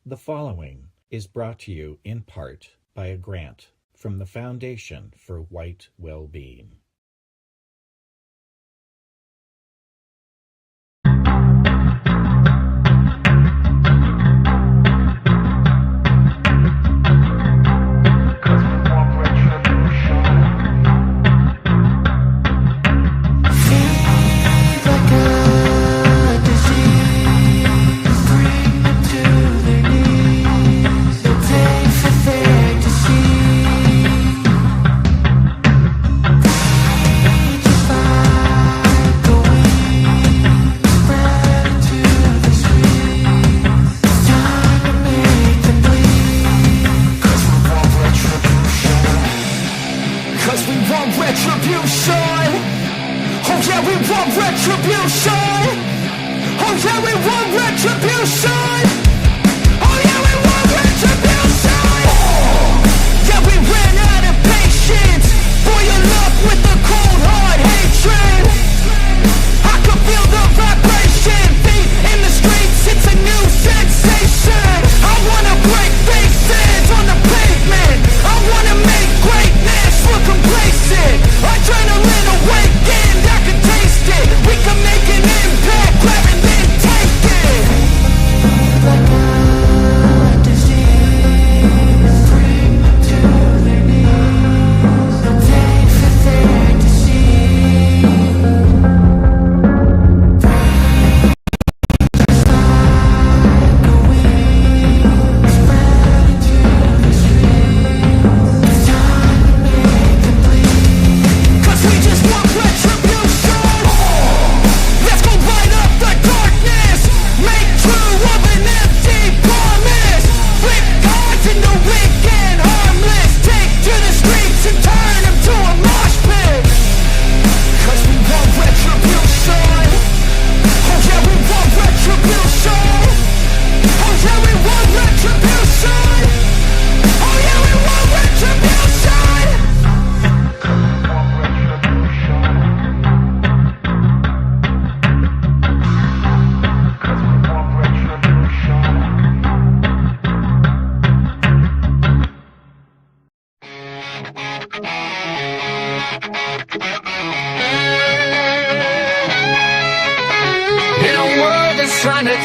The following is brought to you in part by a grant from the Foundation for White Wellbeing.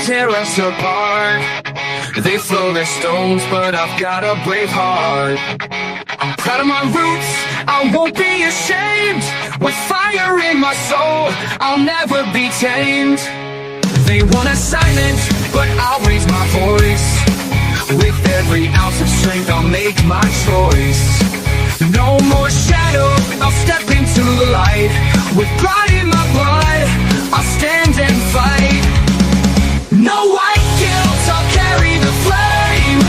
Tear us apart. They throw their stones, but I've got a brave heart. I'm proud of my roots, I won't be ashamed. With fire in my soul, I'll never be tamed. They want us silent, but I'll raise my voice. With every ounce of strength, I'll make my choice. No more shadow, I'll step into the light. With pride in my blood, I'll stand and fight. No white guilt, I'll carry the flame.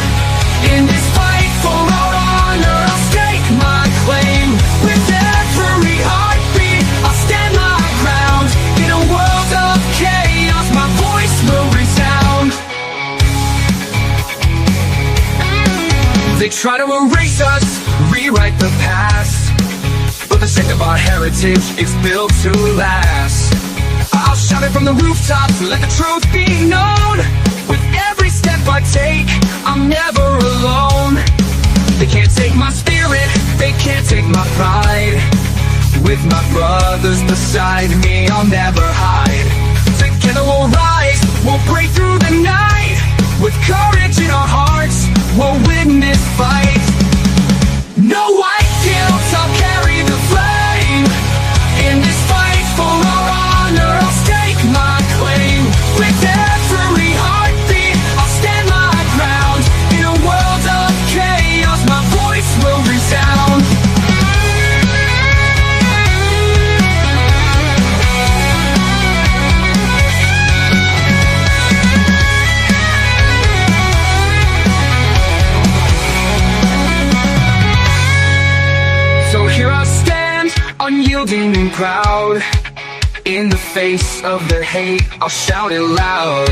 In this fight for our honor, I'll stake my claim. With every heartbeat, I'll stand my ground. In a world of chaos, my voice will resound. They try to erase us, rewrite the past, but the strength of our heritage is built to last. I'll shout it from the rooftops, let the truth be known. With every step I take, I'm never alone. They can't take my spirit, they can't take my pride. With my brothers beside me, I'll never hide. Together we'll rise, we'll break through the night. With courage in our hearts, we'll win this fight. No white guilt, I'll carry the flame. In this fight for our honor, I'll stake my claim. With every heartbeat, I'll stand my ground. In a world of chaos, my voice will resound. So here I stand, unyielding and proud. In the face of the hate, I'll shout it loud.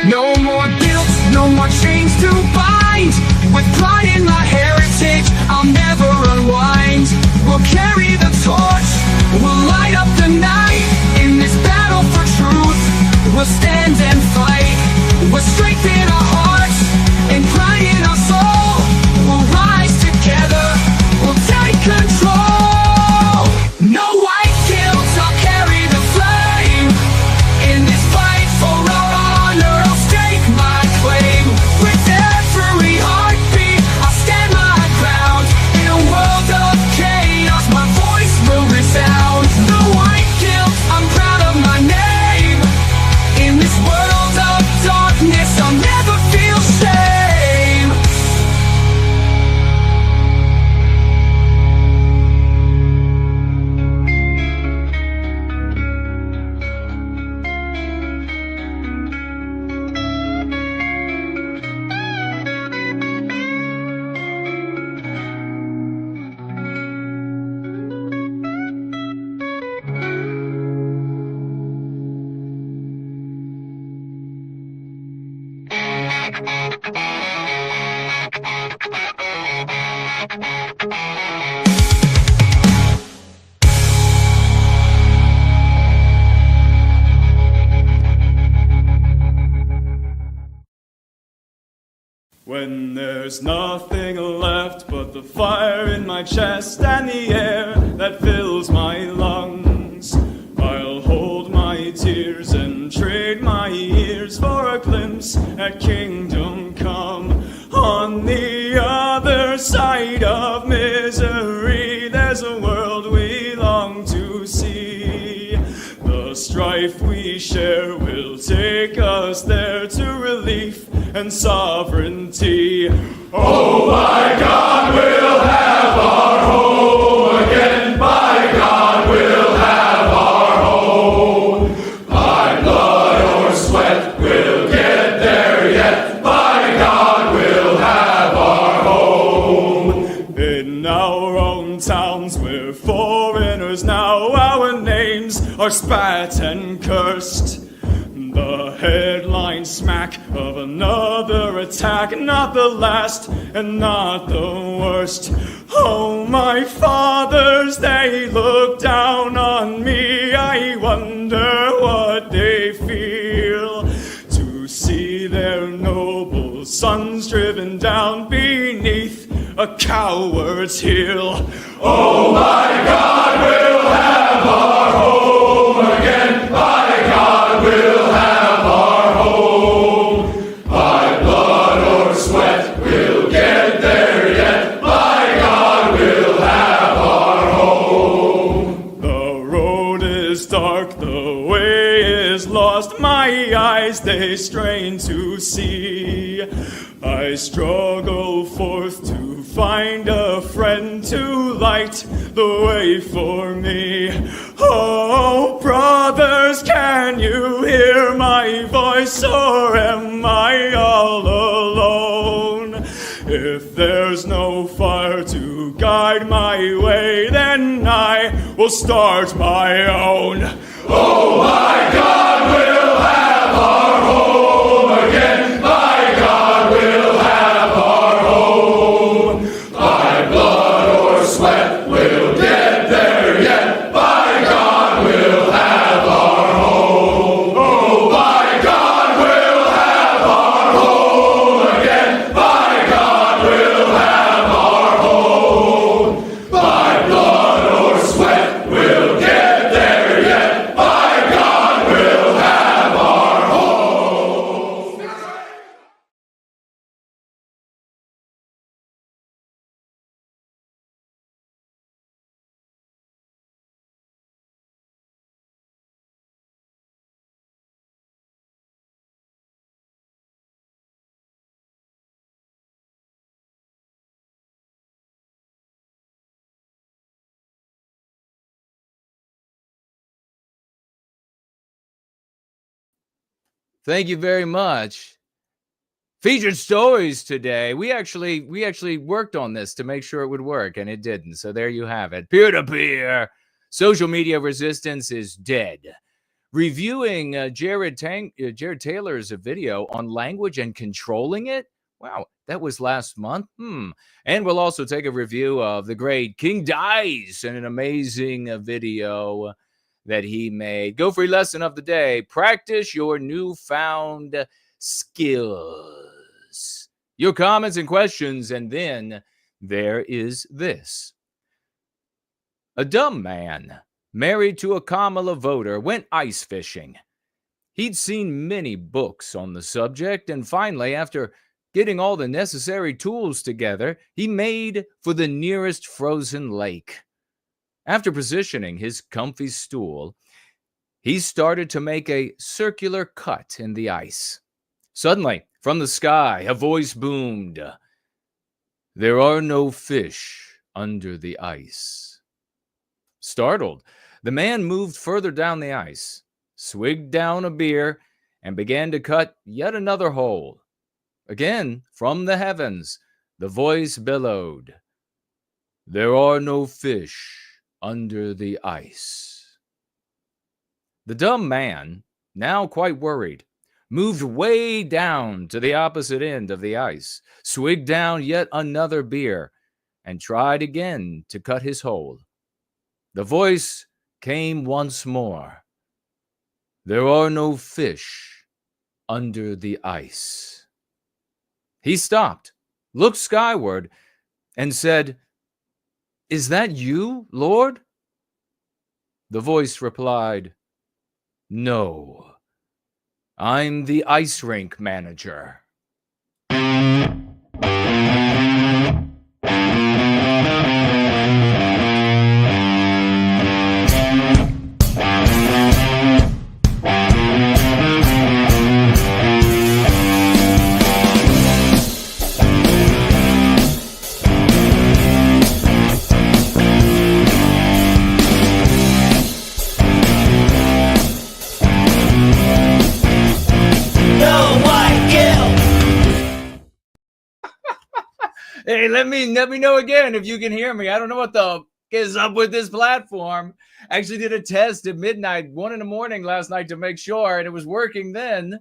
No more guilt, no more chains to bind. With pride in my heritage, I'll never unwind. We'll carry the torch, we'll light up the night. In this battle for truth, we'll stand and fight. With strength in our hearts, When there's nothing left but the fire in my chest and the air that fills my lungs, I'll hold my tears and trade my ears for a glimpse at kingdom come. On the other side of misery, there's a world we long to see. The strife we share will take us there to relief and sovereignty. Oh, by God, we'll have our home again. By God, we'll have our home. By blood or sweat, we'll get there yet. By God, we'll have our home. In our own towns, we're foreigners now. Our names are spat and cursed. The headline smack of another attack, not the last and not the worst. Oh, my fathers, they look down on me. I wonder what they feel to see their noble sons driven down beneath a coward's heel. Oh, my God, we'll have our home again. By God, we'll have our home. By blood or sweat, we'll get there yet. By God, we'll have our home. The road is dark, the way is lost. My eyes, they strain to see. I struggle forth to find a friend to light the way for me. Oh, brothers, can you hear my voice, or am I all alone? If there's no fire to guide my way, then I will start my own. Oh, my God, we'll have our home again. By God, we'll have our home. By blood or sweat, we'll get there yet. By God, we'll have our home. Oh, by God, we'll have our home again. By God, we'll have our home. By blood or sweat, we'll get there yet. By God, we'll have our home. Thank you very much. Featured stories today. We actually worked on this to make sure it would work, and it didn't. So there you have it. Peer-to-peer. Social media resistance is dead. Reviewing Jared Taylor's video on language and controlling it. Wow, that was last month. And we'll also take a review of the great King Dice and an amazing video that he made. Go free lesson of the day. Practice your newfound skills. Your comments and questions, and then there is this. A dumb man married to a Kamala voter went ice fishing. He'd seen many books on the subject, and finally, after getting all the necessary tools together, he made for the nearest frozen lake. After positioning his comfy stool, he started to make a circular cut in the ice. Suddenly, from the sky, a voice boomed. There are no fish under the ice. Startled, the man moved further down the ice, swigged down a beer, and began to cut yet another hole. Again, from the heavens, the voice bellowed. There are no fish under the ice. The dumb man, now quite worried, moved way down to the opposite end of the ice, swigged down yet another beer, and tried again to cut his hole. The voice came once more. There are no fish under the ice. He stopped, looked skyward, and said, Is that you, Lord? The voice replied, No, I'm the ice rink manager. Hey, let me know again if you can hear me. I don't know what the is up with this platform. I actually did a test at midnight, 1 a.m. last night to make sure, and it was working then.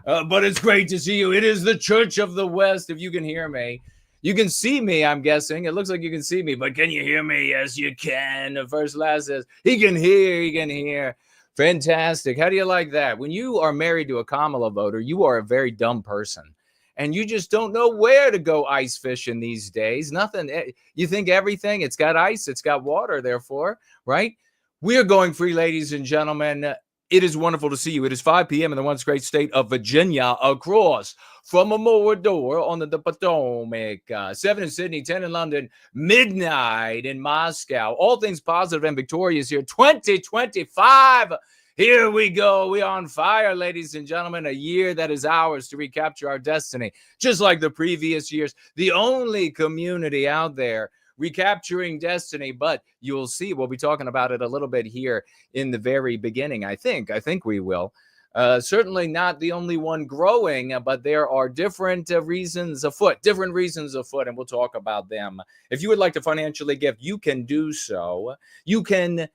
But it's great to see you. It is the Church of the West, if you can hear me. You can see me, I'm guessing. It looks like you can see me, but can you hear me? Yes, you can. The first last says, he can hear. Fantastic. How do you like that? When you are married to a Kamala voter, you are a very dumb person. And you just don't know where to go ice fishing these days. Nothing. You think everything, it's got ice, it's got water, therefore, right? We are going free, ladies and gentlemen. It is wonderful to see you. It is 5 p.m. in the once great state of Virginia, across from Amador on the Potomac, 7 in Sydney, 10 in London, midnight in Moscow. All things positive and victorious here. 2025. Here we go. We are on fire, ladies and gentlemen. A year that is ours to recapture our destiny, just like the previous years. The only community out there recapturing destiny. But you'll see, we'll be talking about it a little bit here in the very beginning. I think we will. Certainly not the only one growing, but there are different reasons afoot, and we'll talk about them. If you would like to financially gift, you can do so. You can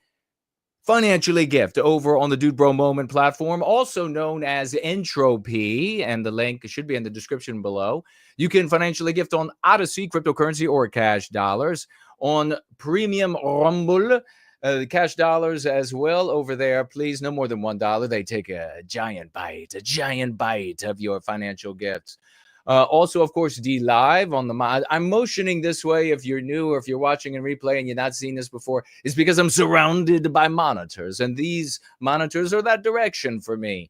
financially gift over on the Dude Bro Moment platform, also known as Entropy, and the link should be in the description below. You can financially gift on Odyssey, cryptocurrency, or cash dollars. On Premium Rumble, cash dollars as well over there. Please, no more than $1. They take a giant bite of your financial gifts. Also, of course, D Live on the I'm motioning this way if you're new or if you're watching in replay and you've not seen this before. It's because I'm surrounded by monitors, and these monitors are that direction for me.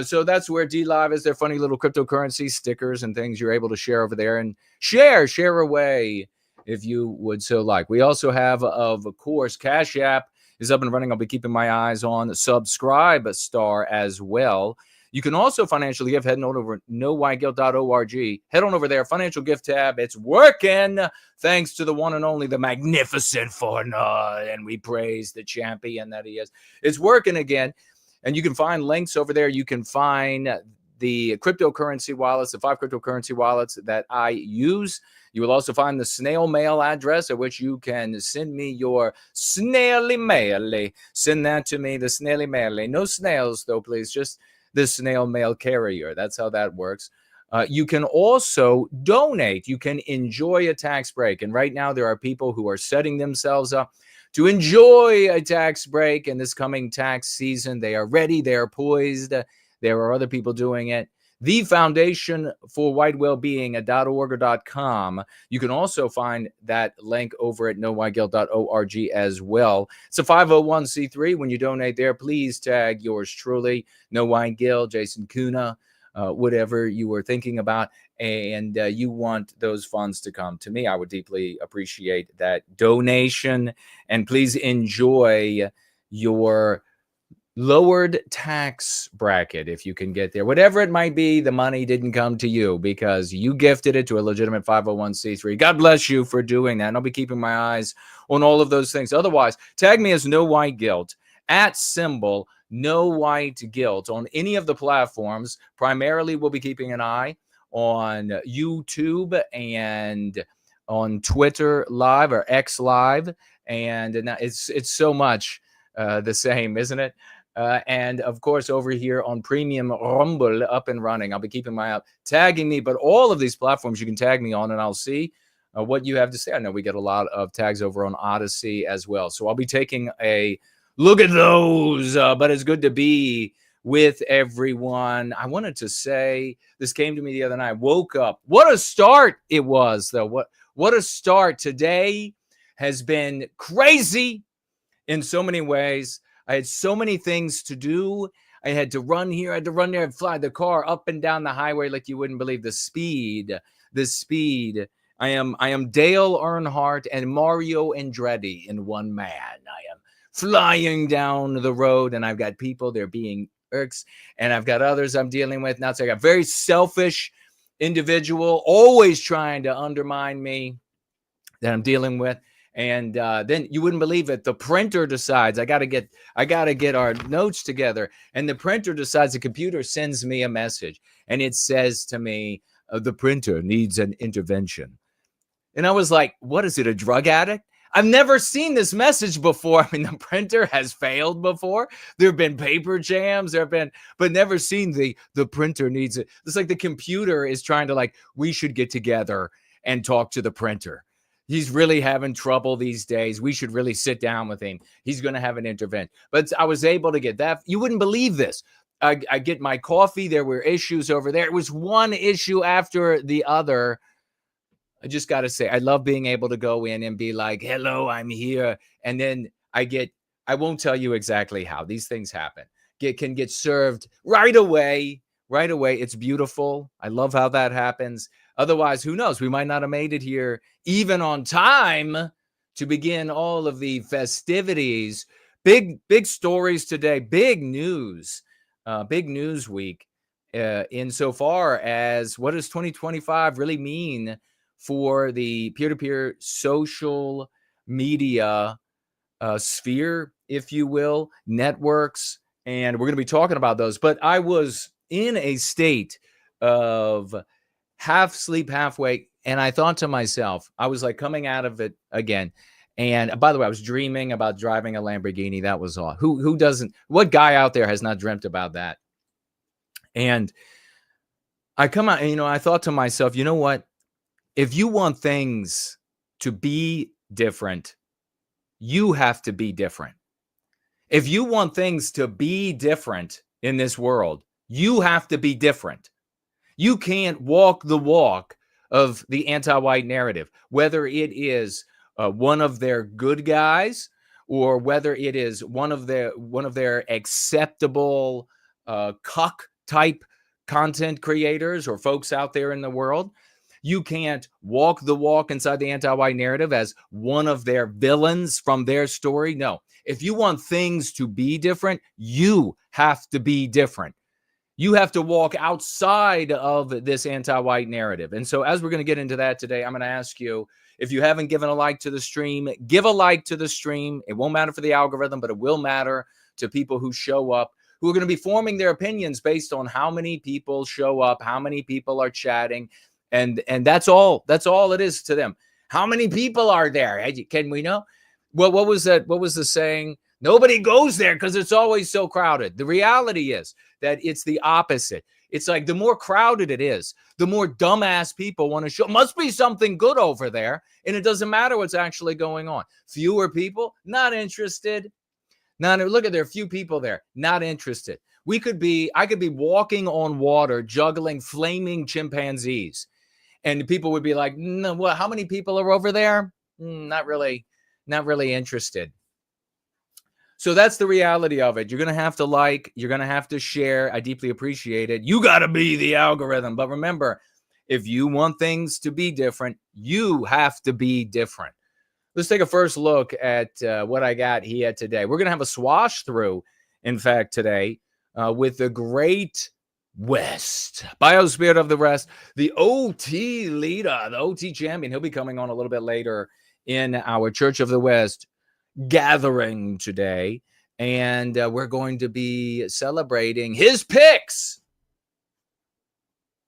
So that's where D Live is. Their funny little cryptocurrency stickers and things you're able to share over there, and share away if you would so like. We also have, of course, Cash App is up and running. I'll be keeping my eyes on Subscribe Star as well. You can also financially give, heading on over knowwhyguilt.org. Head on over there, financial gift tab. It's working, thanks to the one and only, the magnificent Fortnite, and we praise the champion that he is. It's working again, and you can find links over there. You can find the cryptocurrency wallets, the 5 cryptocurrency wallets that I use. You will also find the snail mail address at which you can send me your snaily mail. Send that to me, the snaily mail. No snails, though, please. Just the snail mail carrier. That's how that works. You can also donate. You can enjoy a tax break. And right now there are people who are setting themselves up to enjoy a tax break in this coming tax season. They are ready. They are poised. There are other people doing it. The Foundation for White Wellbeing .org or .com. You can also find that link over at knowwhyguilt.org as well. It's a 501c3. When you donate there, please tag yours truly, No Why Guilt, Jason Köhne, whatever you were thinking about, and you want those funds to come to me. I would deeply appreciate that donation, and please enjoy your lowered tax bracket if you can get there. Whatever it might be, the money didn't come to you because you gifted it to a legitimate 501c3. God bless you for doing that. And I'll be keeping my eyes on all of those things. Otherwise, tag me as No White Guilt, @ No White Guilt on any of the platforms. Primarily, we'll be keeping an eye on YouTube and on Twitter Live or X Live. And it's so much the same, isn't it? And of course, over here on Premium Rumble, up and running. I'll be keeping my eye out, tagging me, but all of these platforms you can tag me on, and I'll see what you have to say. I know we get a lot of tags over on Odyssey as well. So I'll be taking a look at those, but it's good to be with everyone. I wanted to say, this came to me the other night. Woke up. What a start it was, though. What a start. Today has been crazy in so many ways. I had so many things to do. I had to run here, I had to run there and fly the car up and down the highway like you wouldn't believe. The speed. I am Dale Earnhardt and Mario Andretti in one man. I am flying down the road, and I've got people, they're being irks, and I've got others I'm dealing with now. So I got a very selfish individual always trying to undermine me that I'm dealing with. And then you wouldn't believe it. The printer decides I gotta get our notes together, and the printer decides, the computer sends me a message, and it says to me, the printer needs an intervention. And I was like, what is it, a drug addict? I've never seen this message before. I mean, the printer has failed before. There have been paper jams, but never seen the printer needs it. It's like the computer is trying to, like, we should get together and talk to the printer. He's really having trouble these days. We should really sit down with him. He's going to have an intervention. But I was able to get that. You wouldn't believe this. I get my coffee. There were issues over there. It was one issue after the other. I just got to say, I love being able to go in and be like, hello, I'm here. And then I won't tell you exactly how these things happen. Can get served right away. Right away. It's beautiful. I love how that happens. Otherwise, who knows? We might not have made it here even on time to begin all of the festivities. Big stories today. Big news week insofar as what does 2025 really mean for the peer-to-peer social media sphere, if you will, networks. And we're going to be talking about those. But I was in a state of half sleep, half wake. And I thought to myself, I was like coming out of it again. And by the way, I was dreaming about driving a Lamborghini. That was all. Who doesn't? What guy out there has not dreamt about that? And I come out and, I thought to myself, you know what? If you want things to be different, you have to be different. If you want things to be different in this world, you have to be different. You can't walk the walk of the anti-white narrative, whether it is one of their good guys or whether it is one of their acceptable cuck type content creators or folks out there in the world. You can't walk the walk inside the anti-white narrative as one of their villains from their story. No, if you want things to be different, you have to be different. You have to walk outside of this anti-white narrative. And so as we're going to get into that today, I'm going to ask you, if you haven't given a like to the stream, give a like to the stream. It won't matter for the algorithm, but it will matter to people who show up, who are going to be forming their opinions based on how many people show up, how many people are chatting. And that's all it is to them. How many people are there? Can we know? Well, what was that? What was the saying? Nobody goes there because it's always so crowded. The reality is that it's the opposite. It's like the more crowded it is, the more dumbass people want to show. Must be something good over there. And it doesn't matter what's actually going on. Fewer people, not interested. Look at there, few people there, not interested. I could be walking on water, juggling flaming chimpanzees. And people would be like, no, what? How many people are over there? Not really interested. So that's the reality of it. You're going to have to like, you're going to have to share. I deeply appreciate it. You got to be the algorithm. But remember, if you want things to be different, you have to be different. Let's take a first look at what I got here today. We're going to have a swash through, in fact, today with the great West, Biospirit of the West, the OT leader, the OT champion. He'll be coming on a little bit later in our Church of the West gathering today. And we're going to be celebrating his picks.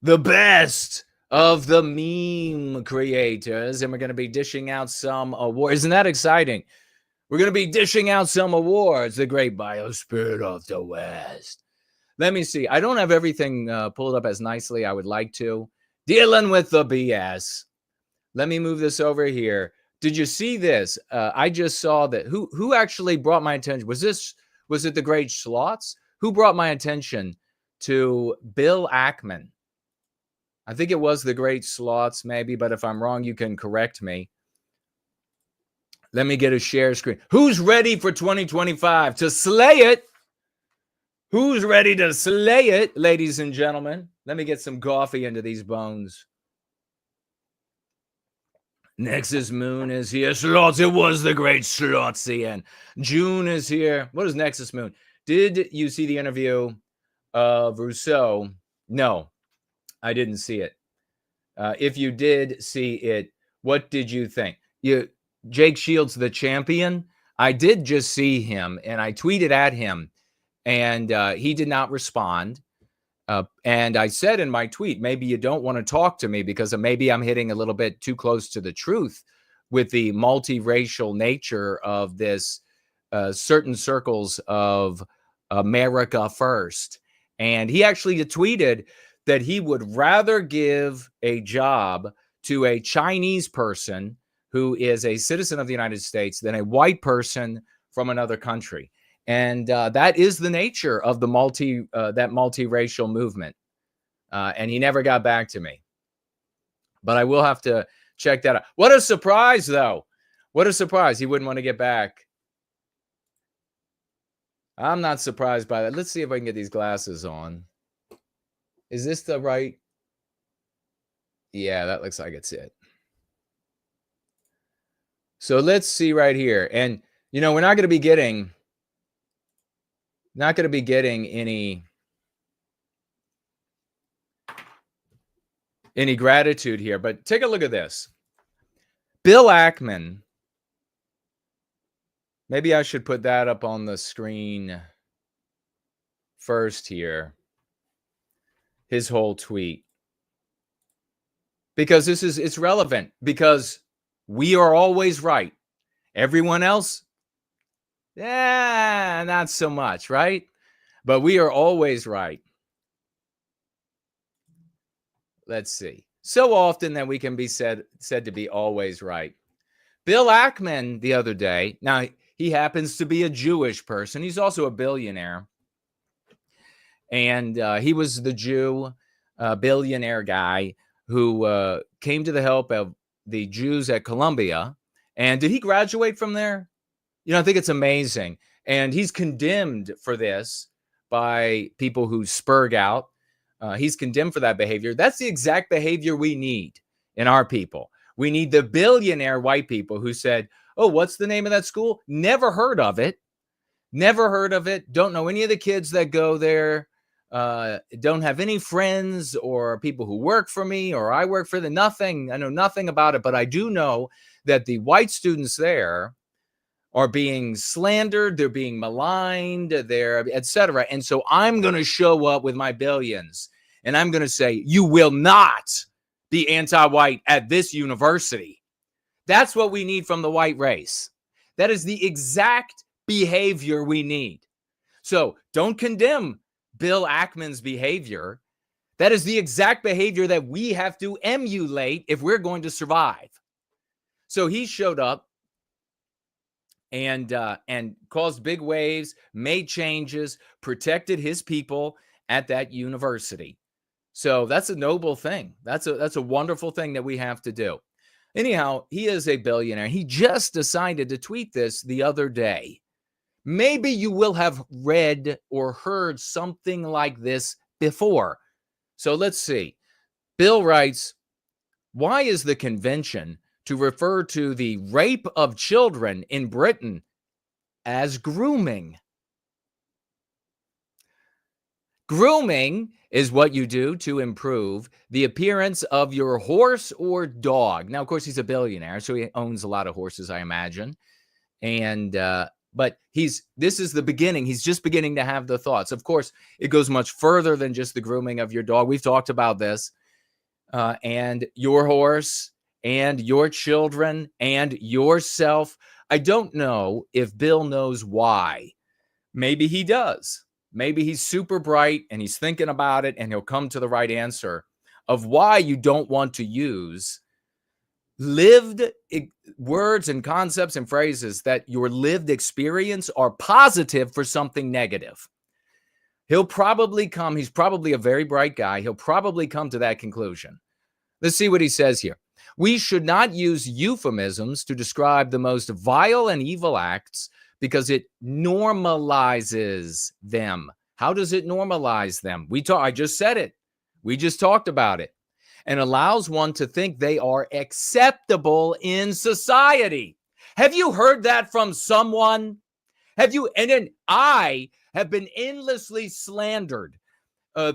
The best of the meme creators. And we're going to be dishing out some awards. Isn't that exciting? We're going to be dishing out some awards. The great Biospirit of the West. Let me see. I don't have everything pulled up as nicely I would like to. Dealing with the BS. Let me move this over here. Did you see this? I just saw that. Who actually brought my attention? Was it the great Schlotz? Who brought my attention to Bill Ackman? I think it was the great Schlotz, maybe, but if I'm wrong, you can correct me. Let me get a share screen. Who's ready for 2025 to slay it? Who's ready to slay it, ladies and gentlemen? Let me get some coffee into these bones. Nexus Moon is here. Schlotz, it was the great Schlotzian. June is here. What is Nexus Moon? Did you see the interview of Rousseau? No, I didn't see it. If you did see it, what did you think? Jake Shields, the champion, I did just see him, and I tweeted at him, and he did not respond. And I said in my tweet, maybe you don't want to talk to me because maybe I'm hitting a little bit too close to the truth with the multiracial nature of this certain circles of America first. And he actually tweeted that he would rather give a job to a Chinese person who is a citizen of the United States than a white person from another country. And that is the nature of the that multiracial movement. And he never got back to me. But I will have to check that out. What a surprise, though. What a surprise. He wouldn't want to get back. I'm not surprised by that. Let's see if I can get these glasses on. Is this the right? Yeah, that looks like it's it. So let's see right here. And, you know, we're not going to be getting any gratitude here, but take a look at this. Bill Ackman. Maybe I should put that up on the screen first here. His whole tweet. Because it's relevant, because we are always right. Everyone else, not so much, right? But we are always right. Let's see. So often that we can be said to be always right. Bill Ackman the other day, now he happens to be a Jewish person. He's also a billionaire. And he was the Jew billionaire guy who came to the help of the Jews at Columbia. And did he graduate from there? You know, I think it's amazing. And he's condemned for this by people who spurg out. He's condemned for that behavior. That's the exact behavior we need in our people. We need the billionaire white people who said, oh, what's the name of that school? Never heard of it. Never heard of it. Don't know any of the kids that go there. Don't have any friends or people who work for me or I work for them. Nothing. I know nothing about it, but I do know that the white students there are being slandered, they're being maligned, they're etc. And so I'm going to show up with my billions and I'm going to say, you will not be anti-white at this university. That's what we need from the white race. That is the exact behavior we need. So don't condemn Bill Ackman's behavior. That is the exact behavior that we have to emulate if we're going to survive. So he showed up and caused big waves, made changes, protected his people at that university. So that's a noble thing. That's a wonderful thing that we have to do. Anyhow, he is a billionaire. He just decided to tweet this the other day. Maybe you will have read or heard something like this before. So let's see. Bill writes, why is the convention to refer to the rape of children in Britain as grooming? Grooming is what you do to improve the appearance of your horse or dog. Now, of course, he's a billionaire, so he owns a lot of horses, I imagine. And but this is the beginning. He's just beginning to have the thoughts. Of course, it goes much further than just the grooming of your dog. We've talked about this. And your horse and your children and yourself. I don't know if Bill knows why. Maybe he does. Maybe he's super bright and he's thinking about it and he'll come to the right answer of why you don't want to use lived words and concepts and phrases that your lived experience are positive for something negative. He'll probably come, he's probably a very bright guy. He'll probably come to that conclusion. Let's see what he says here. We should not use euphemisms to describe the most vile and evil acts because it normalizes them. How does it normalize them? I just said it. We just talked about it. And allows one to think they are acceptable in society. Have you heard that from someone? Have you? And then I have been endlessly slandered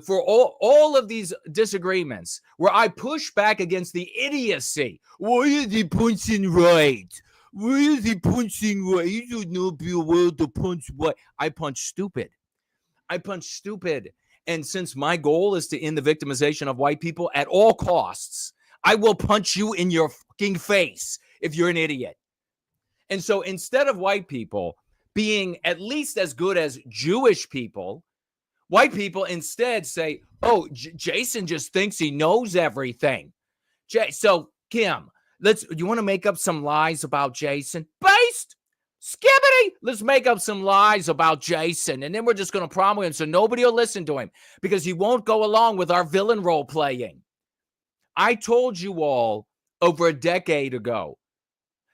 for all of these disagreements where I push back against the idiocy. Why is he punching right? Why is he punching right? He should not be able to punch right. I punch stupid. I punch stupid. And since my goal is to end the victimization of white people at all costs, I will punch you in your fucking face if you're an idiot. And so instead of white people being at least as good as Jewish people, white people instead say, oh, Jason just thinks he knows everything. So, Kim, you want to make up some lies about Jason? Based? Skibbity! Let's make up some lies about Jason, and then we're just going to promulgate him so nobody will listen to him because he won't go along with our villain role playing. I told you all over a decade ago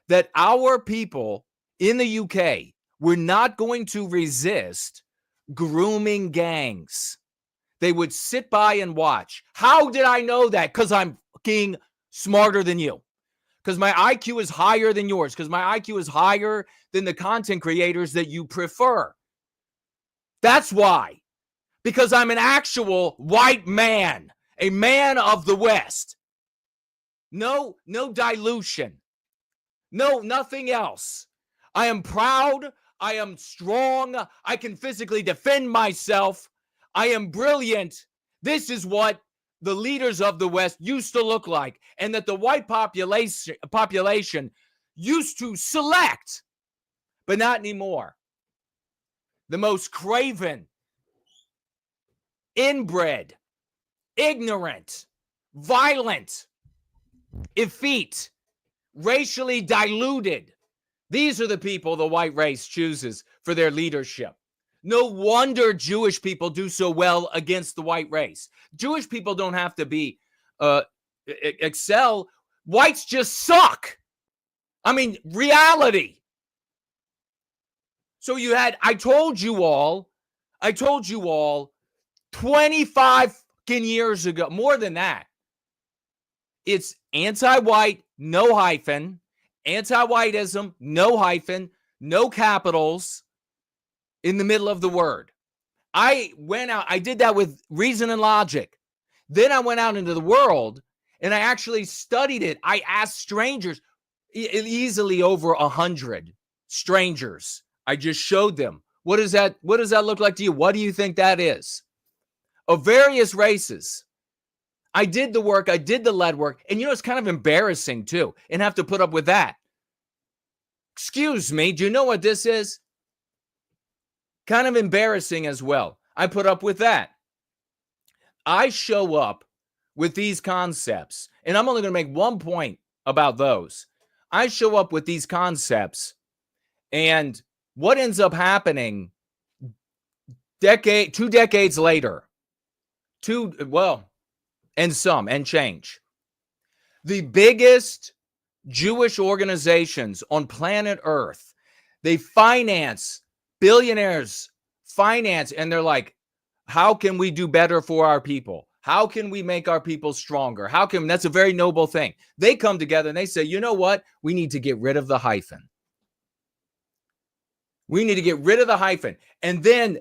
that our people in the UK were not going to resist grooming gangs. They would sit by and watch. How did I know that? Because I'm fucking smarter than you. Because my IQ is higher than yours. Because my IQ is higher than the content creators that you prefer. That's why. Because I'm an actual white man. A man of the West. No dilution. No, nothing else. I am proud. I am strong. I can physically defend myself. I am brilliant. This is what the leaders of the West used to look like, and that the white population used to select, but not anymore. The most craven, inbred, ignorant, violent, effete, racially diluted. These are the people the white race chooses for their leadership. No wonder Jewish people do so well against the white race. Jewish people don't have to be excel. Whites just suck. I mean, reality. So I told you all 25 fucking years ago, more than that. It's anti-white, no hyphen, anti-whiteism, no hyphen, no capitals in the middle of the word. I went out, I did that with reason and logic. Then I went out into the world and I actually studied it. I asked strangers, easily over 100 strangers. I just showed them. What does that look like to you? What do you think that is? Of various races. I did the work. I did the lead work. And it's kind of embarrassing too, and have to put up with that. Excuse me. Do you know what this is? Kind of embarrassing as well. I put up with that. I show up with these concepts, and I'm only going to make one point about those. I show up with these concepts, and what ends up happening 2 decades later, and change. The biggest Jewish organizations on planet Earth, they finance, billionaires finance, and they're like, how can we do better for our people? How can we make our people stronger? That's a very noble thing. They come together and they say, you know what? We need to get rid of the hyphen. We need to get rid of the hyphen. And then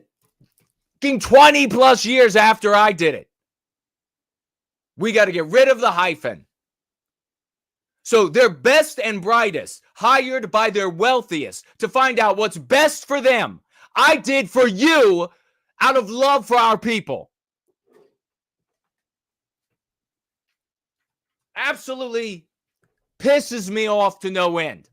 20 plus years after I did it, we got to get rid of the hyphen. So their best and brightest, hired by their wealthiest to find out what's best for them, I did for you out of love for our people. Absolutely pisses me off to no end.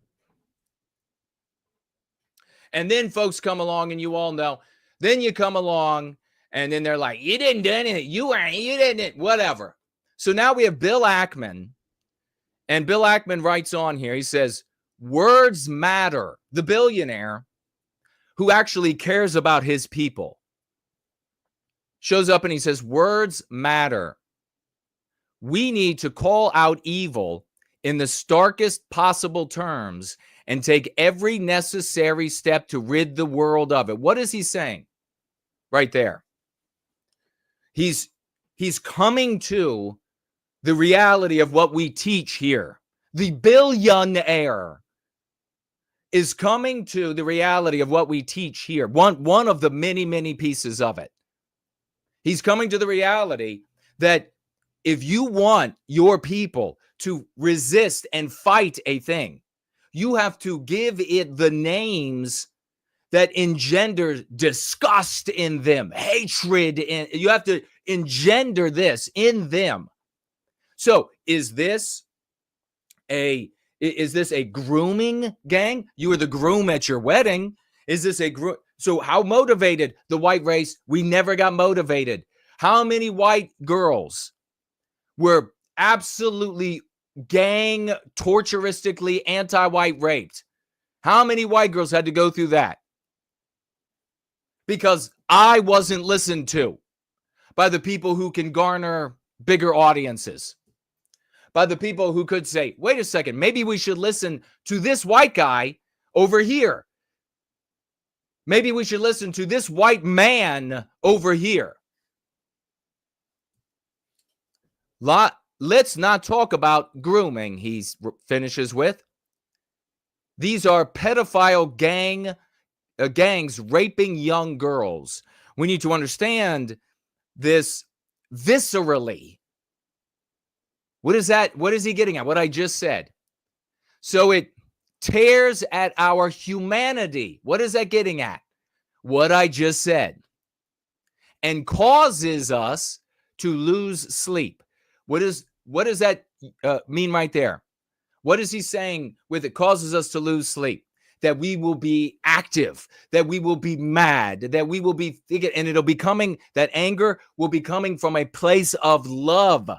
And then folks come along, and you all know, then you come along and then they're like, you didn't do anything. You didn't, whatever. So now we have Bill Ackman And Bill Ackman writes on here, he says, words matter. The billionaire who actually cares about his people shows up and he says, words matter. We need to call out evil in the starkest possible terms and take every necessary step to rid the world of it. What is he saying? Right there. He's coming to the reality of what we teach here. The billionaire is coming to the reality of what we teach here. One of the many, many pieces of it. He's coming to the reality that if you want your people to resist and fight a thing, you have to give it the names that engender disgust in them, hatred. You have to engender this in them. So is this a grooming gang? You were the groom at your wedding. Is this a groom? So how motivated the white race? We never got motivated. How many white girls were absolutely gang torturistically anti-white raped? How many white girls had to go through that? Because I wasn't listened to by the people who can garner bigger audiences, by the people who could say, wait a second, maybe we should listen to this white guy over here. Maybe we should listen to this white man over here. Let's not talk about grooming, he finishes with. These are pedophile gangs raping young girls. We need to understand this viscerally. What is that? What is he getting at? What I just said. So it tears at our humanity. What is that getting at? What I just said. And causes us to lose sleep. What does that mean right there? What is he saying with it causes us to lose sleep? That we will be active, that we will be mad, that we will be thinking, and it'll be coming, that anger will be coming from a place of love.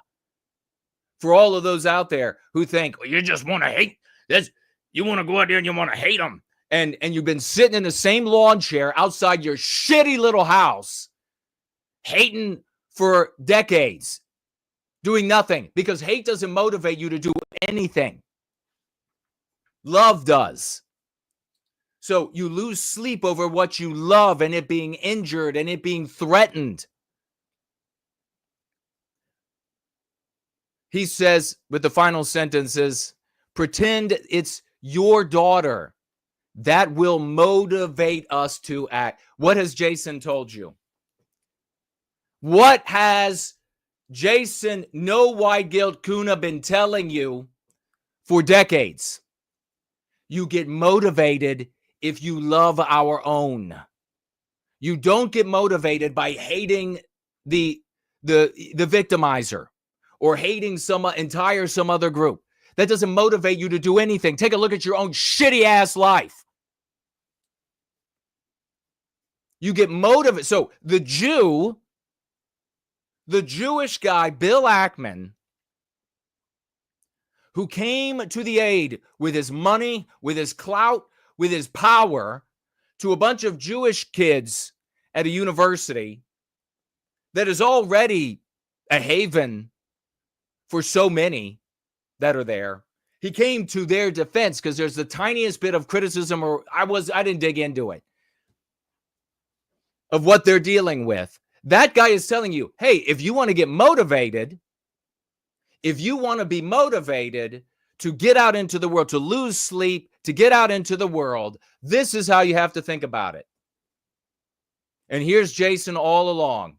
For all of those out there who think, well, you just want to hate this, you want to go out there and you want to hate them. And you've been sitting in the same lawn chair outside your shitty little house, hating for decades, doing nothing, because hate doesn't motivate you to do anything. Love does. So you lose sleep over what you love and it being injured and it being threatened. He says with the final sentences, pretend it's your daughter. That will motivate us to act. What has Jason told you? What has Jason, no white guilt Köhne, been telling you for decades? You get motivated if you love our own. You don't get motivated by hating the victimizer or hating some other group. That doesn't motivate you to do anything. Take a look at your own shitty ass life. You get motivated. So the Jewish guy, Bill Ackman, who came to the aid with his money, with his clout, with his power to a bunch of Jewish kids at a university that is already a haven for so many that are there. He came to their defense because there's the tiniest bit of criticism, or I didn't dig into it, of what they're dealing with. That guy is telling you, hey, if you want to get motivated, if you want to be motivated to get out into the world, to lose sleep, to get out into the world, this is how you have to think about it. And here's Jason all along.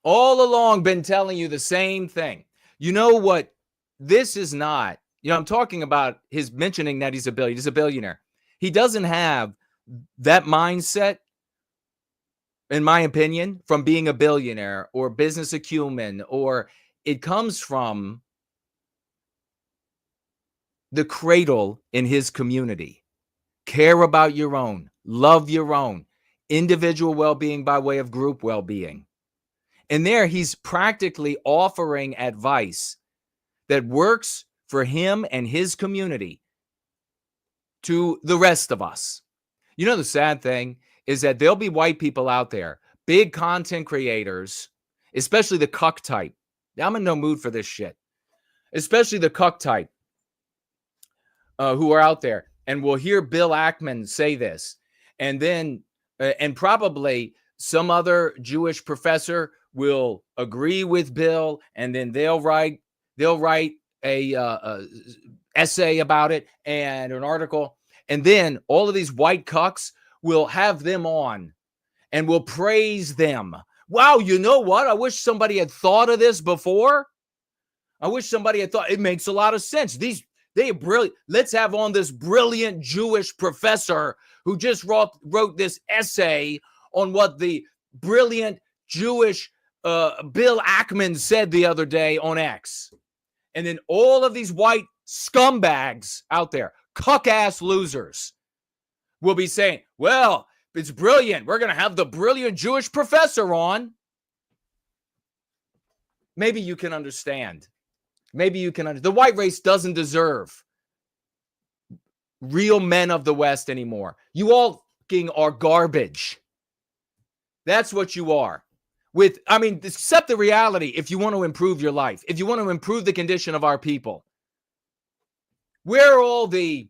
All along been telling you the same thing. You know what? This is not, I'm talking about his mentioning that he's a billionaire. He doesn't have that mindset, in my opinion, from being a billionaire or business acumen, or it comes from the cradle in his community. Care about your own, love your own, individual well-being by way of group well-being. And there he's practically offering advice that works for him and his community to the rest of us. You know, the sad thing is that there'll be white people out there, big content creators, especially the cuck type. I'm in no mood for this shit. Especially the cuck type who are out there. And we'll hear Bill Ackman say this. And then, and probably some other Jewish professor will agree with Bill. And then they'll write a essay about it and an article. And then all of these white cucks will have them on and will praise them. Wow, you know what? I wish somebody had thought of this before. I wish somebody had thought. It makes a lot of sense. They are brilliant. Let's have on this brilliant Jewish professor who just wrote this essay on what the brilliant Jewish Bill Ackman said the other day on X. And then all of these white scumbags out there, cuck-ass losers, will be saying, well, it's brilliant. We're going to have the brilliant Jewish professor on. Maybe you can understand. Maybe you can understand. The white race doesn't deserve real men of the West anymore. You all are garbage. That's what you are. Accept the reality if you want to improve your life, if you want to improve the condition of our people. Where's all the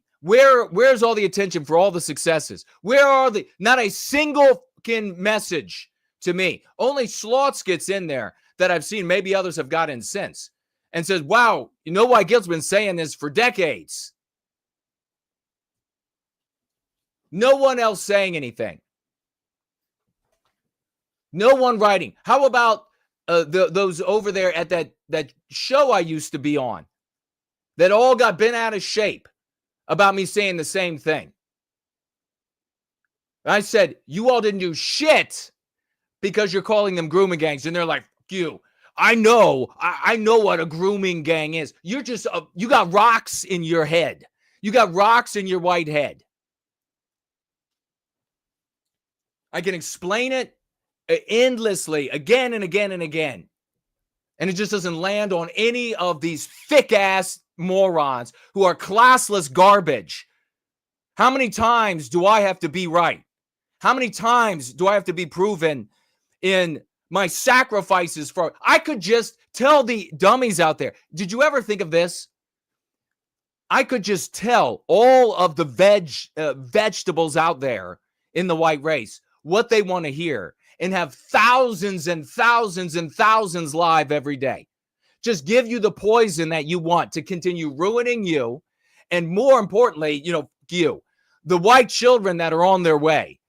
attention for all the successes? Where are not a single fucking message to me. Only Slots gets in there that I've seen. Maybe others have got in since. And says, wow, you know why Gil's been saying this for decades. No one else saying anything. No one writing. How about those over there at that show I used to be on that all got bent out of shape about me saying the same thing? I said, you all didn't do shit because you're calling them grooming gangs. And they're like, you. I know what a grooming gang is. You're just, you got rocks in your head. You got rocks in your white head. I can explain it endlessly again and again and again. And it just doesn't land on any of these thick-ass morons who are classless garbage. How many times do I have to be right? How many times do I have to be proven in my sacrifices for? I could just tell the dummies out there. Did you ever think of this? I could just tell all of the vegetables out there in the white race what they want to hear and have thousands and thousands and thousands live every day. Just give you the poison that you want to continue ruining you. And more importantly, you, the white children that are on their way,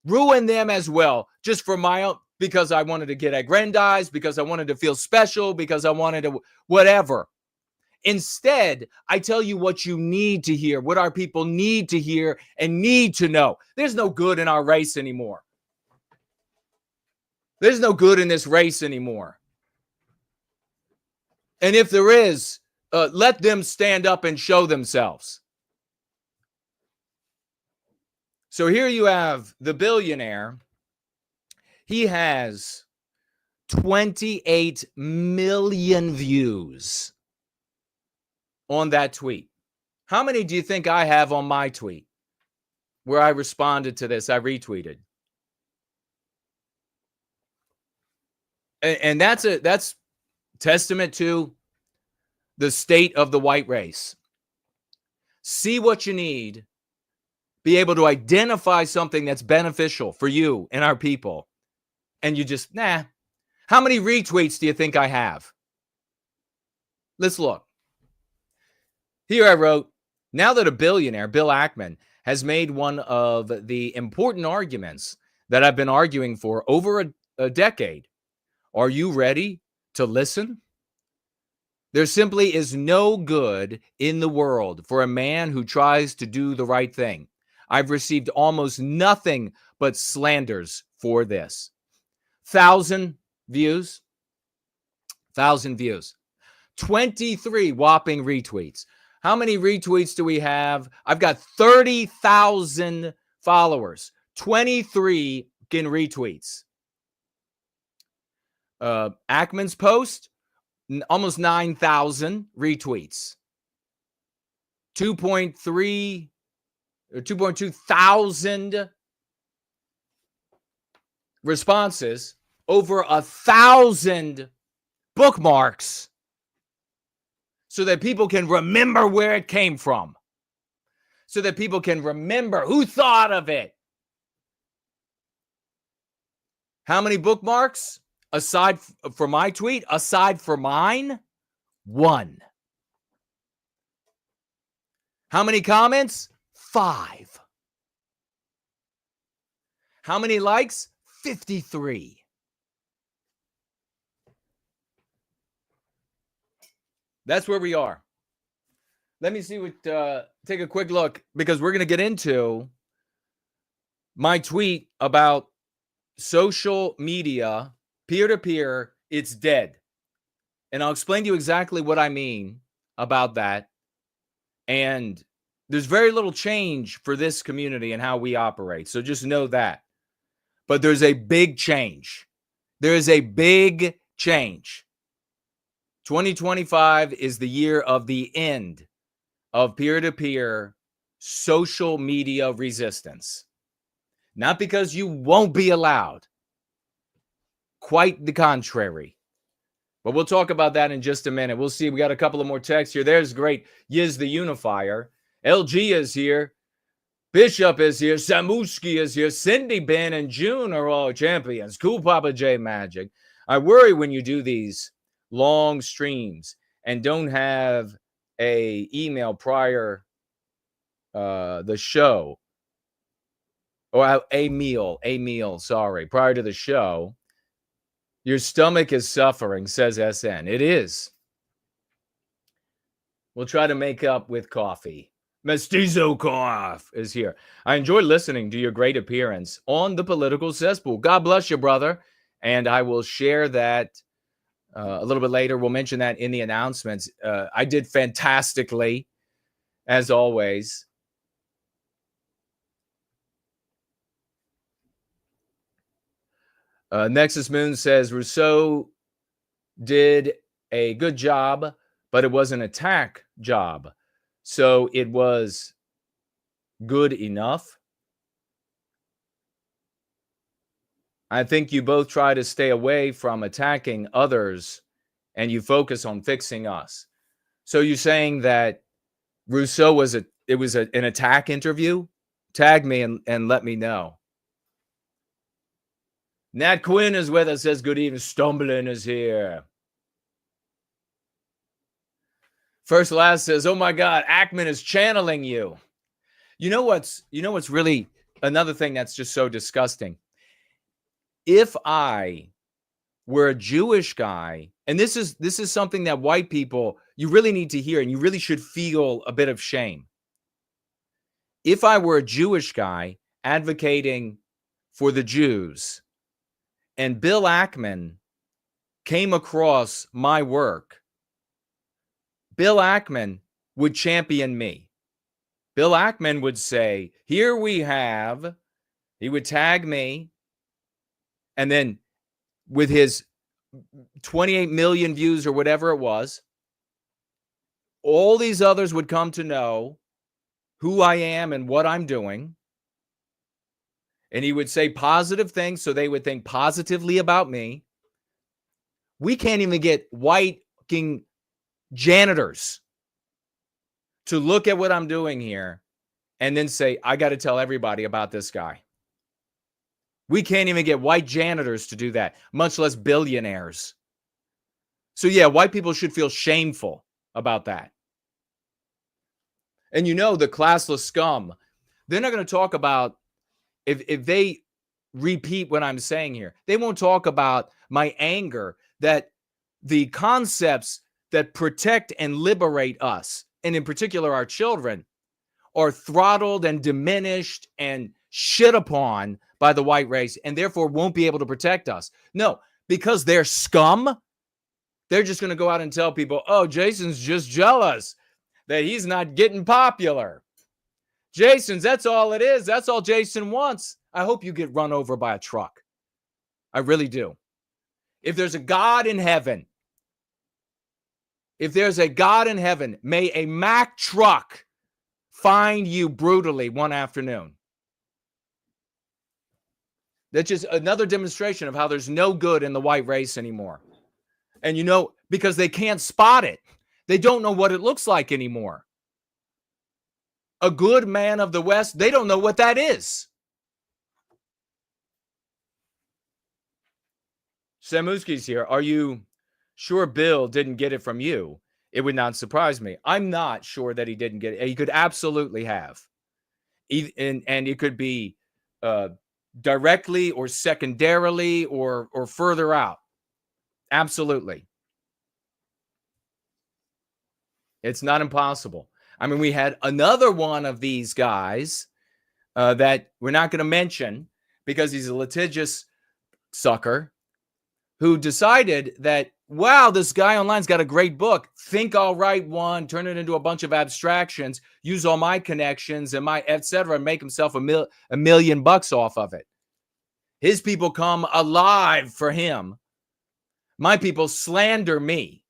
ruin them as well, just for my own, because I wanted to get aggrandized, because I wanted to feel special, because I wanted to whatever. Instead, I tell you what you need to hear, what our people need to hear and need to know. There's no good in our race anymore. There's no good in this race anymore. And if there is, let them stand up and show themselves. So here you have the billionaire. He has 28 million views on that tweet. How many do you think I have on my tweet where I responded to this? I retweeted. And that's testament to the state of the white race. See what you need. Be able to identify something that's beneficial for you and our people. And you just, nah. How many retweets do you think I have? Let's look. Here I wrote, now that a billionaire, Bill Ackman, has made one of the important arguments that I've been arguing for over a decade, are you ready to listen? There simply is no good in the world for a man who tries to do the right thing. I've received almost nothing but slanders for this. 1,000 views. 1,000 views. 23 whopping retweets. How many retweets do we have? I've got 30,000 followers. 23 retweets. Ackman's post, almost 9,000 retweets, 2.3 or 2.2 thousand responses, over 1,000 bookmarks, so that people can remember where it came from, so that people can remember who thought of it. How many bookmarks aside from my tweet, aside from mine? 1. How many comments? 5. How many likes? 53. That's where we are. Let me see what, take a quick look, because we're going to get into my tweet about social media, peer-to-peer, it's dead. And I'll explain to you exactly what I mean about that. And there's very little change for this community and how we operate. So just know that. But there's a big change. There is a big change. 2025 is the year of the end of peer-to-peer social media resistance. Not because you won't be allowed. Quite the contrary. But we'll talk about that in just a minute. We'll see. We got a couple of more texts here. There's great. Yiz the Unifier. LG is here. Bishop is here. Samuski is here. Cindy, Ben, and June are all champions. Cool Papa J Magic. I worry when you do these long streams and don't have a email prior the show. Or a meal, sorry, prior to the show. Your stomach is suffering, says SN. It is. We'll try to make up with coffee. Mestizo Cough is here. I enjoy listening to your great appearance on the political cesspool. God bless you, brother. And I will share that a little bit later. We'll mention that in the announcements. I did fantastically, as always. Nexus Moon says Rousseau did a good job, but it was an attack job. So it was good enough. I think you both try to stay away from attacking others and you focus on fixing us. So you're saying that Rousseau was an attack interview? Tag me and let me know. Nat Quinn is with us, says good evening. Stumbling is here. First Last says, oh my God, Ackman is channeling you. You know what's really another thing that's just so disgusting? If I were a Jewish guy, and this is something that white people, you really need to hear, and you really should feel a bit of shame. If I were a Jewish guy advocating for the Jews, and Bill Ackman came across my work, Bill Ackman would champion me. Bill Ackman would say, here we have, he would tag me, and then with his 28 million views or whatever it was, all these others would come to know who I am and what I'm doing. And he would say positive things so they would think positively about me. We can't even get white janitors to look at what I'm doing here and then say, I got to tell everybody about this guy. We can't even get white janitors to do that, much less billionaires. So yeah, white people should feel shameful about that. And you know, the classless scum, they're not going to talk about, if they repeat what I'm saying here, they won't talk about my anger that the concepts that protect and liberate us, and in particular our children, are throttled and diminished and shit upon by the white race, and therefore won't be able to protect us. No, because they're scum, they're just going to go out and tell people, oh, Jason's just jealous that he's not getting popular. Jason's, that's all it is. That's all Jason wants. I hope you get run over by a truck. I really do. If there's a God in heaven, if there's a God in heaven, may a Mack truck find you brutally one afternoon. That's just another demonstration of how there's no good in the white race anymore. And you know, because they can't spot it. They don't know what it looks like anymore. A good man of the West, they don't know what that is. Samuski's here. Are you sure Bill didn't get it from you? It would not surprise me. I'm not sure that he didn't get it. He could absolutely have. And it could be directly or secondarily or further out. Absolutely. It's not impossible. I mean, we had another one of these guys that we're not going to mention because he's a litigious sucker who decided that, wow, this guy online's got a great book. Think I'll write one, turn it into a bunch of abstractions, use all my connections and my et cetera, and make himself $1 million off of it. His people come alive for him. My people slander me.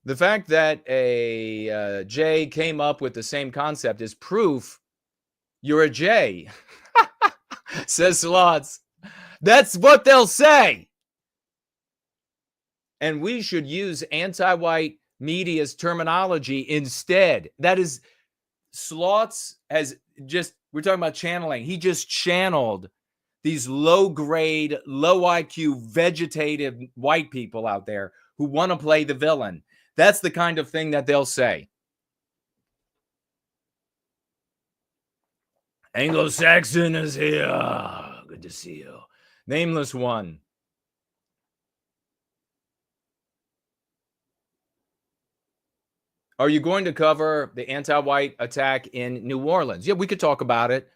The fact that a J came up with the same concept is proof you're a J, says Slots. That's what they'll say. And we should use anti-white media's terminology instead. That is, Slots has just, we're talking about channeling. He just channeled these low-grade, low IQ, vegetative white people out there who want to play the villain. That's the kind of thing that they'll say. Anglo-Saxon is here. Good to see you. Nameless one. Are you going to cover the anti-white attack in New Orleans? Yeah, we could talk about it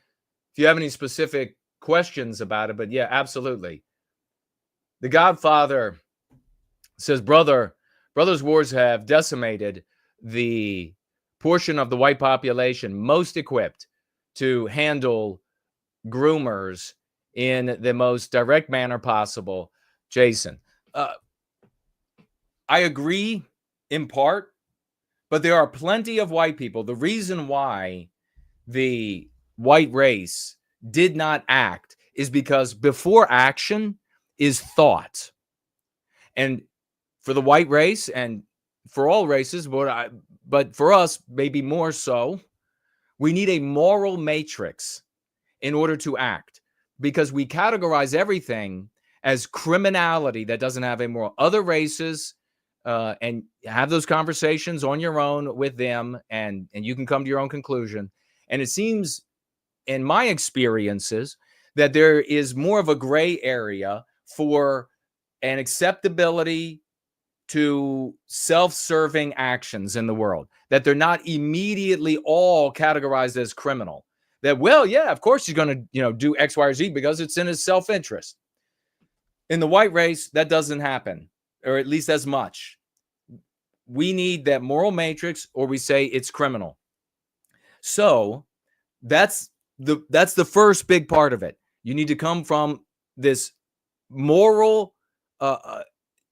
if you have any specific questions about it. But yeah, absolutely. The Godfather says, brothers' wars have decimated the portion of the white population most equipped to handle groomers in the most direct manner possible. Jason, I agree in part, but there are plenty of white people. The reason why the white race did not act is because before action is thought. And for the white race and for all races, but for us, maybe more so, we need a moral matrix in order to act, because we categorize everything as criminality that doesn't have a moral. Other races, and have those conversations on your own with them, and you can come to your own conclusion. And it seems, in my experiences, that there is more of a gray area for an acceptability to self-serving actions in the world, that they're not immediately all categorized as criminal. That, well, yeah, of course he's going to, do X, Y, or Z because it's in his self-interest. In the white race, that doesn't happen, or at least as much. We need that moral matrix, or we say it's criminal. So that's the first big part of it. You need to come from this moral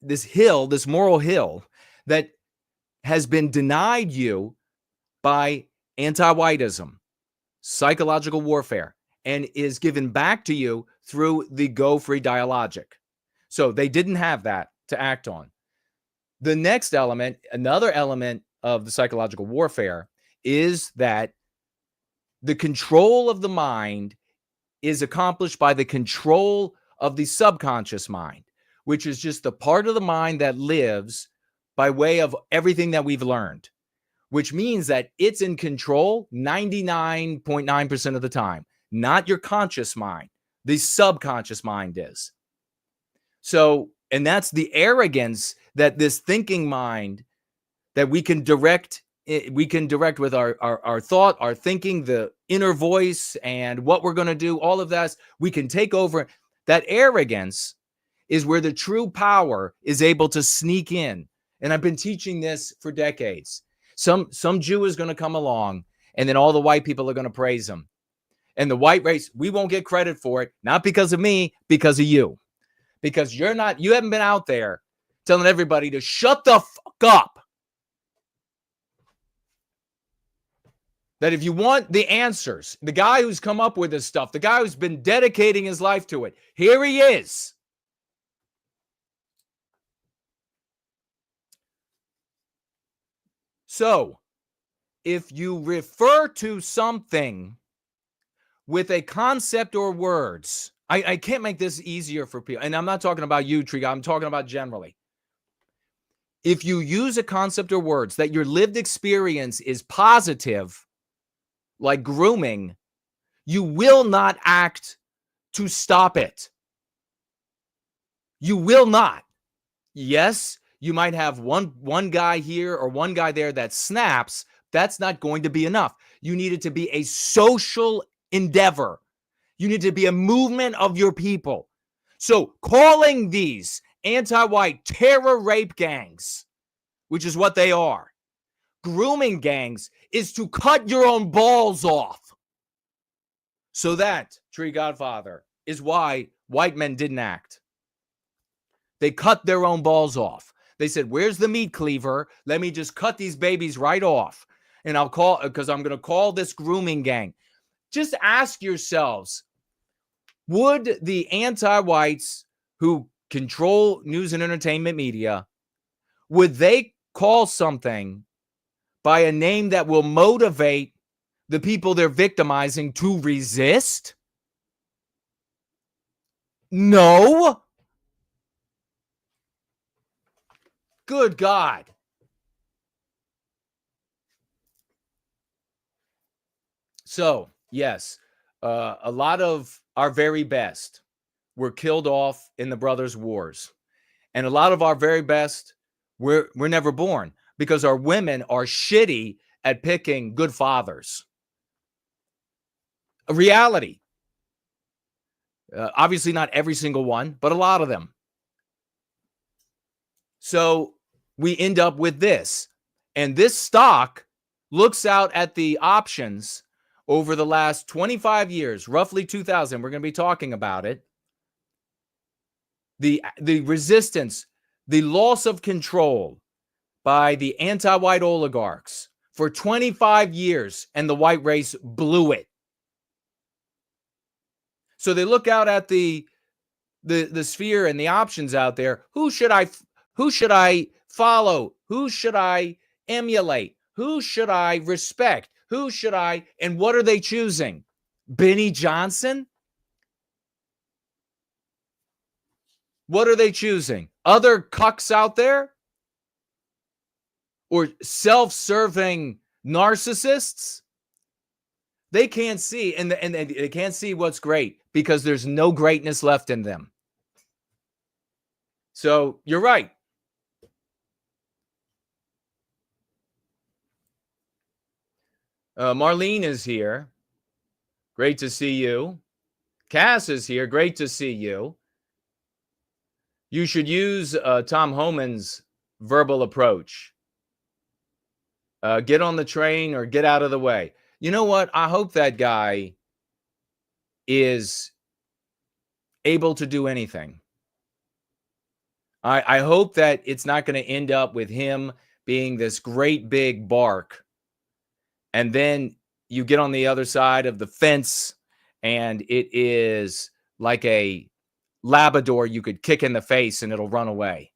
this moral hill that has been denied you by anti-whiteism, psychological warfare, and is given back to you through the Go Free dialogic. So they didn't have that to act on. The next element, another element of the psychological warfare, is that the control of the mind is accomplished by the control of the subconscious mind, which is just the part of the mind that lives by way of everything that we've learned, which means that it's in control 99.9% of the time, not your conscious mind. The subconscious mind is. So, and that's the arrogance that this thinking mind that we can direct with our thought, our thinking, the inner voice, and what we're going to do, all of that, we can take over. That arrogance is where the true power is able to sneak in. And I've been teaching this for decades. Some Jew is going to come along, and then all the white people are going to praise him. And the white race, we won't get credit for it, not because of me, because of you. because you haven't been out there telling everybody to shut the fuck up. That if you want the answers, the guy who's come up with this stuff, the guy who's been dedicating his life to it, here he is. So, if you refer to something with a concept or words, I can't make this easier for people. And I'm not talking about you, Tree. I'm talking about generally. If you use a concept or words that your lived experience is positive, like grooming, you will not act to stop it. You will not. Yes, you might have one guy here or one guy there that snaps. That's not going to be enough. You need it to be a social endeavor. You need to be a movement of your people. So calling these anti-white terror rape gangs, which is what they are, grooming gangs, is to cut your own balls off. So that, Tree Godfather, is why white men didn't act. They cut their own balls off. They said, where's the meat cleaver? Let me just cut these babies right off. And I'm going to call this grooming gang. Just ask yourselves, would the anti-whites who control news and entertainment media, would they call something by a name that will motivate the people they're victimizing to resist? No. Good God. So, yes, a lot of our very best were killed off in the brothers' wars. And a lot of our very best were never born because our women are shitty at picking good fathers. A reality. Obviously not every single one, but a lot of them. So we end up with this. And this stock looks out at the options over the last 25 years, roughly 2000. We're going to be talking about it. The resistance, the loss of control by the anti-white oligarchs for 25 years, and the white race blew it. So they look out at the sphere and the options out there. Who should I follow? Who should I emulate? Who should I respect? Who should I? And what are they choosing? Benny Johnson? What are they choosing? Other cucks out there? Or self-serving narcissists? They can't see, and they can't see what's great because there's no greatness left in them. So you're right. Marlene is here. Great to see you. Cass is here. Great to see you. You should use Tom Homan's verbal approach. Get on the train or get out of the way. You know what? I hope that guy is able to do anything. I hope that it's not going to end up with him being this great big bark. And then you get on the other side of the fence and it is like a Labrador you could kick in the face and it'll run away.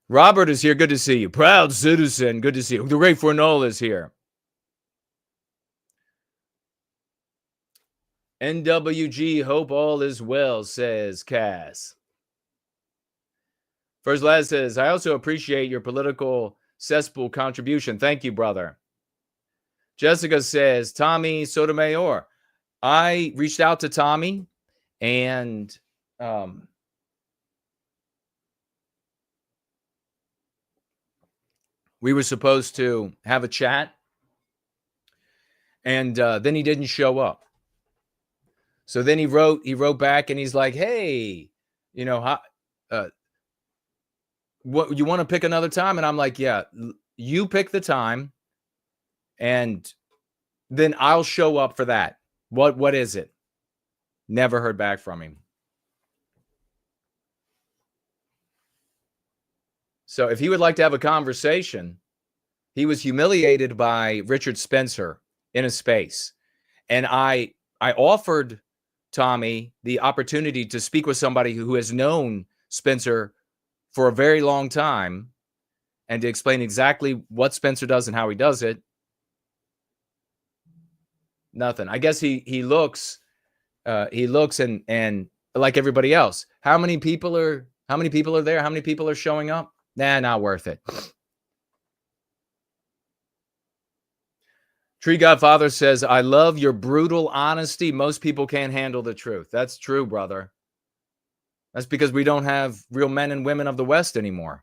Robert is here. Good to see you. Proud citizen. Good to see you. The Ray Fornol is here. NWG, hope all is well, says Cass. First Lad says, I also appreciate your political cesspool contribution. Thank you, brother. Jessica says, Tommy Sotomayor. I reached out to Tommy and we were supposed to have a chat, and then he didn't show up. So then he wrote back, and he's like, "Hey, what you want to pick another time?" And I'm like, "Yeah, you pick the time, and then I'll show up for that. What is it? Never heard back from him. So if he would like to have a conversation, he was humiliated by Richard Spencer in a space. And I offered Tommy the opportunity to speak with somebody who has known Spencer for a very long time and to explain exactly what Spencer does and how he does it. Nothing. I guess he looks and like everybody else. How many people are there? How many people are showing up? Nah, not worth it. Tree Godfather says, I love your brutal honesty. Most people can't handle the truth. That's true, brother. That's because we don't have real men and women of the West anymore.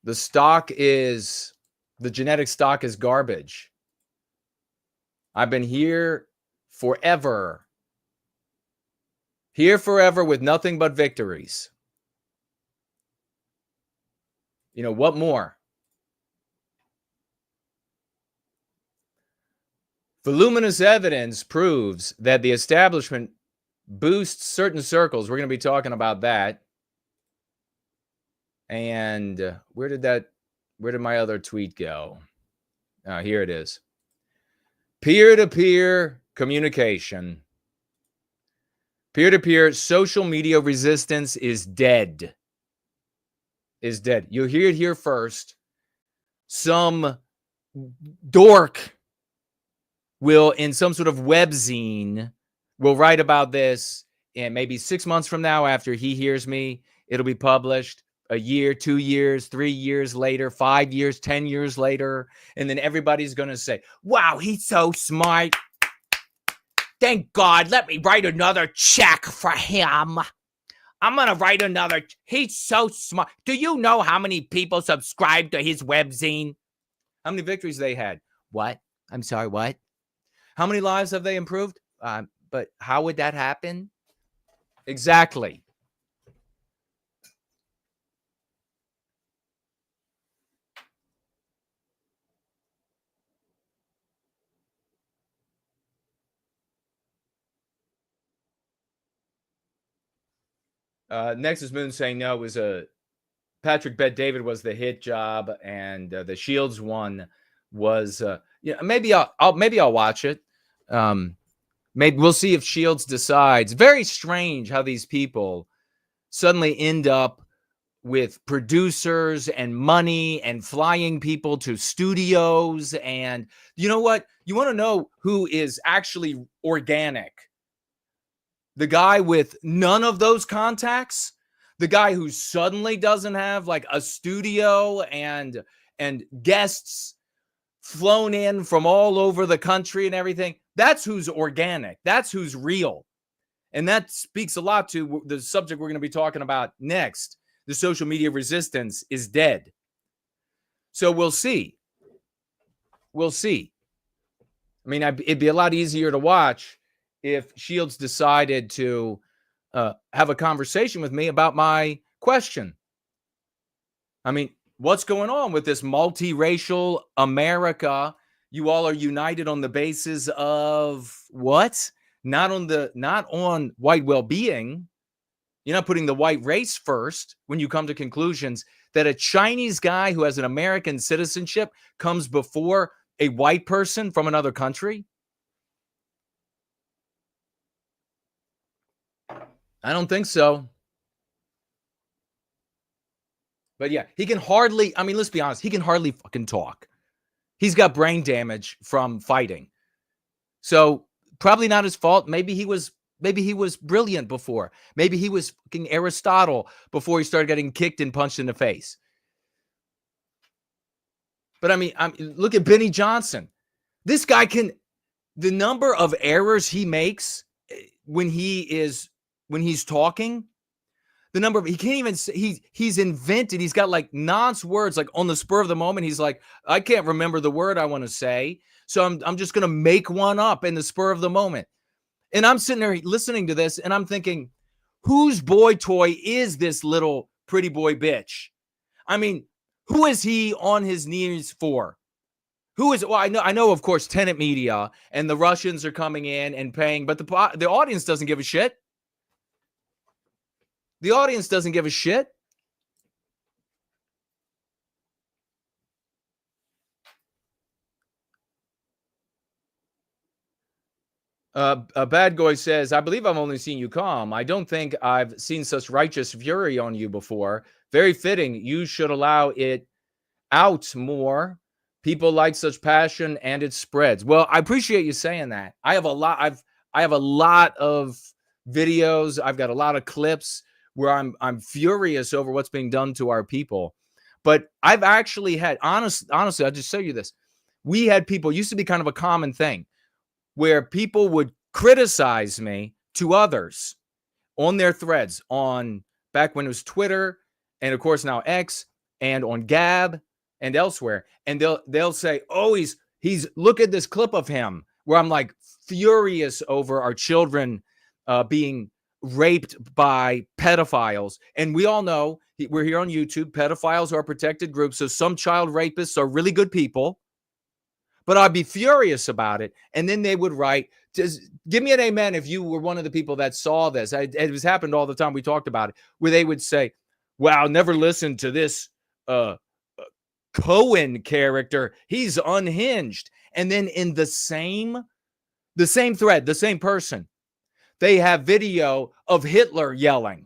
The genetic stock is garbage. I've been here forever. Here forever with nothing but victories. You know, what more? Voluminous evidence proves that the establishment boosts certain circles. We're going to be talking about that. And where did my other tweet go? Here it is. Peer-to-peer communication. Peer-to-peer social media resistance is dead. Is dead. You'll hear it here first. Some dork will, in some sort of webzine, will write about this, and maybe 6 months from now, after he hears me, it'll be published. A year, 2 years, 3 years later, 5 years, 10 years later, and then everybody's going to say, wow, he's so smart. Thank God, let me write another check for him. I'm going to write another. He's so smart. Do you know how many people subscribe to his webzine? How many victories they had? What? I'm sorry, what? How many lives have they improved? But how would that happen? Exactly. Nexus Moon saying no, it was a Patrick Bet David was the hit job, and the Shields one was maybe I'll watch it. Maybe we'll see if Shields decides. Very strange how these people suddenly end up with producers and money and flying people to studios. And you know what? You want to know who is actually organic? The guy with none of those contacts, the guy who suddenly doesn't have like a studio and guests flown in from all over the country and everything. That's who's organic. That's who's real. And that speaks a lot to the subject we're going to be talking about next. The social media resistance is dead. So we'll see. We'll see. I mean, it'd be a lot easier to watch if Shields decided to have a conversation with me about my question. I mean, what's going on with this multiracial America? You all are united on the basis of what? Not on white well-being. You're not putting the white race first when you come to conclusions that a Chinese guy who has an American citizenship comes before a white person from another country. I don't think so. But yeah, he can hardly, I mean, let's be honest, he can hardly fucking talk. He's got brain damage from fighting. So probably not his fault. Maybe he was brilliant before. Maybe he was fucking Aristotle before he started getting kicked and punched in the face. But I mean, look at Benny Johnson. This guy the number of errors he makes when he's talking, he can't even say, he's invented. He's got like nonce words, like on the spur of the moment. He's like, I can't remember the word I want to say. So I'm just going to make one up in the spur of the moment. And I'm sitting there listening to this and I'm thinking, whose boy toy is this little pretty boy bitch? I mean, who is he on his knees for? Who is? Well, I know, of course, Tenet Media and the Russians are coming in and paying, but the audience doesn't give a shit. The audience doesn't give a shit. A bad guy says, I believe I've only seen you calm. I don't think I've seen such righteous fury on you before. Very fitting. You should allow it out more. People like such passion and it spreads. Well, I appreciate you saying that. I have a lot of videos. I've got a lot of clips where I'm furious over what's being done to our people. But I've actually had honestly, I'll just show you this. We had people, used to be kind of a common thing, where people would criticize me to others on their threads on back when it was Twitter and of course now X and on Gab and elsewhere. And they'll say, oh, he's look at this clip of him where I'm like furious over our children being raped by pedophiles. And we all know, we're here on YouTube, pedophiles are a protected group. So some child rapists are really good people. But I'd be furious about it. And then they would write, just give me an amen if you were one of the people that saw this. It was happened all the time. We talked about it, where they would say, wow, never listened to this Köhne character. He's unhinged. And then in the same thread, the same person, they have video of Hitler yelling.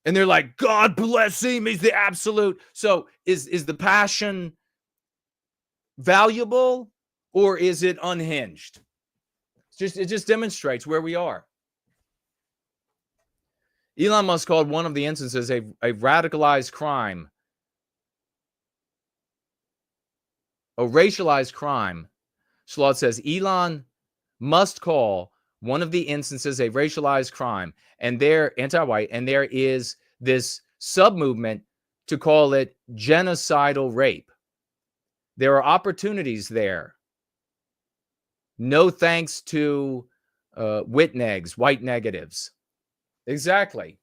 And they're like, God bless him. He's the absolute. So is the passion valuable or is it unhinged? It just demonstrates where we are. Elon Musk called one of the instances a radicalized crime. A racialized crime. Slot says Elon must call one of the instances a racialized crime, and they're anti-white, and there is this sub-movement to call it genocidal rape. There are opportunities there. No thanks to white negatives. Exactly.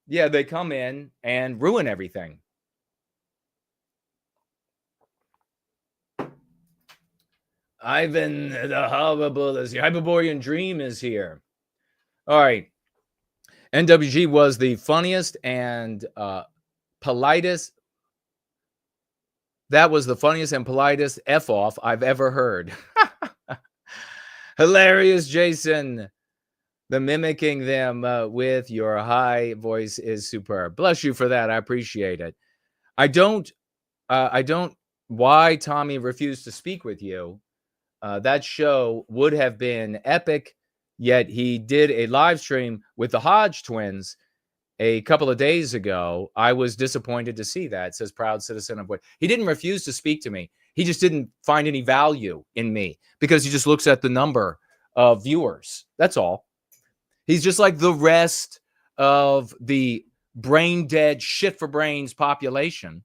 Yeah, they come in and ruin everything. Ivan the Horrible is here. Hyperborean Dream is here. All right. NWG was the funniest and politest. That was the funniest and politest F-off I've ever heard. Hilarious, Jason. The mimicking them with your high voice is superb. Bless you for that. I appreciate it. I don't, why Tommy refused to speak with you. That show would have been epic, yet he did a live stream with the Hodge twins a couple of days ago. I was disappointed to see that. It says proud citizen of what he didn't refuse to speak to me. He just didn't find any value in me because he just looks at the number of viewers. That's all. He's just like the rest of the brain dead shit for brains population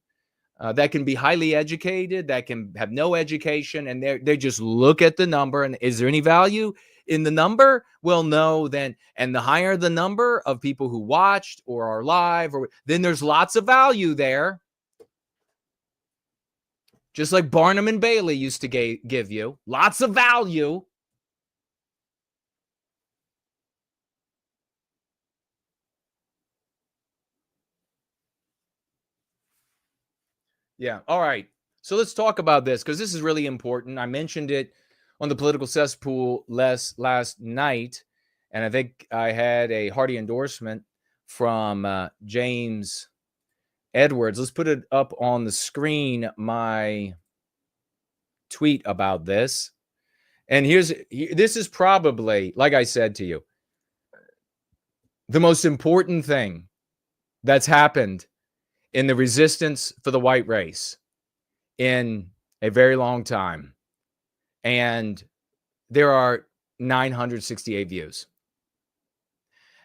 that can be highly educated, that can have no education, and they just look at the number and is there any value in the number? Well, no, then, and the higher the number of people who watched or are live, or then there's lots of value there. Just like Barnum and Bailey used to give you lots of value. Yeah. All right. So let's talk about this because this is really important. I mentioned it on the political cesspool last night, and I think I had a hearty endorsement from James Edwards. Let's put it up on the screen, my tweet about this. And this is probably, like I said to you, the most important thing that's happened in the resistance for the white race in a very long time. And there are 968 views.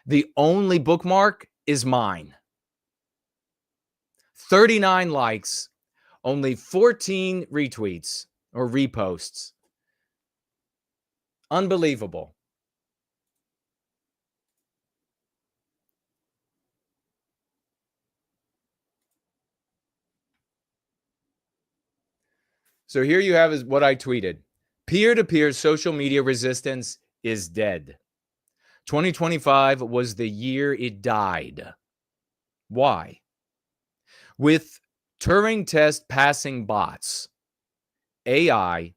The only bookmark is mine. 39 likes, only 14 retweets or reposts. Unbelievable. So here you have is what I tweeted. Peer-to-peer social media resistance is dead. 2025 was the year it died. Why? With Turing test passing bots, AI,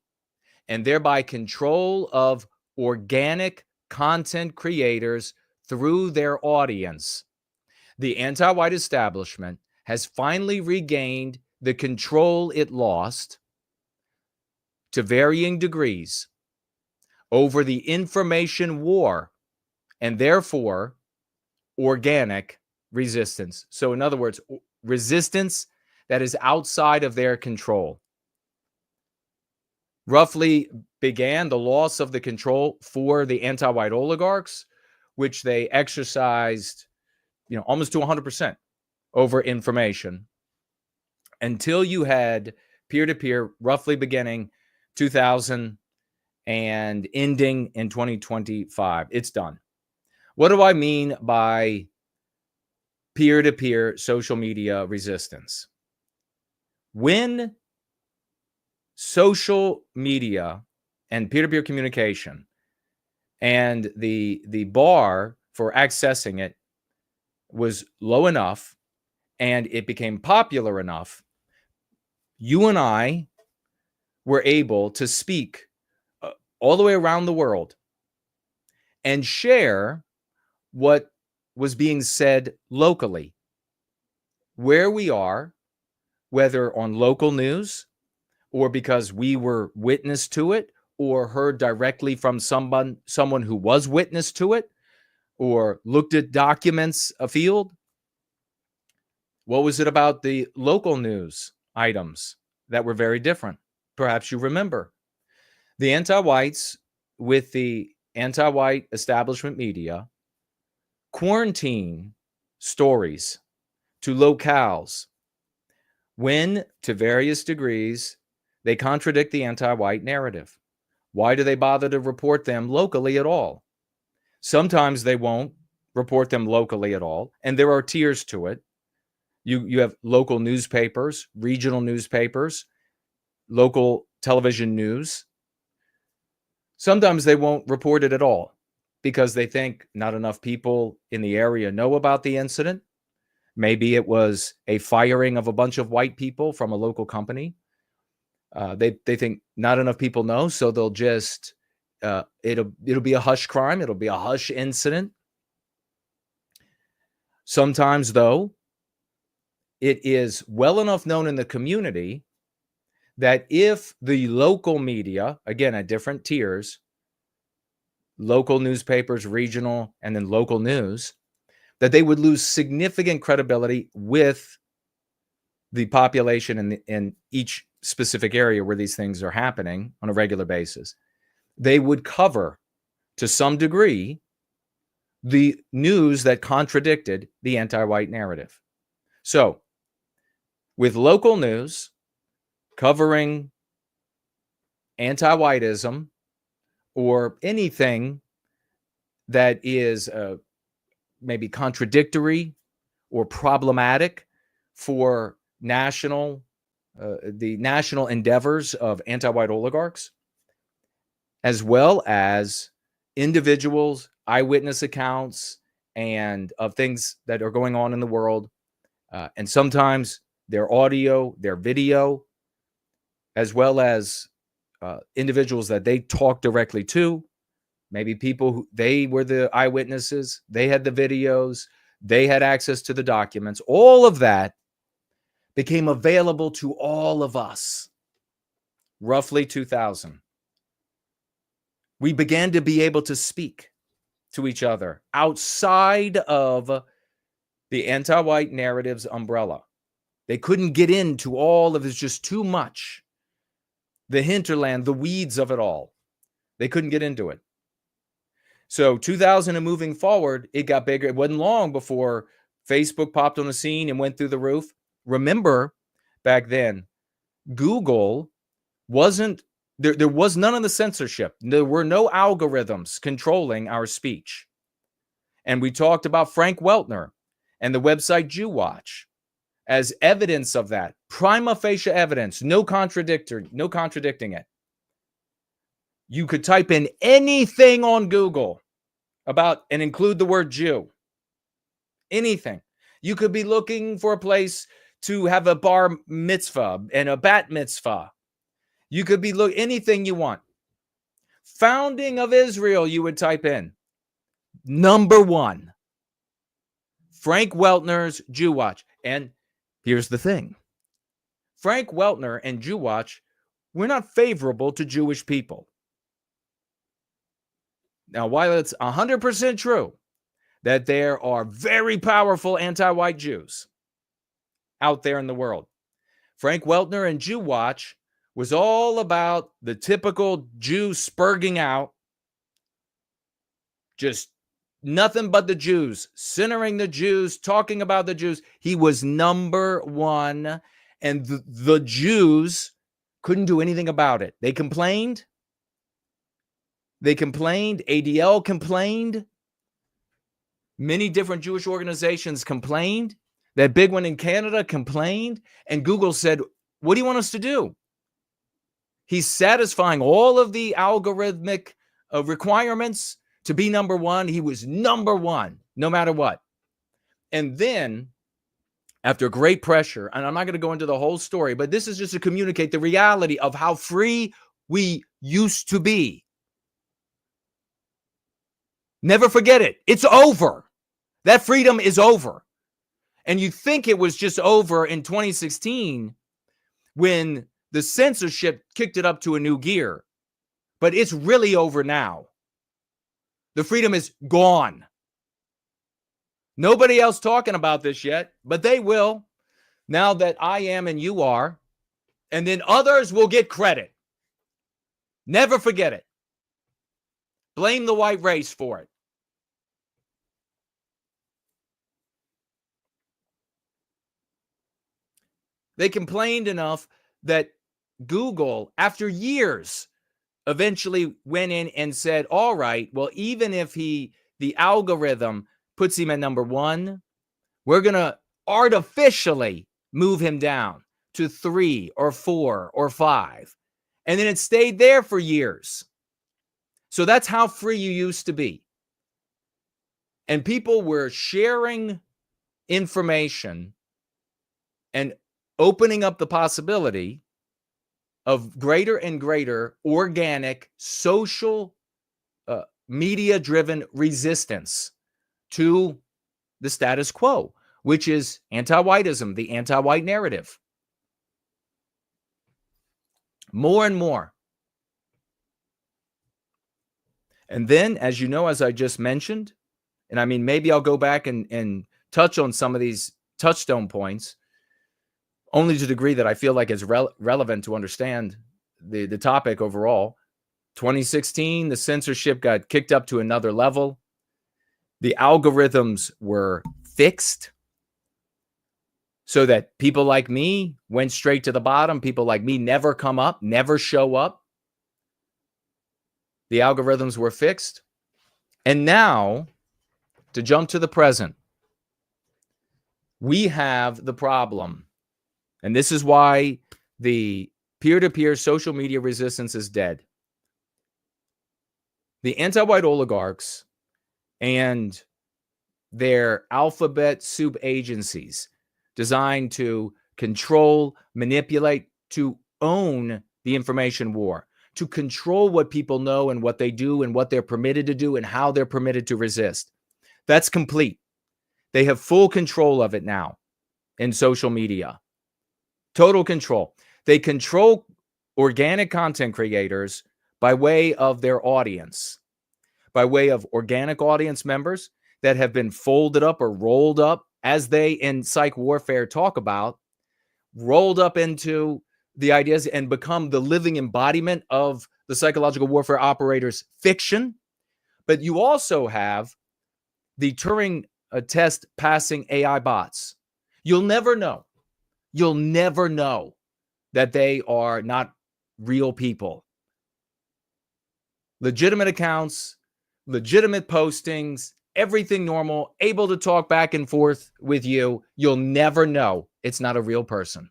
and thereby control of organic content creators through their audience, the anti-white establishment has finally regained the control it lost to varying degrees over the information war and therefore organic resistance. So in other words, resistance that is outside of their control. Roughly began the loss of the control for the anti-white oligarchs, which they exercised, almost to 100% over information, until you had peer-to-peer roughly beginning 2000 and ending in 2025. It's done. What do I mean by peer-to-peer social media resistance? When social media and peer-to-peer communication and the bar for accessing it was low enough and it became popular enough, you and I were able to speak all the way around the world and share what was being said locally, where we are, whether on local news or because we were witness to it or heard directly from someone who was witness to it or looked at documents afield. What was it about the local news items that were very different? Perhaps you remember. The anti-whites with the anti-white establishment media quarantine stories to locales when, to various degrees, they contradict the anti-white narrative. Why do they bother to report them locally at all? Sometimes they won't report them locally at all, and there are tiers to it. You have local newspapers, regional newspapers, local television news. Sometimes they won't report it at all because they think not enough people in the area know about the incident. Maybe it was a firing of a bunch of white people from a local company. They think not enough people know, so they'll just it'll be a hush crime. It'll be a hush incident. Sometimes, though, it is well enough known in the community that if the local media, again at different tiers, local newspapers, regional, and then local news, that they would lose significant credibility with the population in each specific area where these things are happening on a regular basis. They would cover, to some degree, the news that contradicted the anti-white narrative. So, with local news covering anti-whiteism or anything that is maybe contradictory or problematic for the national endeavors of anti-white oligarchs, as well as individuals, eyewitness accounts, and of things that are going on in the world, and sometimes their audio, their video, as well as individuals that they talk directly to, maybe people who they were the eyewitnesses, they had the videos, they had access to the documents. All of that became available to all of us, roughly 2000. We began to be able to speak to each other outside of the anti-white narrative's umbrella. They couldn't get into all of it. It's just too much. The hinterland, the weeds of it all. They couldn't get into it. So 2000 and moving forward, it got bigger. It wasn't long before Facebook popped on the scene and went through the roof. Remember, back then, Google wasn't, there was none of the censorship. There were no algorithms controlling our speech. And we talked about Frank Weltner and the website JewWatch as evidence of that, prima facie evidence, no contradicting it. You could type in anything on Google about and include the word Jew. Anything. You could be looking for a place to have a bar mitzvah and a bat mitzvah. You could be anything you want. Founding of Israel, you would type in. Number 1. Frank Weltner's Jew Watch. And here's the thing. Frank Weltner and Jew Watch were not favorable to Jewish people. Now, while it's 100% true that there are very powerful anti-white Jews out there in the world, Frank Weltner and Jew Watch was all about the typical Jew spurging out, just nothing but the Jews, centering the Jews, talking about the Jews. He was number 1, and the Jews couldn't do anything about it. They complained. ADL complained. Many different Jewish organizations complained. That big one in Canada complained. And Google said, what do you want us to do? He's satisfying all of the algorithmic requirements to be number 1. He was number 1, no matter what. And then, after great pressure, and I'm not going to go into the whole story, but this is just to communicate the reality of how free we used to be. Never forget it. It's over. That freedom is over. And you think it was just over in 2016 when the censorship kicked it up to a new gear. But it's really over now. The freedom is gone. Nobody else talking about this yet, but they will now that I am and you are. And then others will get credit. Never forget it. Blame the white race for it. They complained enough that Google, after years, eventually went in and said, all right, well, even if the algorithm puts him at number 1, we're going to artificially move him down to 3 or 4 or 5. And then it stayed there for years. So that's how free you used to be. And people were sharing information and opening up the possibility of greater and greater organic, social, media-driven resistance to the status quo, which is anti-whiteism, the anti-white narrative. More and more. And then, as you know, as I just mentioned, and I mean, maybe I'll go back and touch on some of these touchstone points, only to the degree that I feel like it's relevant to understand the topic overall. 2016, the censorship got kicked up to another level. The algorithms were fixed so that people like me went straight to the bottom. People like me never come up, never show up. The algorithms were fixed. And now, to jump to the present, we have the problem. And this is why the peer-to-peer social media resistance is dead. The anti-white oligarchs and their alphabet soup agencies designed to control, manipulate, to own the information war, to control what people know and what they do and what they're permitted to do and how they're permitted to resist. That's complete. They have full control of it now in social media. Total control. They control organic content creators by way of their audience, by way of organic audience members that have been folded up or rolled up, as they in psych warfare talk about, rolled up into the ideas and become the living embodiment of the psychological warfare operator's fiction. But you also have the Turing test passing AI bots. You'll never know. You'll never know that they are not real people. Legitimate accounts, legitimate postings, everything normal, able to talk back and forth with you. You'll never know It's not a real person.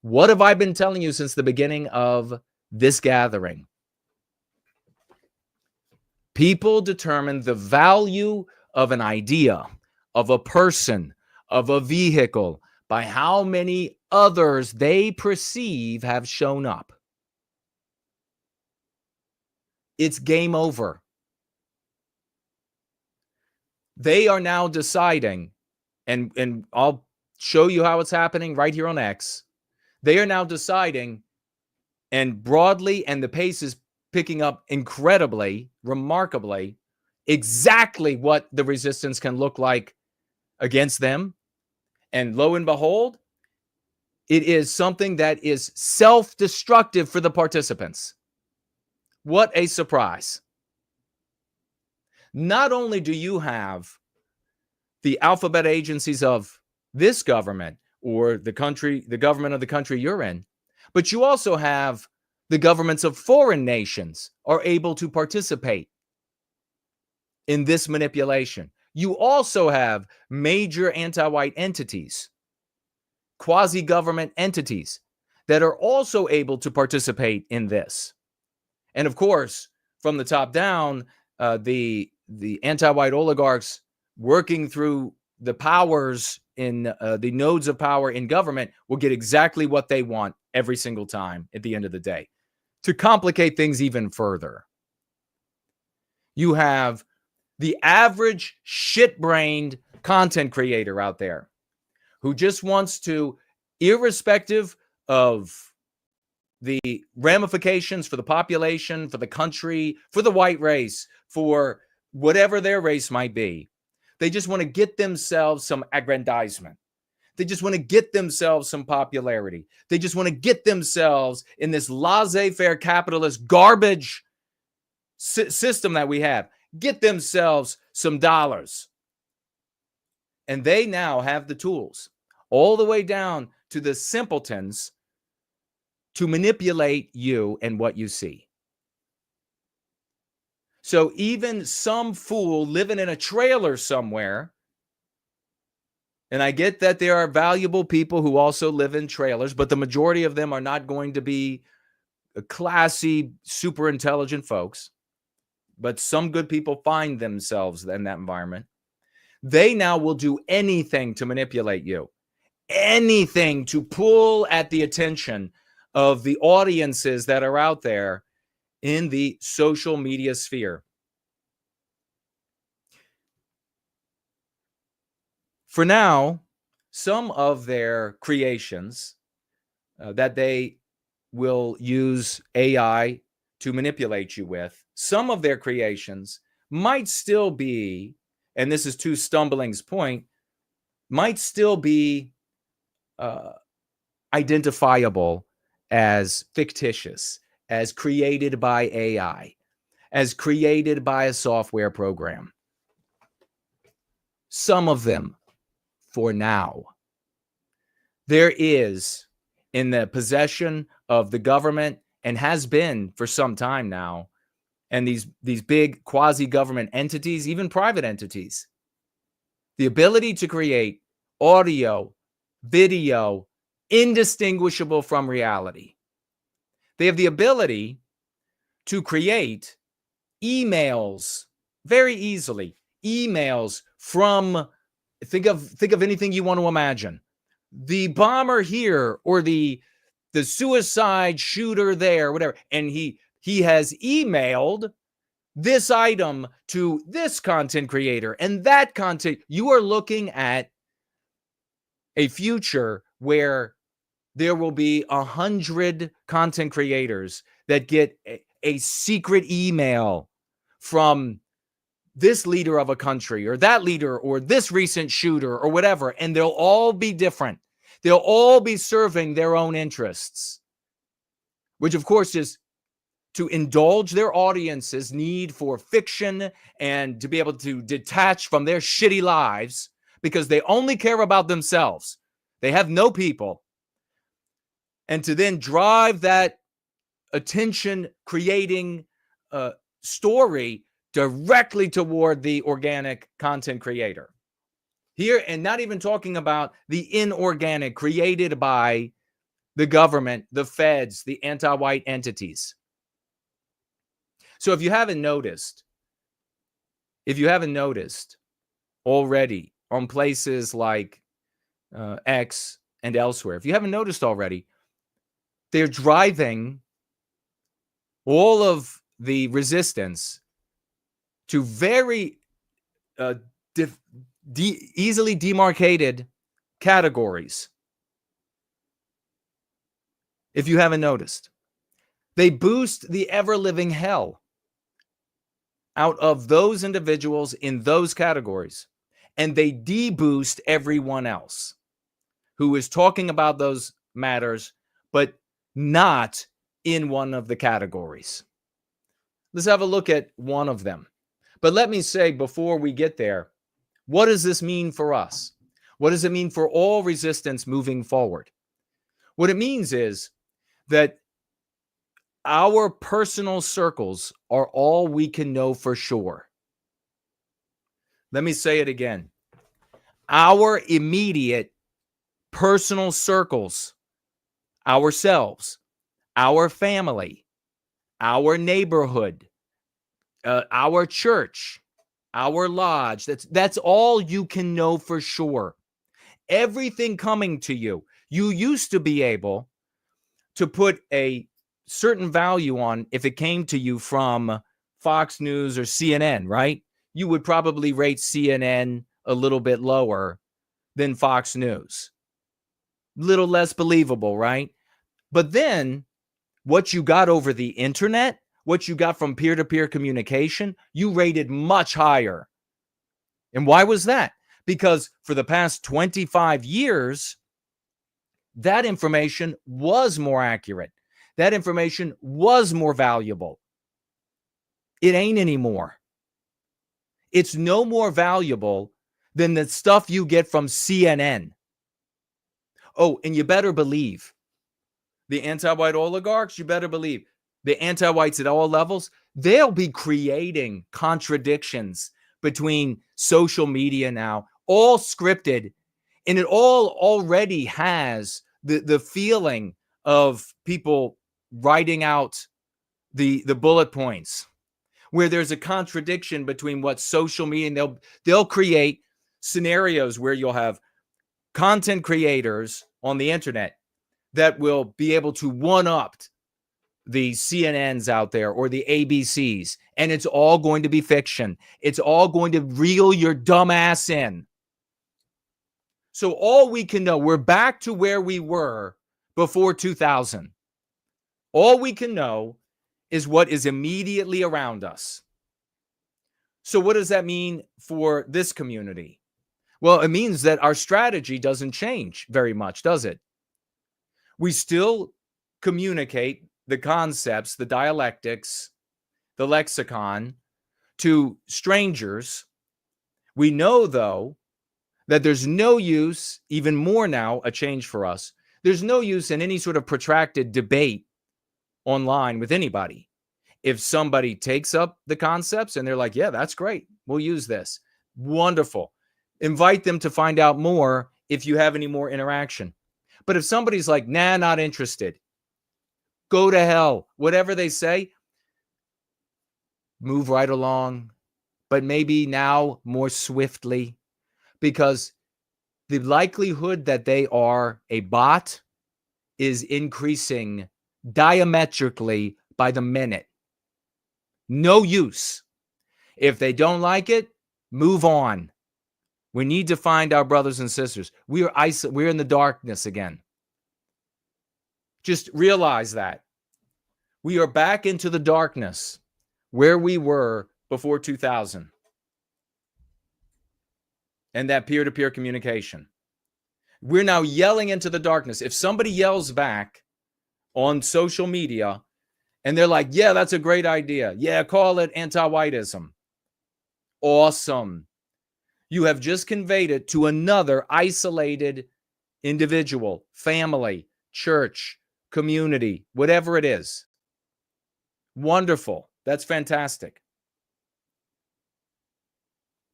What have I been telling you since the beginning of this gathering? People determine the value of an idea, of a person, of a vehicle by how many others they perceive have shown up. It's game over. They are now deciding, and I'll show you how it's happening right here on X. They are now deciding, and broadly, and the pace is picking up incredibly, remarkably, exactly what the resistance can look like against them. And lo and behold, it is something that is self-destructive for the participants. What a surprise. Not only do you have the alphabet agencies of this government or the country, the government of the country you're in, but you also have the governments of foreign nations are able to participate in this manipulation. You also have major anti-white entities, quasi-government entities that are also able to participate in this. And of course, from the top down, the anti-white oligarchs working through the powers in the nodes of power in government will get exactly what they want every single time at the end of the day. To complicate things even further, you have the average shit-brained content creator out there who just wants to, irrespective of the ramifications for the population, for the country, for the white race, for whatever their race might be, they just want to get themselves some aggrandizement. They just want to get themselves some popularity. They just want to get themselves in this laissez-faire capitalist garbage system that we have, get themselves some dollars. And they now have the tools, all the way down to the simpletons, to manipulate you and what you see. So even some fool living in a trailer somewhere, and I get that there are valuable people who also live in trailers, but the majority of them are not going to be classy, super intelligent folks. But some good people find themselves in that environment. They now will do anything to manipulate you, anything to pull at the attention of the audiences that are out there in the social media sphere. For now, some of their creations that they will use AI to manipulate you with, some of their creations might still be, and this is to Stumbling's point, might still be identifiable as fictitious, as created by AI, as created by a software program. Some of them, for now. There is in the possession of the government, and has been for some time now, and these big quasi-government entities, even private entities, the ability to create audio, video, indistinguishable from reality. They have the ability to create emails very easily, emails from, think of anything you want to imagine. The bomber here, or the suicide shooter there, whatever, and he has emailed this item to this content creator and that content. You are looking at a future where there will be 100 content creators that get a secret email from this leader of a country or that leader or this recent shooter or whatever, and they'll all be different. They'll all be serving their own interests, which of course is to indulge their audience's need for fiction and to be able to detach from their shitty lives because they only care about themselves. They have no people. And to then drive that attention creating story directly toward the organic content creator. Here, and not even talking about the inorganic created by the government, the feds, the anti-white entities. So if you haven't noticed already on places like X and elsewhere, if you haven't noticed already, they're driving all of the resistance to very easily demarcated categories. If you haven't noticed, they boost the ever-living hell out of those individuals in those categories, and they deboost everyone else who is talking about those matters, but not in one of the categories. Let's have a look at one of them. But let me say, before we get there, what does this mean for us? What does it mean for all resistance moving forward? What it means is that our personal circles are all we can know for sure. Let me say it again. Our immediate personal circles, ourselves, our family, our neighborhood, our church, our lodge, that's all you can know for sure. Everything coming to you, you used to be able to put a certain value on if it came to you from Fox News or CNN, right? You would probably rate CNN a little bit lower than Fox News. Little less believable, right? But then what you got over the internet, what you got from peer-to-peer communication, you rated much higher. And why was that? Because for the past 25 years, that information was more accurate. That information was more valuable. It ain't anymore. It's no more valuable than the stuff you get from CNN. Oh, and you better believe the anti-white oligarchs, you better believe the anti-whites at all levels, they'll be creating contradictions between social media now, all scripted, and it all already has the feeling of people writing out the bullet points where there's a contradiction between what social media, and they'll create scenarios where you'll have content creators on the internet that will be able to one-up the CNNs out there or the ABCs, and it's all going to be fiction. It's all going to reel your dumb ass in. So all we can know, we're back to where we were before 2000. All we can know is what is immediately around us. So what does that mean for this community? Well, it means that our strategy doesn't change very much, does it? We still communicate the concepts, the dialectics, the lexicon to strangers. We know, though, that there's no use, even more now, a change for us. There's no use in any sort of protracted debate online with anybody. If somebody takes up the concepts and they're like, yeah, that's great, we'll use this. Wonderful. Invite them to find out more if you have any more interaction. But if somebody's like, nah, not interested, go to hell, whatever they say, move right along, but maybe now more swiftly, because the likelihood that they are a bot is increasing diametrically by the minute. No use. If they don't like it, move on. We need to find our brothers and sisters. We're in the darkness again. Just realize that. We are back into the darkness where we were before 2000. And that peer-to-peer communication. We're now yelling into the darkness. If somebody yells back on social media and they're like, yeah, that's a great idea. Yeah, call it anti-whiteism. Awesome. You have just conveyed it to another isolated individual, family, church, community, whatever it is. Wonderful. That's fantastic.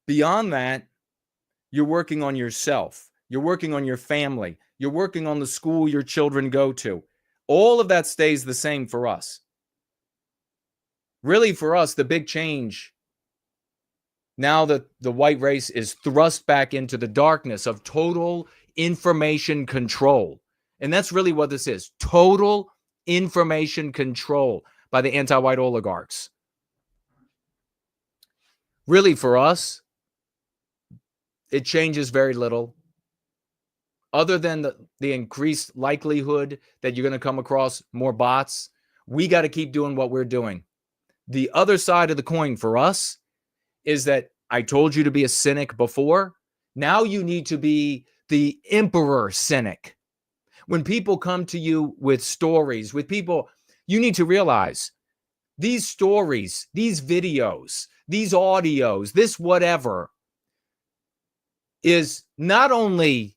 Beyond that, You're working on yourself. You're working on your family. You're working on the school your children go to. All of that stays the same for us. Really, for us, the big change now that the white race is thrust back into the darkness of total information control. And that's really what this is. Total information control by the anti-white oligarchs. Really, for us, it changes very little. Other than the increased likelihood that you're going to come across more bots, we got to keep doing what we're doing. The other side of the coin for us is that I told you to be a cynic before. Now you need to be the emperor cynic. When people come to you with stories, with people, you need to realize these stories, these videos, these audios, this whatever is not only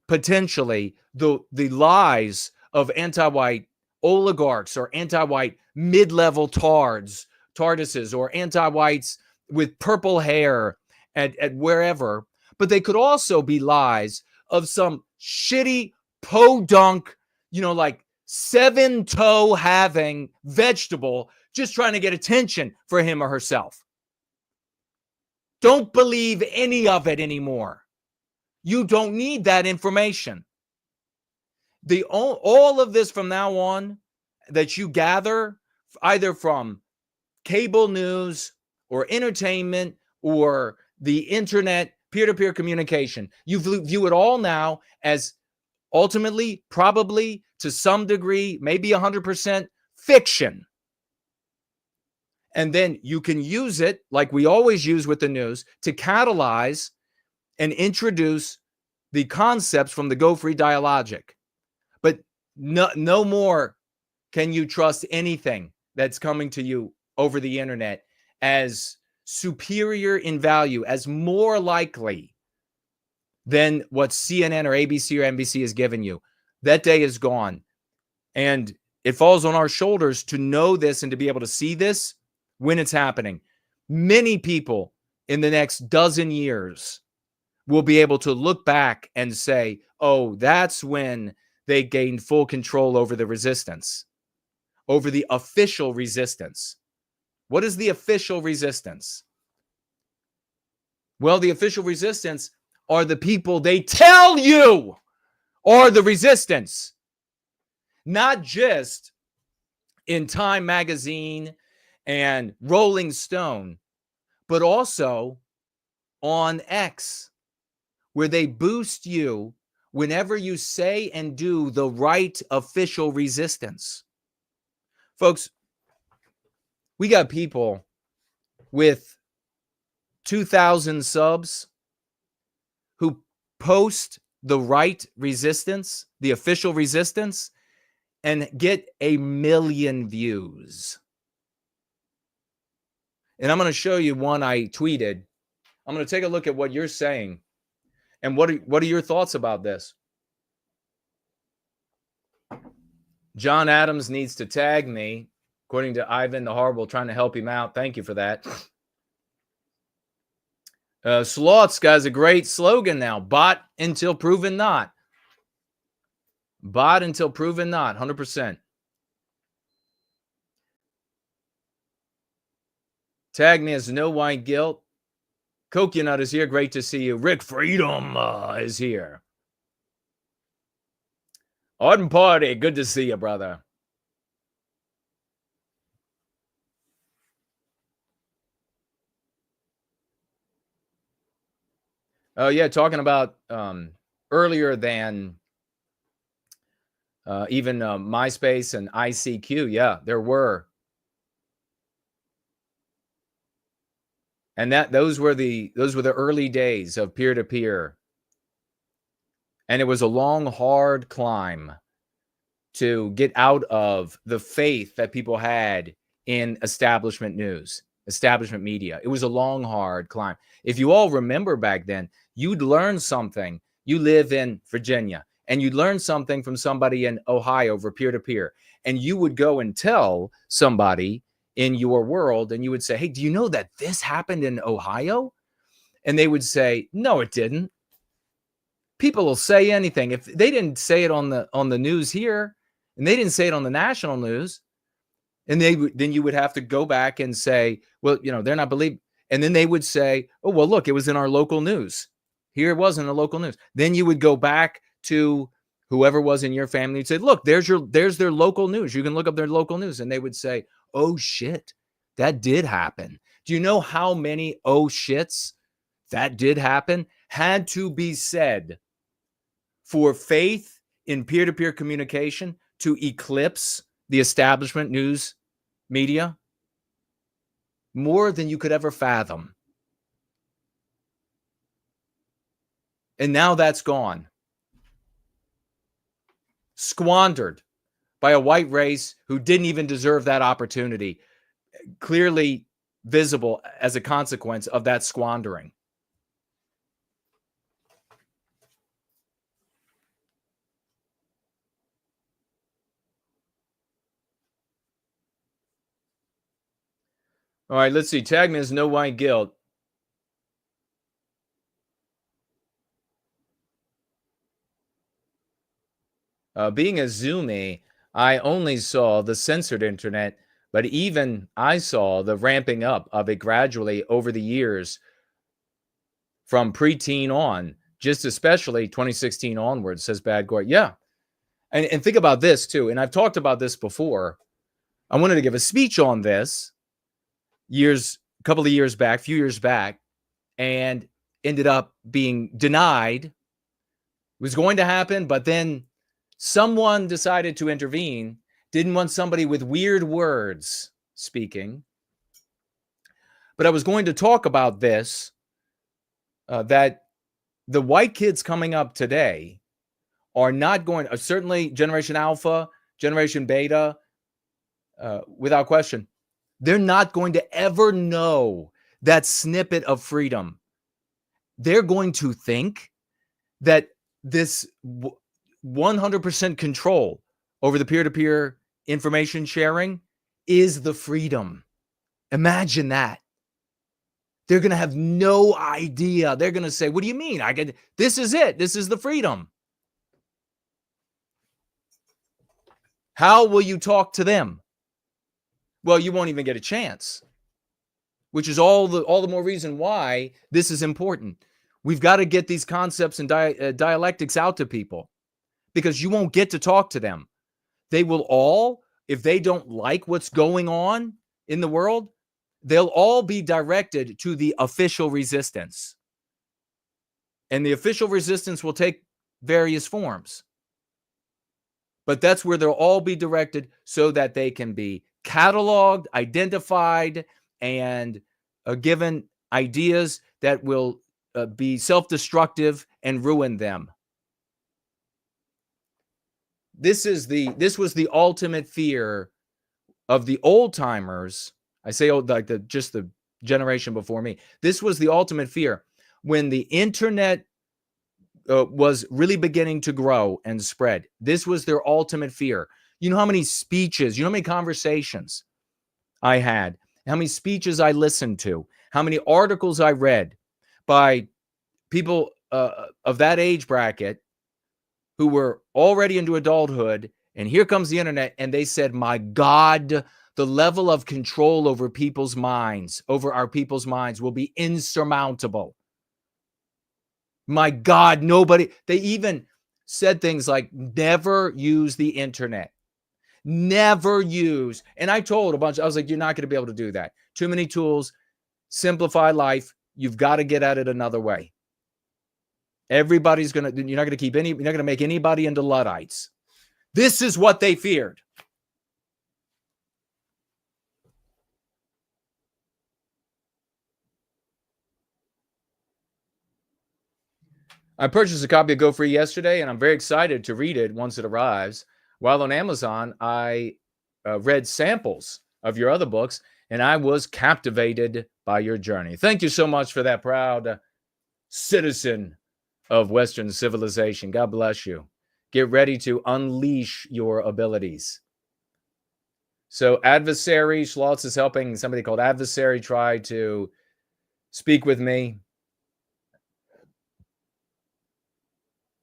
potentially the lies of anti-white oligarchs or anti-white mid-level tardises or anti-whites with purple hair at wherever, but they could also be lies of some shitty podunk, like 7-toe having vegetable just trying to get attention for him or herself. Don't believe any of it anymore. You don't need that information. All of this from now on that you gather either from cable news or entertainment or the internet, peer-to-peer communication, you view it all now as ultimately, probably to some degree, maybe 100% fiction. And then you can use it, like we always use with the news, to catalyze and introduce the concepts from the Go Free dialogic. But no more can you trust anything that's coming to you over the internet as superior in value, as more likely than what CNN or ABC or NBC has given you. That day is gone. And it falls on our shoulders to know this and to be able to see this when it's happening. Many people in the next dozen years will be able to look back and say, oh, that's when they gained full control over the resistance, over the official resistance. What is the official resistance? Well, the official resistance are the people they tell you are the resistance. Not just in Time magazine and Rolling Stone, but also on X, where they boost you whenever you say and do the right official resistance. Folks, we got people with 2,000 subs who post the right resistance, the official resistance, and get 1 million views. And I'm going to show you one I tweeted. I'm going to take a look at what you're saying. And what are your thoughts about this? John Adams needs to tag me, according to Ivan the Horrible, trying to help him out. Thank you for that. Slotsk has a great slogan now. Bot until proven not. Bot until proven not. 100%. Tag me as No White Guilt. Coconut is here. Great to see you. Rick Freedom is here. Arden Party. Good to see you, brother. Oh, yeah. Talking about earlier than even MySpace and ICQ. Yeah, there were. And those were the early days of peer-to-peer. And it was a long, hard climb to get out of the faith that people had in establishment news, establishment media. It was a long, hard climb. If you all remember back then, you'd learn something. You live in Virginia, and you'd learn something from somebody in Ohio over peer-to-peer. And you would go and tell somebody in your world, and you would say, hey, do you know that this happened in Ohio? And they would say, no, it didn't. People will say anything. If they didn't say it on the news here, and they didn't say it on the national news, and then you would have to go back and say, well, they're not believing. And then they would say, oh, well, look, it was in our local news. Here it was in the local news. Then you would go back to whoever was in your family and say, look, there's their local news. You can look up their local news. And they would say, oh, shit, that did happen. Do you know how many oh shits that did happen had to be said for faith in peer-to-peer communication to eclipse the establishment news media? More than you could ever fathom. And now that's gone. Squandered by a white race who didn't even deserve that opportunity. Clearly visible as a consequence of that squandering. All right, let's see. Tagman is no white guilt. Being a Zoomie, I only saw the censored internet, but even I saw the ramping up of it gradually over the years from preteen on, just especially 2016 onwards, says Bad Gore. Yeah. And think about this too. And I've talked about this before. I wanted to give a speech on this few years back, and ended up being denied. It was going to happen, but then someone decided to intervene, didn't want somebody with weird words speaking. But I was going to talk about this, that the white kids coming up today are not going, certainly Generation Alpha, Generation Beta, without question, they're not going to ever know that snippet of freedom. They're going to think that this 100% control over the peer-to-peer information sharing is the freedom. Imagine that. They're going to have no idea. They're going to say, what do you mean? This is it. This is the freedom. How will you talk to them? Well, you won't even get a chance, which is all the more reason why this is important. We've got to get these concepts and dialectics out to people, because you won't get to talk to them. They will all, if they don't like what's going on in the world, they'll all be directed to the official resistance. And the official resistance will take various forms. But that's where they'll all be directed so that they can be cataloged, identified, and given ideas that will be self-destructive and ruin them. This was the ultimate fear of the old timers. I say old, like just the generation before me. This was the ultimate fear when the internet was really beginning to grow and spread. This was their ultimate fear. You know how many speeches, you know how many conversations I had, how many speeches I listened to, how many articles I read by people of that age bracket who were already into adulthood, and here comes the internet, and they said, my God, the level of control over people's minds, over our people's minds, will be insurmountable. My God, they even said things like, never use the internet. Never use. And I told I was like, you're not going to be able to do that. Too many tools, simplify life. You've got to get at it another way. You're not going to make anybody into Luddites. This is what they feared. I purchased a copy of Go Free yesterday, and I'm very excited to read it once it arrives. While on Amazon, I read samples of your other books, and I was captivated by your journey. Thank you so much for that, proud citizen of Western civilization. God bless you. Get ready to unleash your abilities. So Adversary, Schloss is helping somebody called Adversary try to speak with me.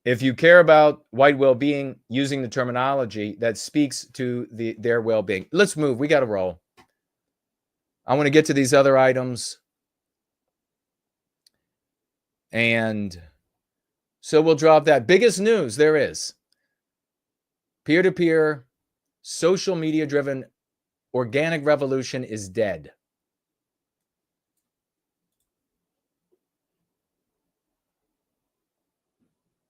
If you care about white well-being, using the terminology that speaks to their well-being. Let's move. We got to roll. I want to get to these other items. And so we'll drop that. Biggest news there is. Peer-to-peer, social media-driven organic revolution is dead.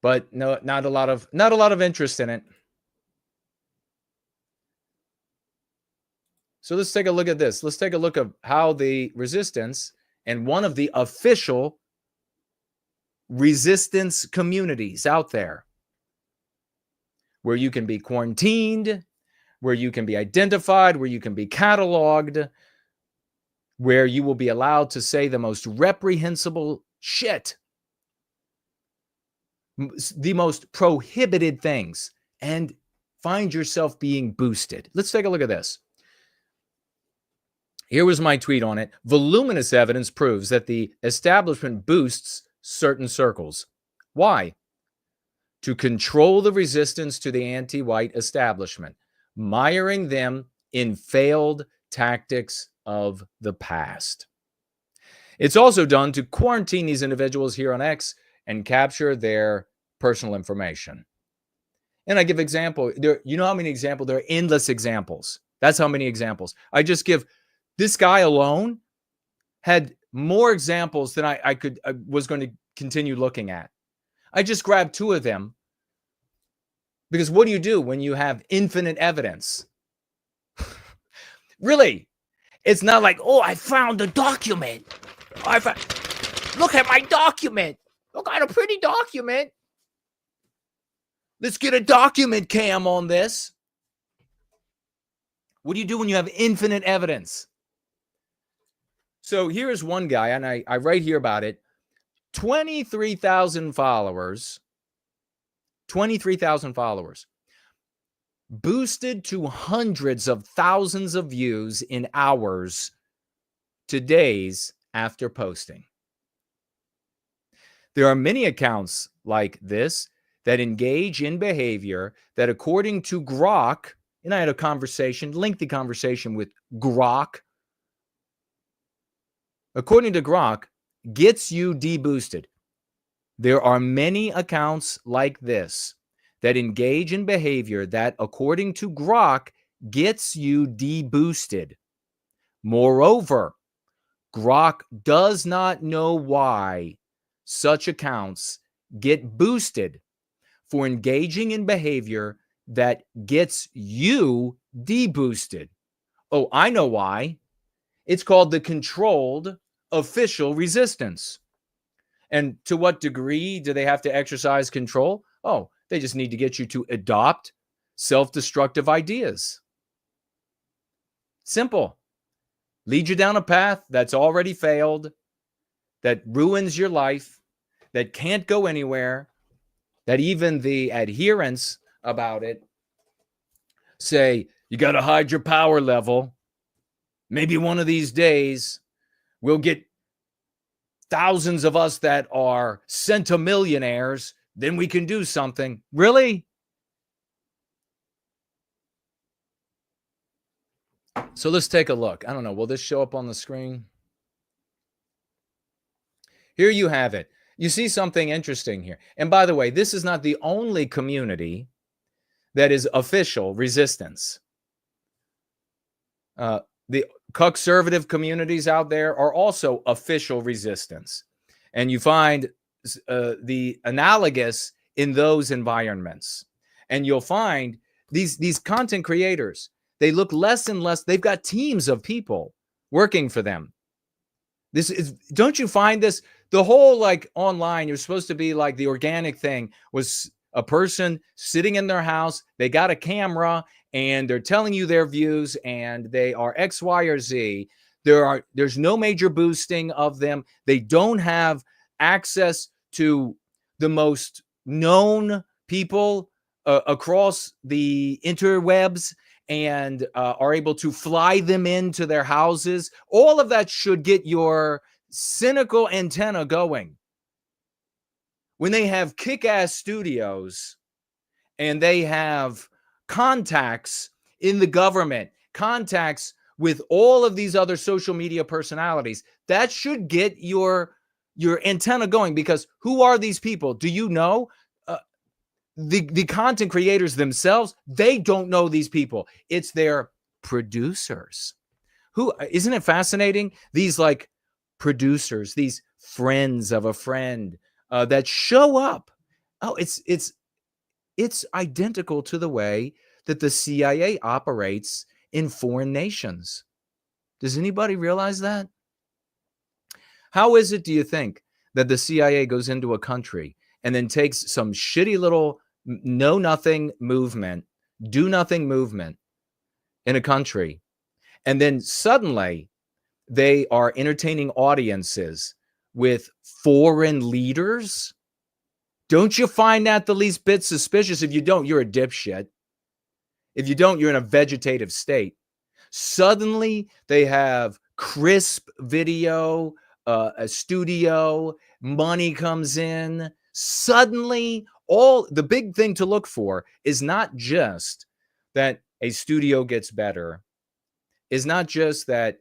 But no, not a lot of interest in it. So let's take a look at this. Let's take a look at how the resistance and one of the official resistance communities out there, where you can be quarantined, where you can be identified, where you can be cataloged, where you will be allowed to say the most reprehensible shit, the most prohibited things, and find yourself being boosted. Let's take a look at this. Here was my tweet on it. Voluminous evidence proves that the establishment boosts certain circles. Why? To control the resistance to the anti-white establishment, miring them in failed tactics of the past. It's also done to quarantine these individuals here on X and capture their personal information. And I give example. You know how many examples? There are endless examples. That's how many examples. I just give. This guy alone had more examples than I was going to continue looking at. I just grabbed two of them because what do you do when you have infinite evidence? Really, it's not like, oh, I found a document. Look at my document. Look, I got a pretty document. Let's get a document cam on this. What do you do when you have infinite evidence? So here's one guy, and I write here about it. 23,000 followers. 23,000 followers. Boosted to hundreds of thousands of views in hours to days after posting. There are many accounts like this that engage in behavior that, according to Grok, and I had a lengthy conversation with Grok, according to Grok, gets you deboosted. There are many accounts like this that engage in behavior that, according to Grok, gets you deboosted. Moreover, Grok does not know why such accounts get boosted for engaging in behavior that gets you deboosted. Oh, I know why. It's called the controlled official resistance. And to what degree do they have to exercise control? Oh, they just need to get you to adopt self-destructive ideas. Simple. Lead you down a path that's already failed, that ruins your life, that can't go anywhere, that even the adherents about it say, you got to hide your power level. Maybe one of these days we'll get thousands of us that are centimillionaires, then we can do something. Really? So let's take a look. I don't know. Will this show up on the screen? Here you have it. You see something interesting here. And by the way, this is not the only community that is official resistance. The conservative communities out there are also official resistance. And you find the analogous in those environments. And you'll find these content creators, they look less and less, they've got teams of people working for them. This is, don't you find this? The whole like online, you're supposed to be like the organic thing was a person sitting in their house. They got a camera and they're telling you their views and they are X, Y, or Z. There's no major boosting of them. They don't have access to the most known people across the interwebs and are able to fly them into their houses. All of that should get your cynical antenna going. when they have kick-ass studios and they have contacts in the government, contacts with all of these other social media personalities, that should get your antenna going, because who are these people? Do you know? The content creators themselves, they don't know these people. It's their producers. Who, isn't it fascinating? These like producers, these friends of a friend that show up. Oh, it's identical to the way that the CIA operates in foreign nations. Does anybody realize that? How is it, do you think, that the CIA goes into a country and then takes some shitty little know-nothing movement, do-nothing movement in a country, and then suddenly they are entertaining audiences with foreign leaders? Don't you find that the least bit suspicious? If you don't, you're a dipshit. If you don't, you're in a vegetative state. Suddenly they have crisp video, a studio, money comes in. Suddenly, the big thing to look for is not just that a studio gets better, is not just that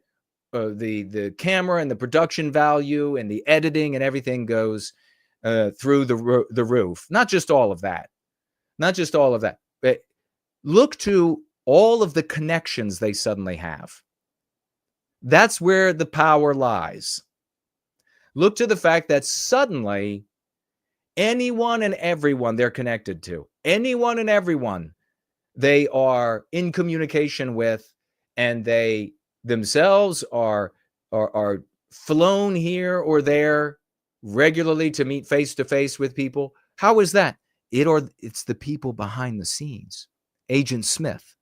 the camera and the production value and the editing and everything goes through the roof. Not just all of that. Not just all of that. But look to all of the connections they suddenly have. That's where the power lies. Look to the fact that suddenly anyone and everyone they're connected to, anyone and everyone they are in communication with, and they themselves are flown here or there regularly to meet face to face with people. How is that? It's the people behind the scenes. Agent Smith.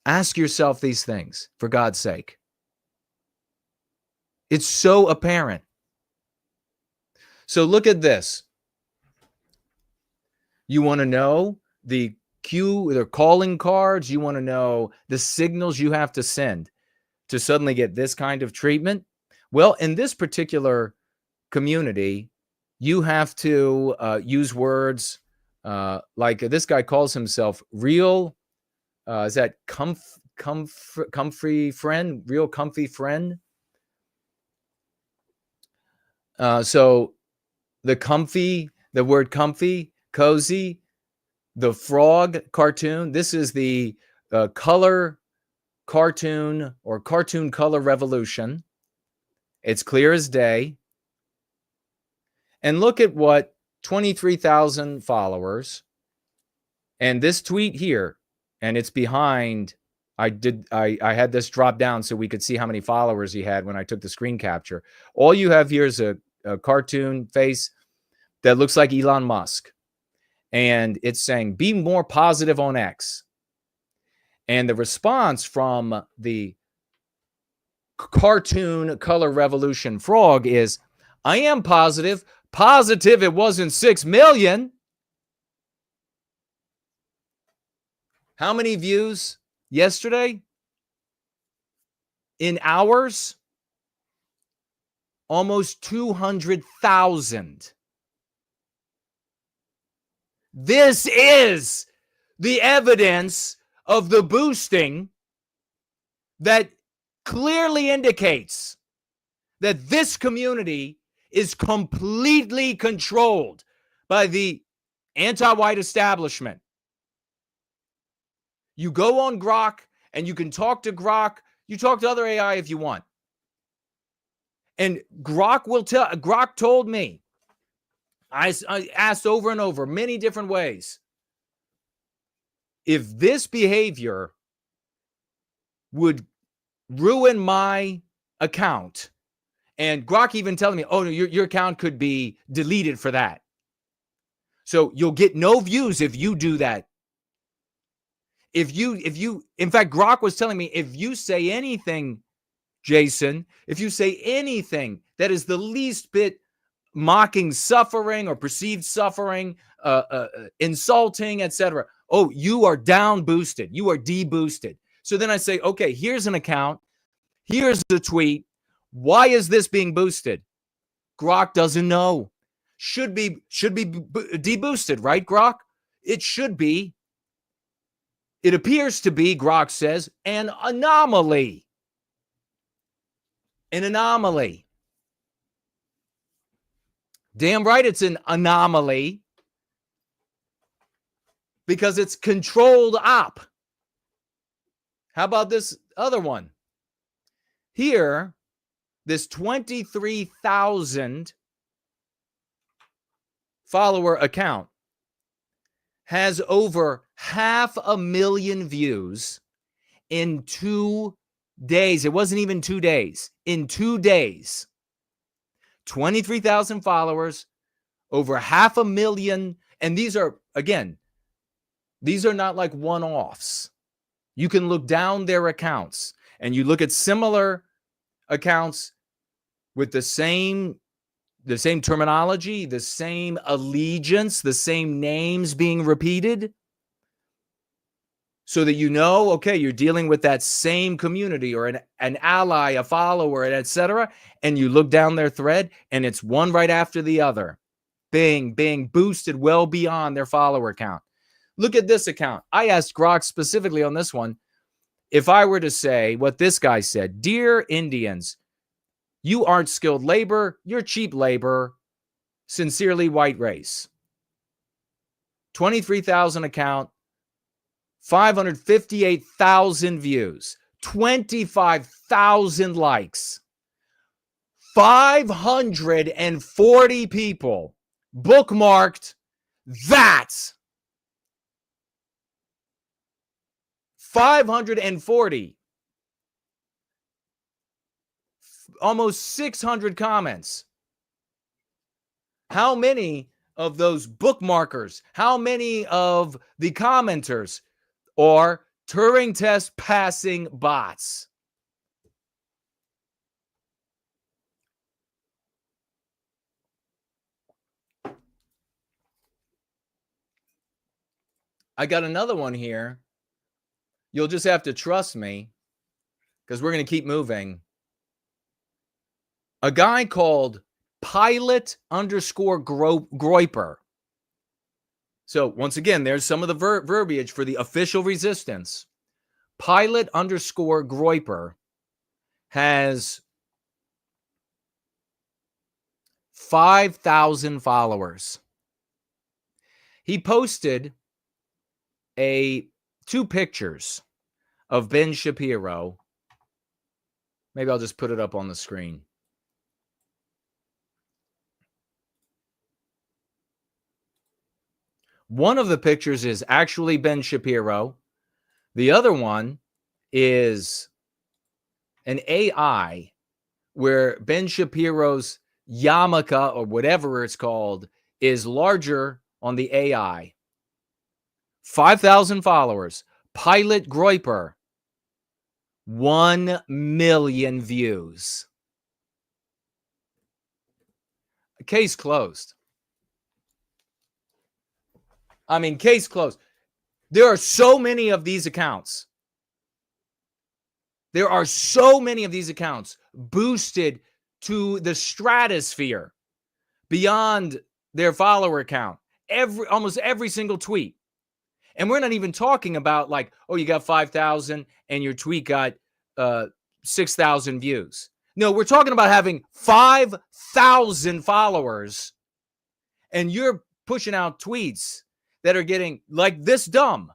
Ask yourself these things, for God's sake. It's so apparent. So look at this. You want to know the calling cards? You want to know the signals you have to send to suddenly get this kind of treatment? Well, in this particular community, you have to use words like this guy calls himself real. Is that comfy friend? Real comfy friend? So the word comfy, cozy, the frog cartoon. This is the color cartoon or cartoon color revolution. It's clear as day. And look at what 23,000 followers. And this tweet here, and it's behind. I had this drop down so we could see how many followers he had when I took the screen capture. All you have here is a cartoon face that looks like Elon Musk. And it's saying, be more positive on X. And the response from the cartoon color revolution frog is, I am positive. Positive it wasn't 6 million. How many views yesterday? In hours? Almost 200,000. This is the evidence of the boosting that clearly indicates that this community is completely controlled by the anti-white establishment. You go on Grok and you can talk to Grok. You talk to other AI if you want. And Grok told me, I asked over and over, many different ways, if this behavior would ruin my account. And Grok even telling me, oh, no, your account could be deleted for that. So you'll get no views if you do that. In fact, Grok was telling me, if you say anything, Jason, if you say anything that is the least bit mocking suffering or perceived suffering, insulting, etc., oh, you are down boosted. You are deboosted. So then I say, okay, here's an account. Here's the tweet. Why is this being boosted? Grok doesn't know. Should be deboosted, right, Grok? It should be. It appears to be, Grok says, an anomaly. An anomaly. Damn right it's an anomaly because it's controlled op. How about this other one? Here, this 23,000 follower account has over 500,000 views in 2 days. It wasn't even 2 days. In 2 days. 23,000 followers, over 500,000. And these are, again, these are not like one-offs. You can look down their accounts and you look at similar accounts with the same terminology, the same allegiance, the same names being repeated, so that you know, okay, you're dealing with that same community or an ally, a follower, etc. And you look down their thread and it's one right after the other, being boosted well beyond their follower count. Look at this account. I asked Grok specifically on this one, if I were to say what this guy said, "Dear Indians, you aren't skilled labor, you're cheap labor. Sincerely, white race." 23,000 account, 558,000 views, 25,000 likes, 540 people bookmarked that. 540. Almost 600 comments. How many of those bookmarkers, how many of the commenters are Turing test passing bots? I got another one here. You'll just have to trust me because we're going to keep moving. A guy called Pilot_Groiper. So once again, there's some of the verbiage for the official resistance. Pilot_Groiper has 5,000 followers. He posted two pictures of Ben Shapiro. Maybe I'll just put it up on the screen. One of the pictures is actually Ben Shapiro. The other one is an AI where Ben Shapiro's yarmulke or whatever it's called is larger on the AI. 5,000 followers. Pilot Groiper. 1 million views. Case closed. I mean, case closed. There are so many of these accounts. There are so many of these accounts boosted to the stratosphere beyond their follower count. Almost every single tweet. And we're not even talking about like, oh, you got 5,000 and your tweet got 6,000 views. No, we're talking about having 5,000 followers and you're pushing out tweets that are getting like this dumb.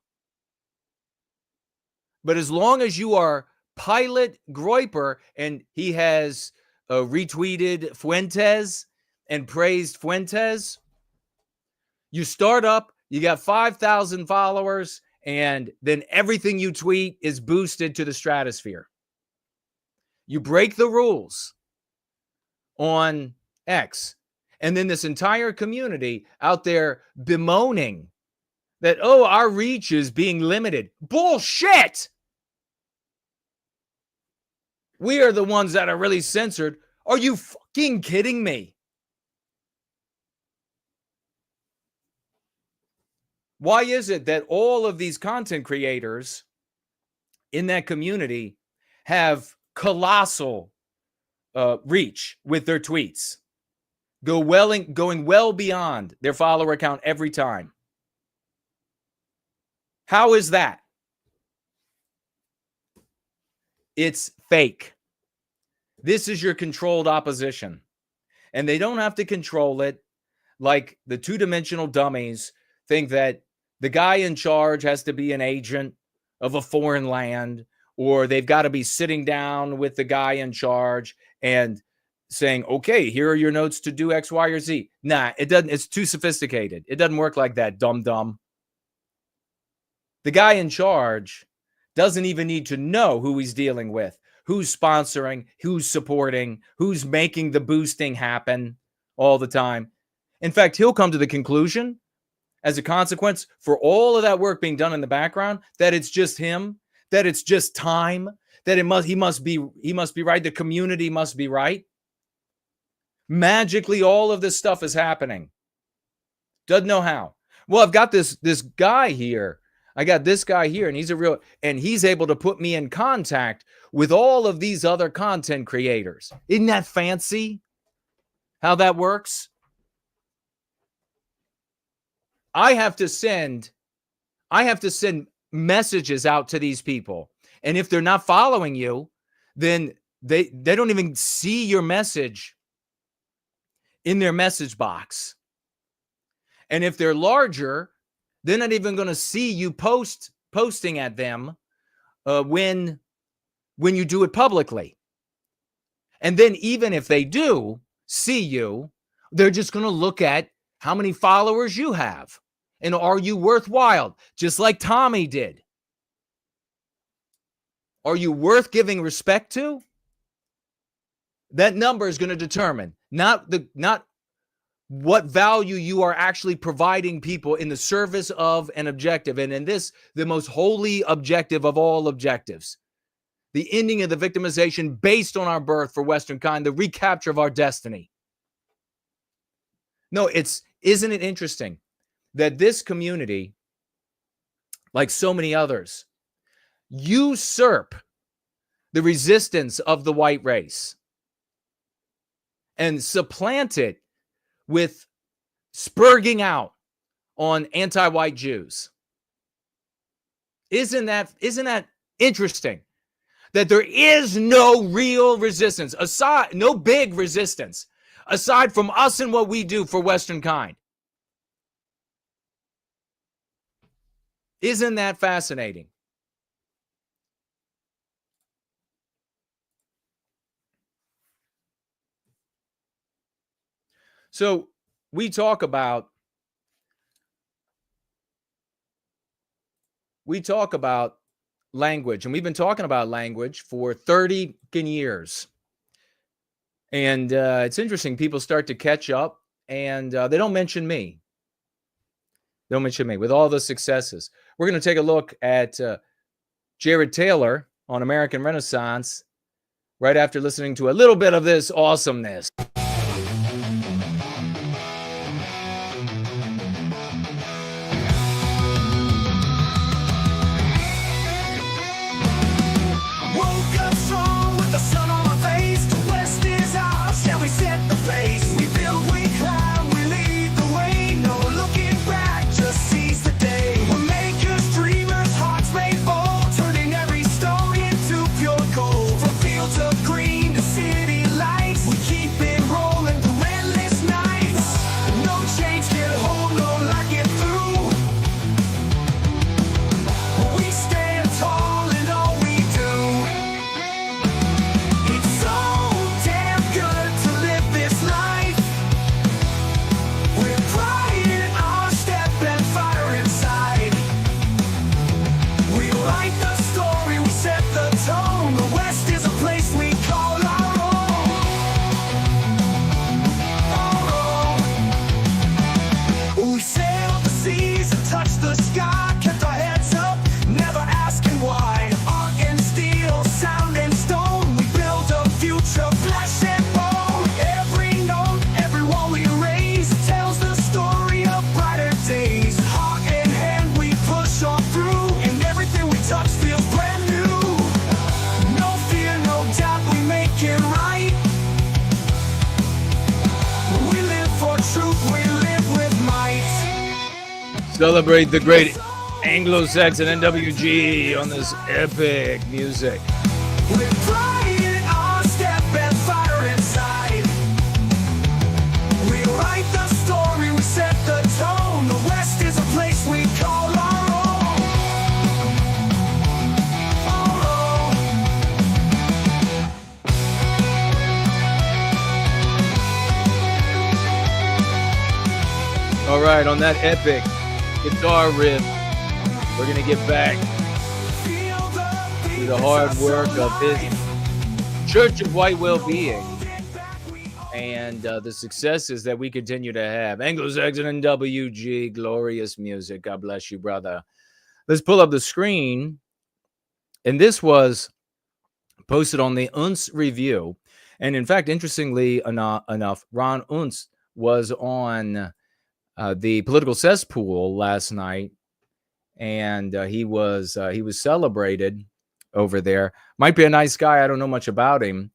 But as long as you are Pilot Groiper and he has retweeted Fuentes and praised Fuentes, you start up, you got 5,000 followers, and then everything you tweet is boosted to the stratosphere. You break the rules on X, and then this entire community out there bemoaning that, oh, our reach is being limited. Bullshit! We are the ones that are really censored. Are you fucking kidding me? Why is it that all of these content creators in that community have colossal reach with their tweets? going well beyond their follower count every time. How is that? It's fake. This is your controlled opposition. And they don't have to control it like the two-dimensional dummies think that the guy in charge has to be an agent of a foreign land, or they've got to be sitting down with the guy in charge and saying, okay, here are your notes to do X, Y, or Z. Nah, it doesn't. It's too sophisticated. It doesn't work like that, dumb. The guy in charge doesn't even need to know who he's dealing with, who's sponsoring, who's supporting, who's making the boosting happen all the time. In fact, he'll come to the conclusion, as a consequence, for all of that work being done in the background, that it's just him, that it's just time, that he must be right, the community must be right. Magically, all of this stuff is happening. Doesn't know how. Well, I've got this guy here. I got this guy here, and he's able to put me in contact with all of these other content creators. Isn't that fancy? How that works? I have to send messages out to these people. And if they're not following you, then they don't even see your message in their message box. And if they're larger, they're not even going to see you posting at them when you do it publicly. And then even if they do see you, they're just going to look at how many followers you have. And are you worthwhile? Just like Tommy did. Are you worth giving respect to? That number is going to determine not what value you are actually providing people in the service of an objective. And in this, the most holy objective of all objectives, the ending of the victimization based on our birth for Western kind, the recapture of our destiny. No, isn't it interesting that this community, like so many others, usurp the resistance of the white race and supplant it with spurging out on anti-white Jews? Isn't that interesting? That there is no real resistance, no big resistance, aside from us and what we do for Western kind. Isn't that fascinating? So we talk about language, and we've been talking about language for 30 years. And it's interesting. People start to catch up, and they don't mention me. They don't mention me with all the successes. We're going to take a look at Jared Taylor on American Renaissance right after listening to a little bit of this awesomeness. Green to city lights, we keep it Celebrate the great AngloSaxonNWG on this epic music. We're flying on step and fire inside. We write the story, we set the tone. The West is a place we call our own. All right, on that epic guitar riff, we're going to get back to the hard work of his Church of White Wellbeing and the successes that we continue to have. AngloSaxonNWG, glorious music. God bless you, brother. Let's pull up the screen. And this was posted on the Unz Review. And in fact, interestingly enough, Ron Unz was on the political cesspool last night, and he was celebrated over there. Might be a nice guy. I don't know much about him,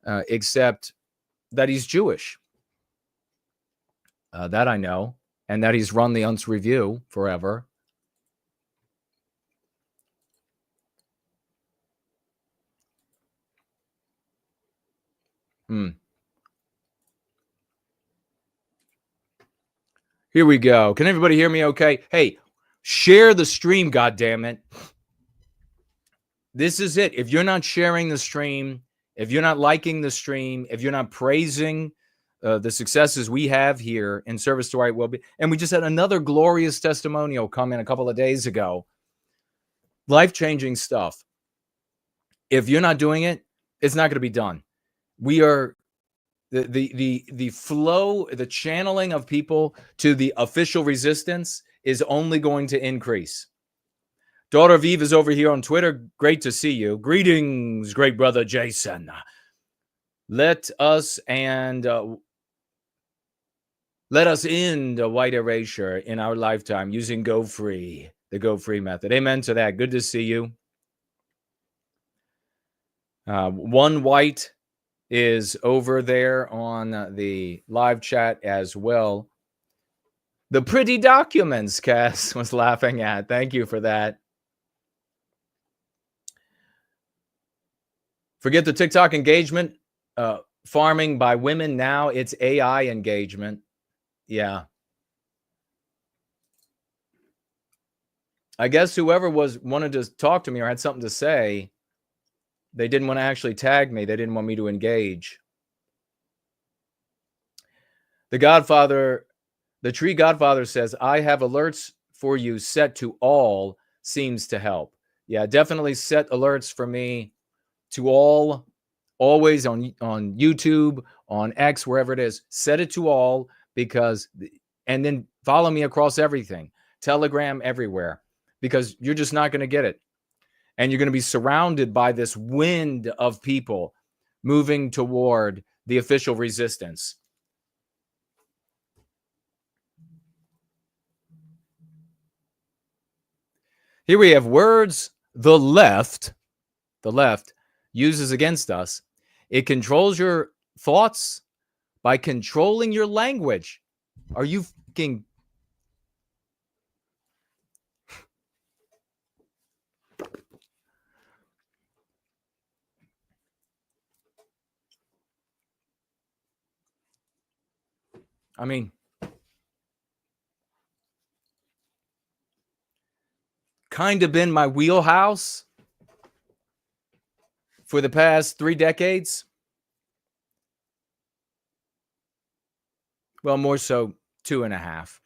except that he's Jewish. That I know, and that he's run the Unz Review forever. Here we go. Can everybody hear me okay? Hey, share the stream, goddammit. This is it. If you're not sharing the stream, if you're not liking the stream, if you're not praising the successes we have here in service to right well-being, and we just had another glorious testimonial come in a couple of days ago. Life-changing stuff. If you're not doing it, it's not going to be done. We are the flow, the channeling of people to the official resistance is only going to increase. Daughter of Eve is over here on Twitter. Great to see you. Greetings, great brother Jason. Let us end white erasure in our lifetime using Go Free, the Go Free method. Amen to that. Good to see you. One White is over there on the live chat as well. The pretty documents Cass was laughing at. Thank you for that. Forget the TikTok engagement. Farming by women now. It's AI engagement. Yeah. I guess whoever wanted to talk to me or had something to say, they didn't want to actually tag me. They didn't want me to engage. The Tree Godfather says, I have alerts for you set to all seems to help. Yeah, definitely set alerts for me to all, always on YouTube, on X, wherever it is. Set it to all and then follow me across everything. Telegram, everywhere, because you're just not going to get it. And you're going to be surrounded by this wind of people moving toward the official resistance. Here we have words the left uses against us. It controls your thoughts by controlling your language. Are you fucking... I mean, kind of been my wheelhouse for the past 3 decades. Well, more so 2.5.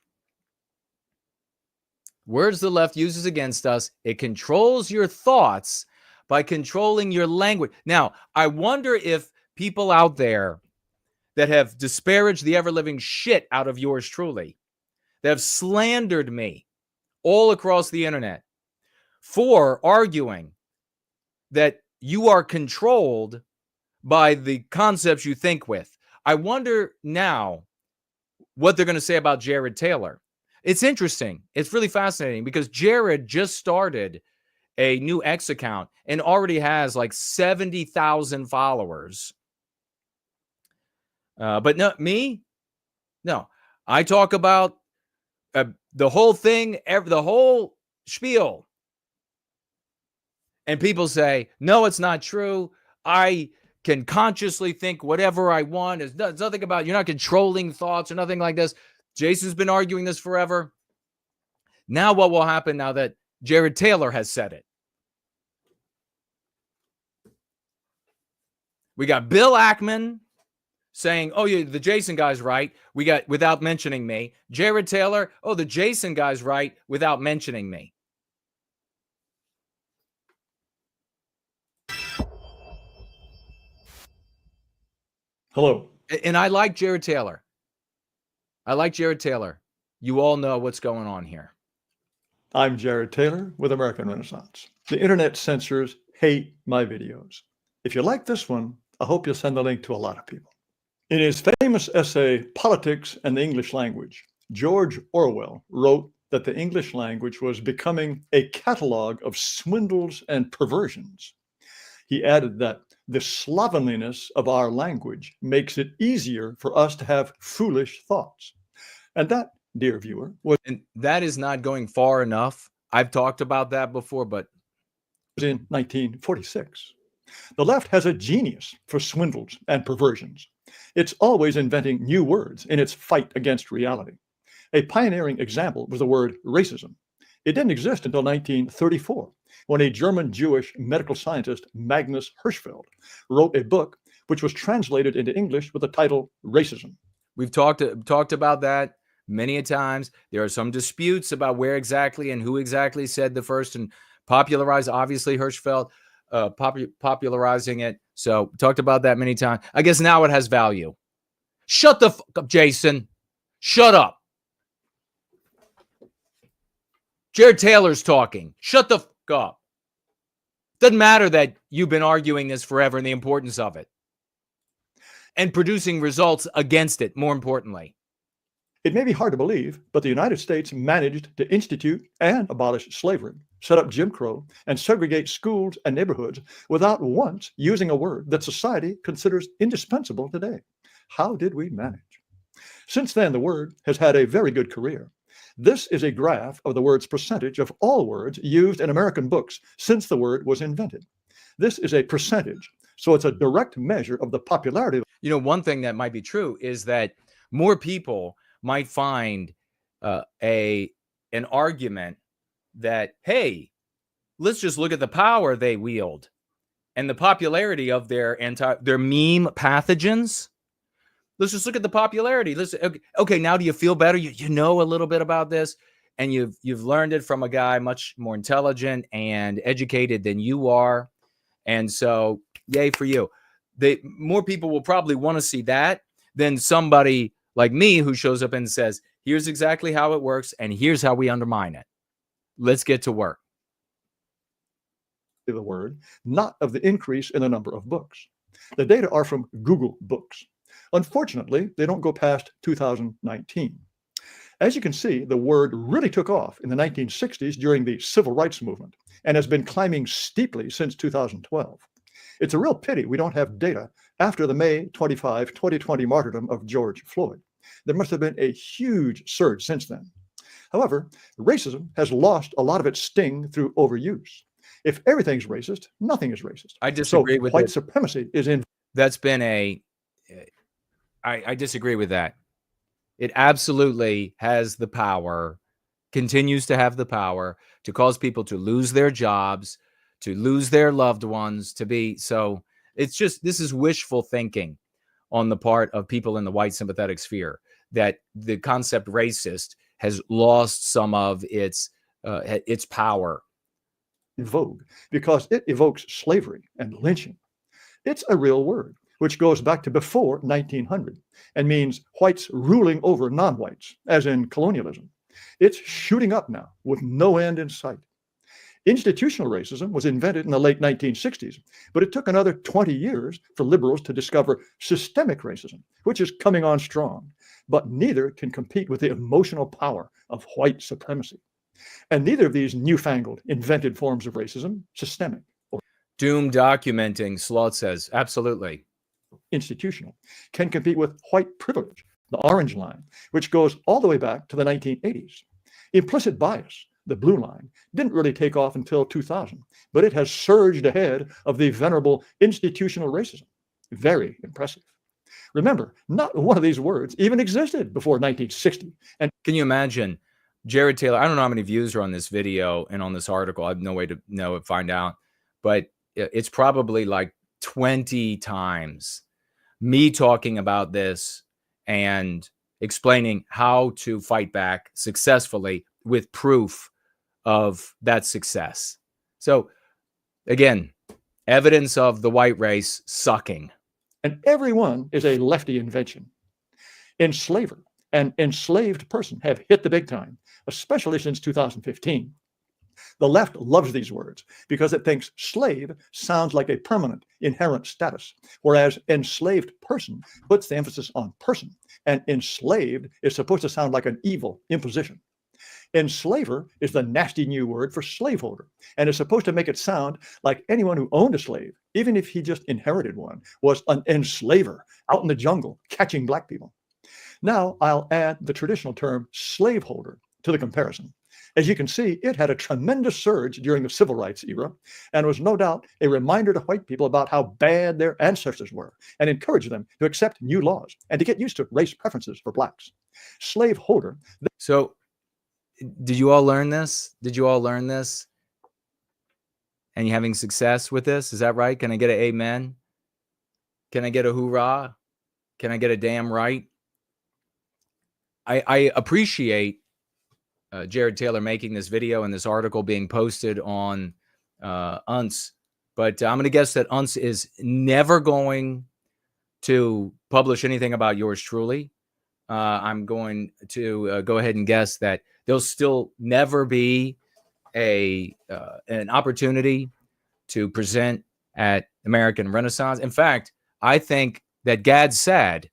Words the left uses against us. It controls your thoughts by controlling your language. Now, I wonder if people out there that have disparaged the ever-living shit out of yours truly, that have slandered me all across the internet for arguing that you are controlled by the concepts you think with. I wonder now what they're going to say about Jared Taylor. It's interesting. It's really fascinating because Jared just started a new X account and already has like 70,000 followers. But no, me? No. I talk about the whole thing, the whole spiel. And people say, no, it's not true. I can consciously think whatever I want. There's nothing about, you're not controlling thoughts or nothing like this. Jason's been arguing this forever. Now what will happen now that Jared Taylor has said it? We got Bill Ackman saying, oh, yeah, the Jason guy's right. We got, without mentioning me. Jared Taylor, oh, the Jason guy's right, without mentioning me. Hello. And I like Jared Taylor. You all know what's going on here. I'm Jared Taylor with American Renaissance. The internet censors hate my videos. If you like this one, I hope you'll send the link to a lot of people. In his famous essay, Politics and the English Language, George Orwell wrote that the English language was becoming a catalog of swindles and perversions. He added that the slovenliness of our language makes it easier for us to have foolish thoughts. And that, dear viewer, was... And that is not going far enough. I've talked about that before, but... in 1946. The left has a genius for swindles and perversions. It's always inventing new words in its fight against reality. A pioneering example was the word racism. It didn't exist until 1934, when a German Jewish medical scientist, Magnus Hirschfeld, wrote a book which was translated into English with the title Racism. We've talked about that many a times. There are some disputes about where exactly and who exactly said the first and popularized, obviously Hirschfeld popularizing it. So talked about that many times. I guess now it has value. Shut the fuck up, Jason. Shut up. Jared Taylor's talking. Shut the fuck up. Doesn't matter that you've been arguing this forever and the importance of it. And producing results against it, more importantly. It may be hard to believe, but the United States managed to institute and abolish slavery, set up Jim Crow, and segregate schools and neighborhoods without once using a word that society considers indispensable today. How did we manage? Since then, the word has had a very good career. This is a graph of the word's percentage of all words used in American books since the word was invented. This is a percentage, so it's a direct measure of the popularity. You know, one thing that might be true is that more people might find an argument that, hey, let's just look at the power they wield and the popularity of their meme pathogens. Let's just look at the popularity. Okay, now do you feel better? You know a little bit about this, and you've learned it from a guy much more intelligent and educated than you are. And so, yay for you. More people will probably want to see that than somebody like me who shows up and says, here's exactly how it works, and here's how we undermine it. Let's get to work. The word, not of the increase in the number of books. The data are from Google Books. Unfortunately, they don't go past 2019. As you can see, the word really took off in the 1960s during the Civil Rights Movement and has been climbing steeply since 2012. It's a real pity we don't have data after the May 25, 2020 martyrdom of George Floyd. There must have been a huge surge since then. However, racism has lost a lot of its sting through overuse. If everything's racist, nothing is racist. I disagree with white supremacy is in. That's been I disagree with that. It absolutely has the power, continues to have the power to cause people to lose their jobs, to lose their loved ones, to be so. It's just, this is wishful thinking on the part of people in the white sympathetic sphere, that the concept racist has lost some of its power. In vogue because it evokes slavery and lynching. It's a real word, which goes back to before 1900 and means whites ruling over non-whites, as in colonialism. It's shooting up now with no end in sight. Institutional racism was invented in the late 1960s, but it took another 20 years for liberals to discover systemic racism, which is coming on strong, but neither can compete with the emotional power of white supremacy. And neither of these newfangled, invented forms of racism, systemic or doom documenting, Sloth says, absolutely, institutional, can compete with white privilege, the orange line, which goes all the way back to the 1980s. Implicit bias, the blue line, didn't really take off until 2000, but it has surged ahead of the venerable institutional racism. Very impressive. Remember, not one of these words even existed before 1960. And can you imagine Jared Taylor? I don't know how many views are on this video and on this article. I have no way to find out, but it's probably like 20 times me talking about this and explaining how to fight back successfully with proof of that success. So again, evidence of the white race sucking. And everyone is a lefty invention. Enslaver and enslaved person have hit the big time, especially since 2015. The left loves these words because it thinks slave sounds like a permanent, inherent status, whereas enslaved person puts the emphasis on person, and enslaved is supposed to sound like an evil imposition. Enslaver is the nasty new word for slaveholder, and is supposed to make it sound like anyone who owned a slave, even if he just inherited one, was an enslaver out in the jungle catching black people. Now I'll add the traditional term slaveholder to the comparison. As you can see, it had a tremendous surge during the civil rights era and was no doubt a reminder to white people about how bad their ancestors were and encouraged them to accept new laws and to get used to race preferences for blacks. Slaveholder. So did you all learn this? Did you all learn this? And you having success with this? Is that right? Can I get an amen? Can I get a hoorah? Can I get a damn right? I appreciate Jared Taylor making this video and this article being posted on UNS, but I'm going to guess that UNS is never going to publish anything about yours truly. I'm going to go ahead and guess that there'll still never be an opportunity to present at American Renaissance. In fact, I think that Gad Saad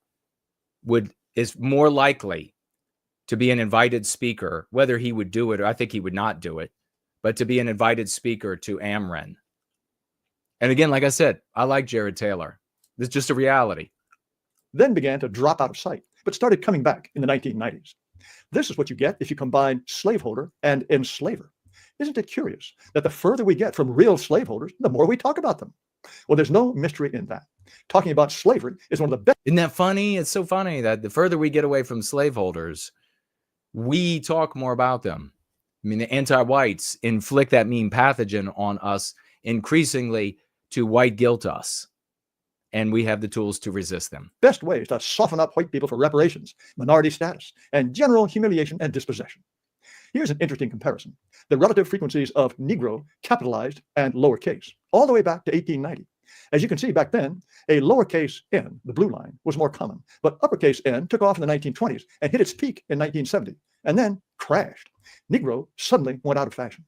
is more likely to be an invited speaker, whether he would do it or I think he would not do it, but to be an invited speaker to AmRen. And again, like I said, I like Jared Taylor. It's just a reality. Then began to drop out of sight, but started coming back in the 1990s. This is what you get if you combine slaveholder and enslaver. Isn't it curious that the further we get from real slaveholders, the more we talk about them? Well, there's no mystery in that. Talking about slavery is one of the best. Isn't that funny? It's so funny that the further we get away from slaveholders, we talk more about them. I mean, the anti-whites inflict that mean pathogen on us increasingly to white guilt us. And we have the tools to resist them. Best ways to soften up white people for reparations, minority status, and general humiliation and dispossession. Here's an interesting comparison. The relative frequencies of Negro, capitalized, and lowercase, all the way back to 1890. As you can see, back then, a lowercase n, the blue line, was more common, but uppercase n took off in the 1920s and hit its peak in 1970, and then crashed. Negro suddenly went out of fashion.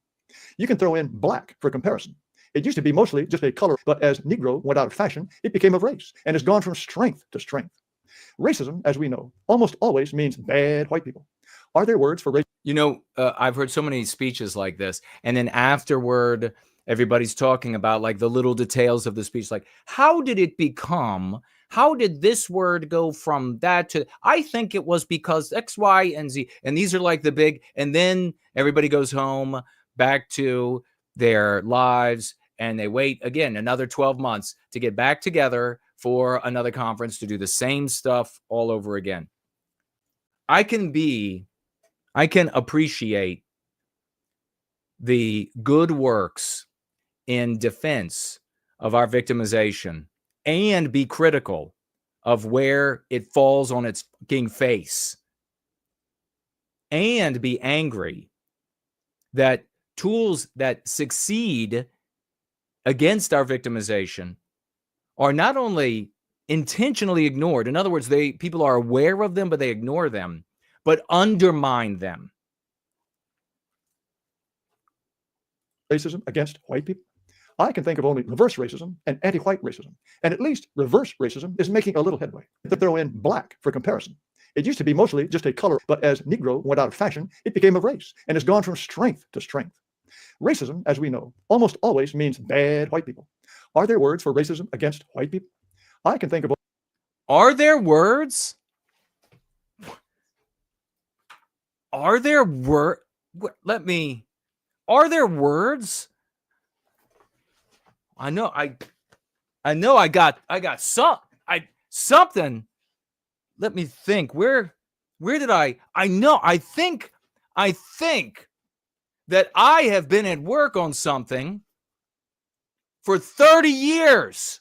You can throw in black for comparison. It used to be mostly just a color, but as Negro went out of fashion, it became a race and has gone from strength to strength. Racism, as we know, almost always means bad white people. Are there words for racism? You know, I've heard so many speeches like this, and then afterward, everybody's talking about like the little details of the speech, like how did it become? How did this word go from that to? I think it was because X, Y, and Z, and these are like the big. And then everybody goes home back to their lives, and they wait again another 12 months to get back together for another conference to do the same stuff all over again. I can appreciate the good works in defense of our victimization and be critical of where it falls on its fucking face and be angry that tools that succeed against our victimization are not only intentionally ignored. In other words, people are aware of them, but they ignore them, but undermine them. Racism against white people? I can think of only reverse racism and anti-white racism. And at least reverse racism is making a little headway. To throw in black for comparison. It used to be mostly just a color, but as Negro went out of fashion, it became a race and has gone from strength to strength. Racism, as we know, almost always means bad white people. Are there words for racism against white people? I can think of. Are there words? Are there words? Are there words? I know I got something. Let me think. Where did I think that I have been at work on something for 30 years.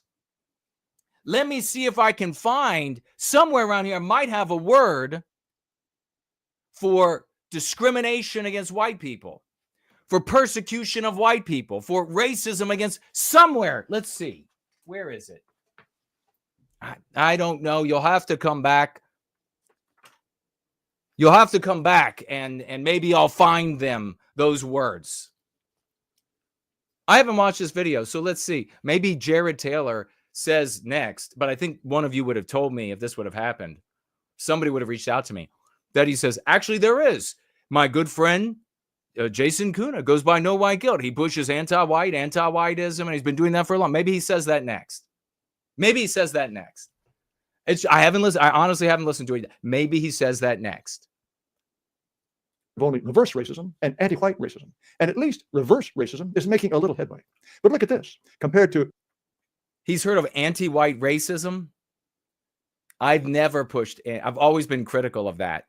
Let me see if I can find somewhere around here. I might have a word for discrimination against white people, for persecution of white people, for racism against somewhere. Let's see. Where is it? I don't know. You'll have to come back. You'll have to come back and maybe I'll find those words. I haven't watched this video, so let's see. Maybe Jared Taylor says next, but I think one of you would have told me if this would have happened. Somebody would have reached out to me that he says, actually, there is. My good friend, Jason Köhne, goes by No White Guilt. He pushes anti-whiteism, and he's been doing that for a long. Maybe he says that next. I honestly haven't listened to it. Maybe he says that next. Only reverse racism and anti-white racism. And at least reverse racism is making a little headway. But look at this. Compared to... He's heard of anti-white racism? I've never pushed... I've always been critical of that.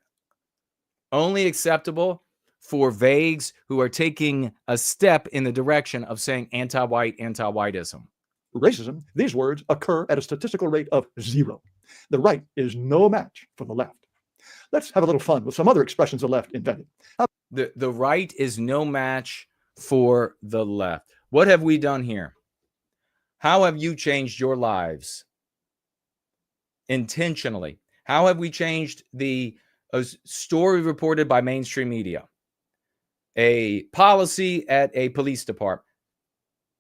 Only acceptable for vagues who are taking a step in the direction of saying anti-whiteism. Racism, these words occur at a statistical rate of 0. The right is no match for the left. Let's have a little fun with some other expressions the left invented. The right is no match for the left. What have we done here? How have you changed your lives intentionally? How have we changed a story reported by mainstream media? A policy at a police department?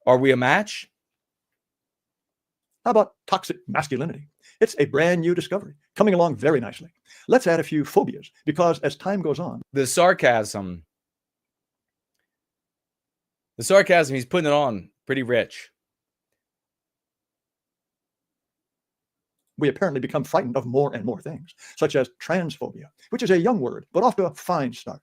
Are we a match? How about toxic masculinity? It's a brand new discovery, coming along very nicely. Let's add a few phobias, because as time goes on... The sarcasm, he's putting it on pretty rich. We apparently become frightened of more and more things, such as transphobia, which is a young word, but off to a fine start.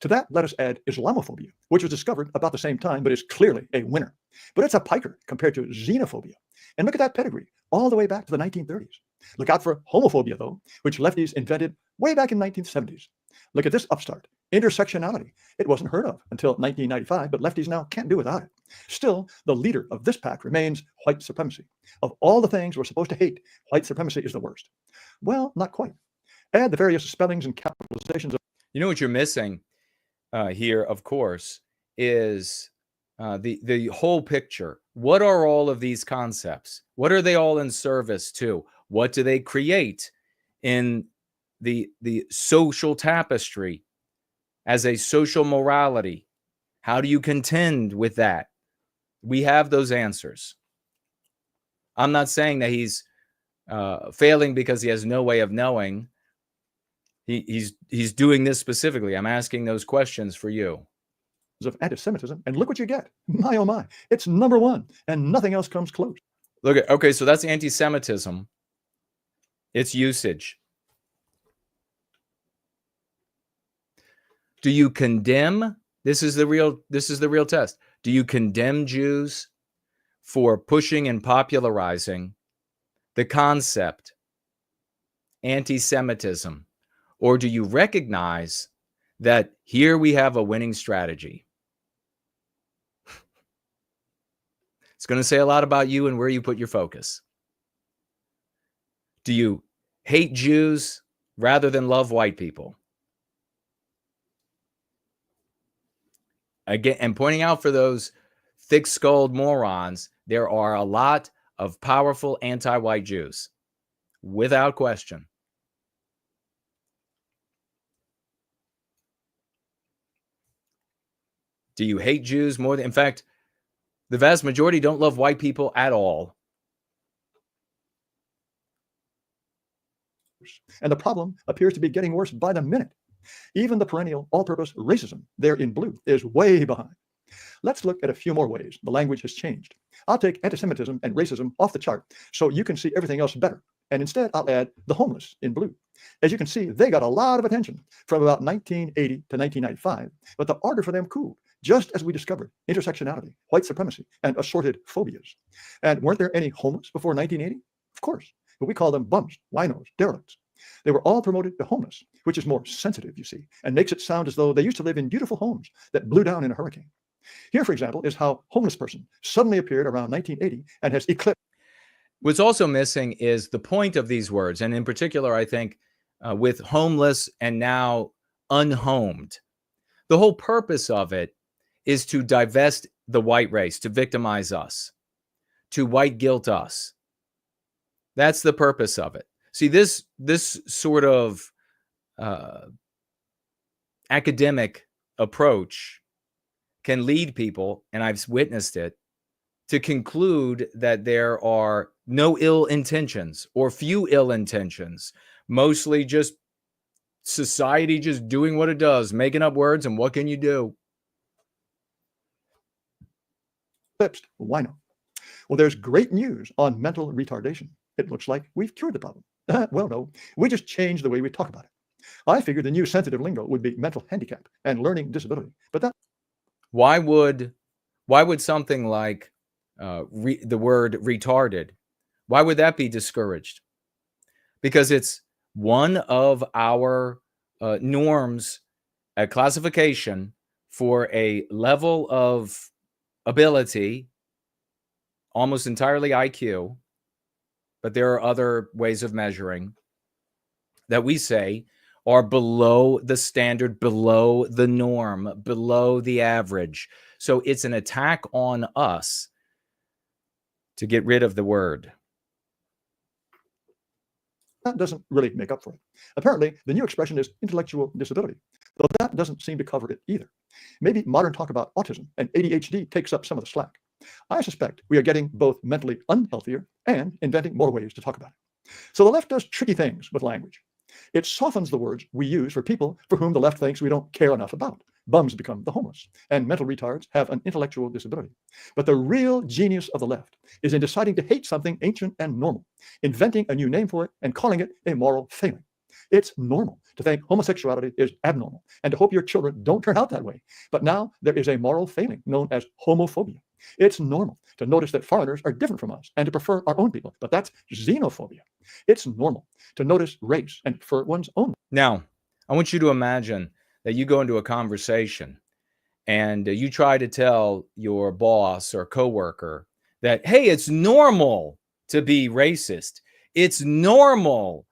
To that, let us add Islamophobia, which was discovered about the same time, but is clearly a winner. But it's a piker compared to xenophobia. And look at that pedigree, all the way back to the 1930s. Look out for homophobia, though, which lefties invented way back in the 1970s. Look at this upstart, intersectionality. It wasn't heard of until 1995, but lefties now can't do without it. Still, the leader of this pack remains white supremacy. Of all the things we're supposed to hate, white supremacy is the worst. Well, not quite. Add the various spellings and capitalizations of... You know what you're missing here, of course, is the whole picture. What are all of these concepts? What are they all in service to? What do they create in the social tapestry as a social morality? How do you contend with that? We have those answers. I'm not saying that he's failing because he has no way of knowing. He's doing this specifically. I'm asking those questions for you. Of anti-Semitism, and look what you get. My, oh my, it's #1, and nothing else comes close. Okay, so that's anti-Semitism. It's usage. Do you condemn? This is the real test. Do you condemn Jews for pushing and popularizing the concept anti-Semitism? Or do you recognize that here we have a winning strategy? It's going to say a lot about you and where you put your focus. Do you hate Jews rather than love white people? Again, and pointing out for those thick-skulled morons, there are a lot of powerful anti-white Jews, without question. Do you hate Jews more than... In fact, the vast majority don't love white people at all. And the problem appears to be getting worse by the minute. Even the perennial all-purpose racism, there in blue, is way behind. Let's look at a few more ways the language has changed. I'll take anti-Semitism and racism off the chart so you can see everything else better. And instead, I'll add the homeless in blue. As you can see, they got a lot of attention from about 1980 to 1995, but the order for them cooled, just as we discovered intersectionality, white supremacy, and assorted phobias. And weren't there any homeless before 1980? Of course, but we call them bums, winos, derelicts. They were all promoted to homeless, which is more sensitive, you see, and makes it sound as though they used to live in beautiful homes that blew down in a hurricane. Here, for example, is how homeless person suddenly appeared around 1980 and has eclipsed. What's also missing is the point of these words, and in particular, I think, with homeless and now unhomed. The whole purpose of it is to divest the white race, to victimize us, to white guilt us. That's the purpose of it. See, this sort of academic approach can lead people, and I've witnessed it, to conclude that there are no ill intentions or few ill intentions, mostly just society just doing what it does, making up words, and what can you do? Wino. Well, there's great news on mental retardation. It looks like we've cured the problem. Well, no, we just changed the way we talk about it. I figured the new sensitive lingo would be mental handicap and learning disability, but that. Why would something like the word retarded, why would that be discouraged? Because it's one of our norms, a classification for a level of ability, almost entirely IQ, but there are other ways of measuring that we say are below the standard, below the norm, below the average. So it's an attack on us to get rid of the word. That doesn't really make up for it. Apparently, the new expression is intellectual disability, though that doesn't seem to cover it either. Maybe modern talk about autism and ADHD takes up some of the slack. I suspect we are getting both mentally unhealthier and inventing more ways to talk about it. So the left does tricky things with language. It softens the words we use for people for whom the left thinks we don't care enough about. Bums become the homeless, and mental retards have an intellectual disability. But the real genius of the left is in deciding to hate something ancient and normal, inventing a new name for it and calling it a moral failing. It's normal to think homosexuality is abnormal and to hope your children don't turn out that way. But now there is a moral failing known as homophobia. It's normal to notice that foreigners are different from us and to prefer our own people, but that's xenophobia. It's normal to notice race and prefer one's own. Now, I want you to imagine that you go into a conversation and you try to tell your boss or coworker that, hey, it's normal to be racist. It's normal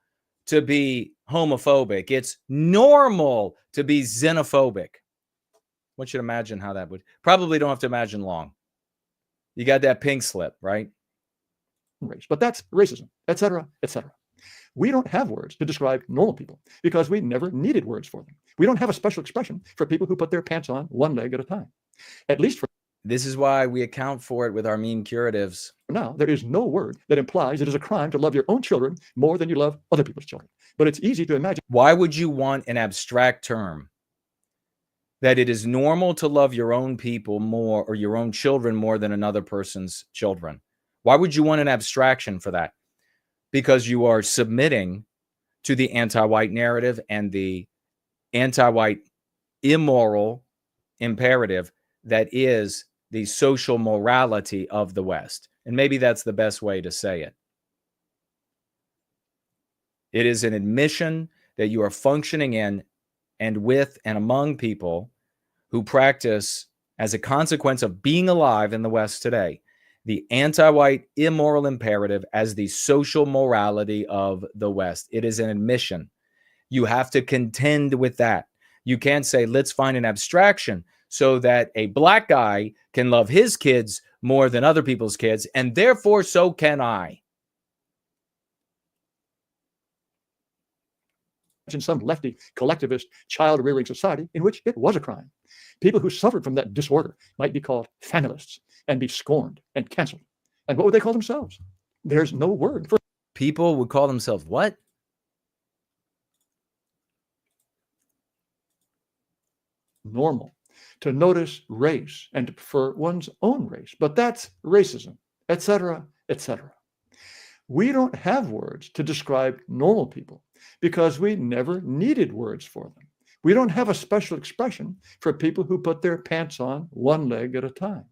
to be homophobic. It's normal to be xenophobic. I want you to imagine how that would, probably don't have to imagine long. You got that pink slip, right? Race, but that's racism, etc., etc. We don't have words to describe normal people because we never needed words for them. We don't have a special expression for people who put their pants on one leg at a time. At least for this is why we account for it with our meme curatives. now, there is no word that implies it is a crime to love your own children more than you love other people's children. But it's easy to imagine. Why would you want an abstract term that it is normal to love your own people more or your own children more than another person's children? Why would you want an abstraction for that? Because you are submitting to the anti-white narrative and the anti-white immoral imperative that is the social morality of the West. And maybe that's the best way to say it. It is an admission that you are functioning in and with and among people who practice, as a consequence of being alive in the West today, the anti-white immoral imperative as the social morality of the West. It is an admission. You have to contend with that. You can't say, let's find an abstraction so that a black guy can love his kids more than other people's kids, and therefore so can I. In some lefty collectivist child-rearing society in which it was a crime. People who suffered from that disorder might be called familists and be scorned and canceled. And what would they call themselves? There's no word for. People would call themselves what? Normal. To notice race and to prefer one's own race. But that's racism, etc., etc. We don't have words to describe normal people because we never needed words for them. We don't have a special expression for people who put their pants on one leg at a time.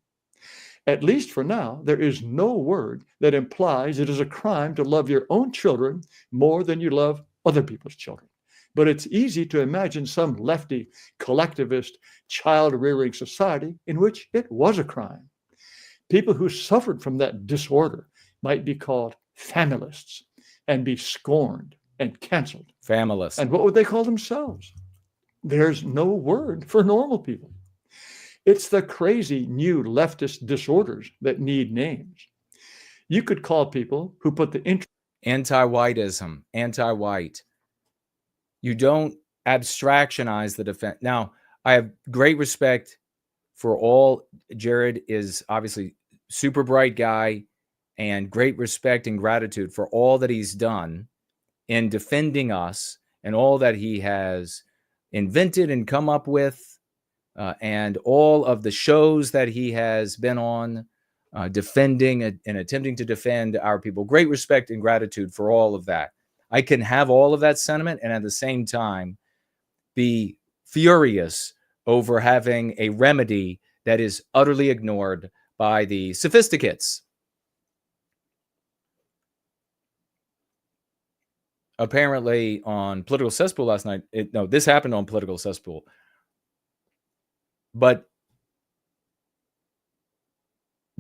At least for now, there is no word that implies it is a crime to love your own children more than you love other people's children. But it's easy to imagine some lefty, collectivist, child-rearing society in which it was a crime. People who suffered from that disorder might be called familists and be scorned and canceled. Familists. And what would they call themselves? There's no word for normal people. It's the crazy new leftist disorders that need names. You could call people who put the anti-whiteism, anti-white. You don't abstractionize the defense. Now, I have great respect for all. Jared is obviously super bright guy, and great respect and gratitude for all that he's done in defending us and all that he has invented and come up with, and all of the shows that he has been on, defending and attempting to defend our people. Great respect and gratitude for all of that. I can have all of that sentiment and at the same time be furious over having a remedy that is utterly ignored by the sophisticates. Apparently on Political Cesspool last night, this happened on Political Cesspool, but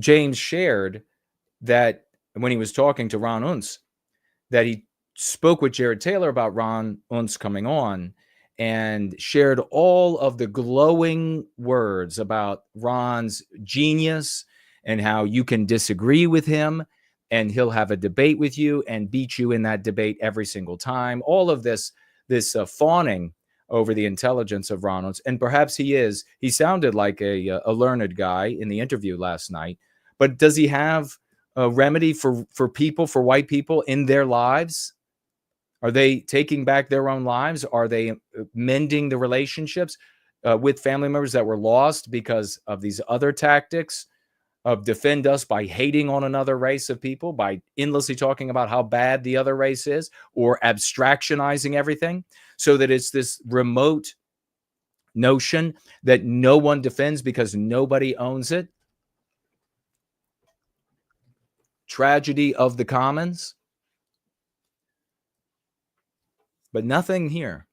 James shared that when he was talking to Ron Unz, that he spoke with Jared Taylor about Ron Unz coming on and shared all of the glowing words about Ron's genius and how you can disagree with him and he'll have a debate with you and beat you in that debate every single time. All of this fawning over the intelligence of Ron Unz. And perhaps he sounded like a learned guy in the interview last night, but does he have a remedy for people, for white people in their lives? Are they taking back their own lives? Are they mending the relationships with family members that were lost because of these other tactics of defend us by hating on another race of people, by endlessly talking about how bad the other race is, or abstractionizing everything so that it's this remote notion that no one defends because nobody owns it? Tragedy of the commons. But nothing here.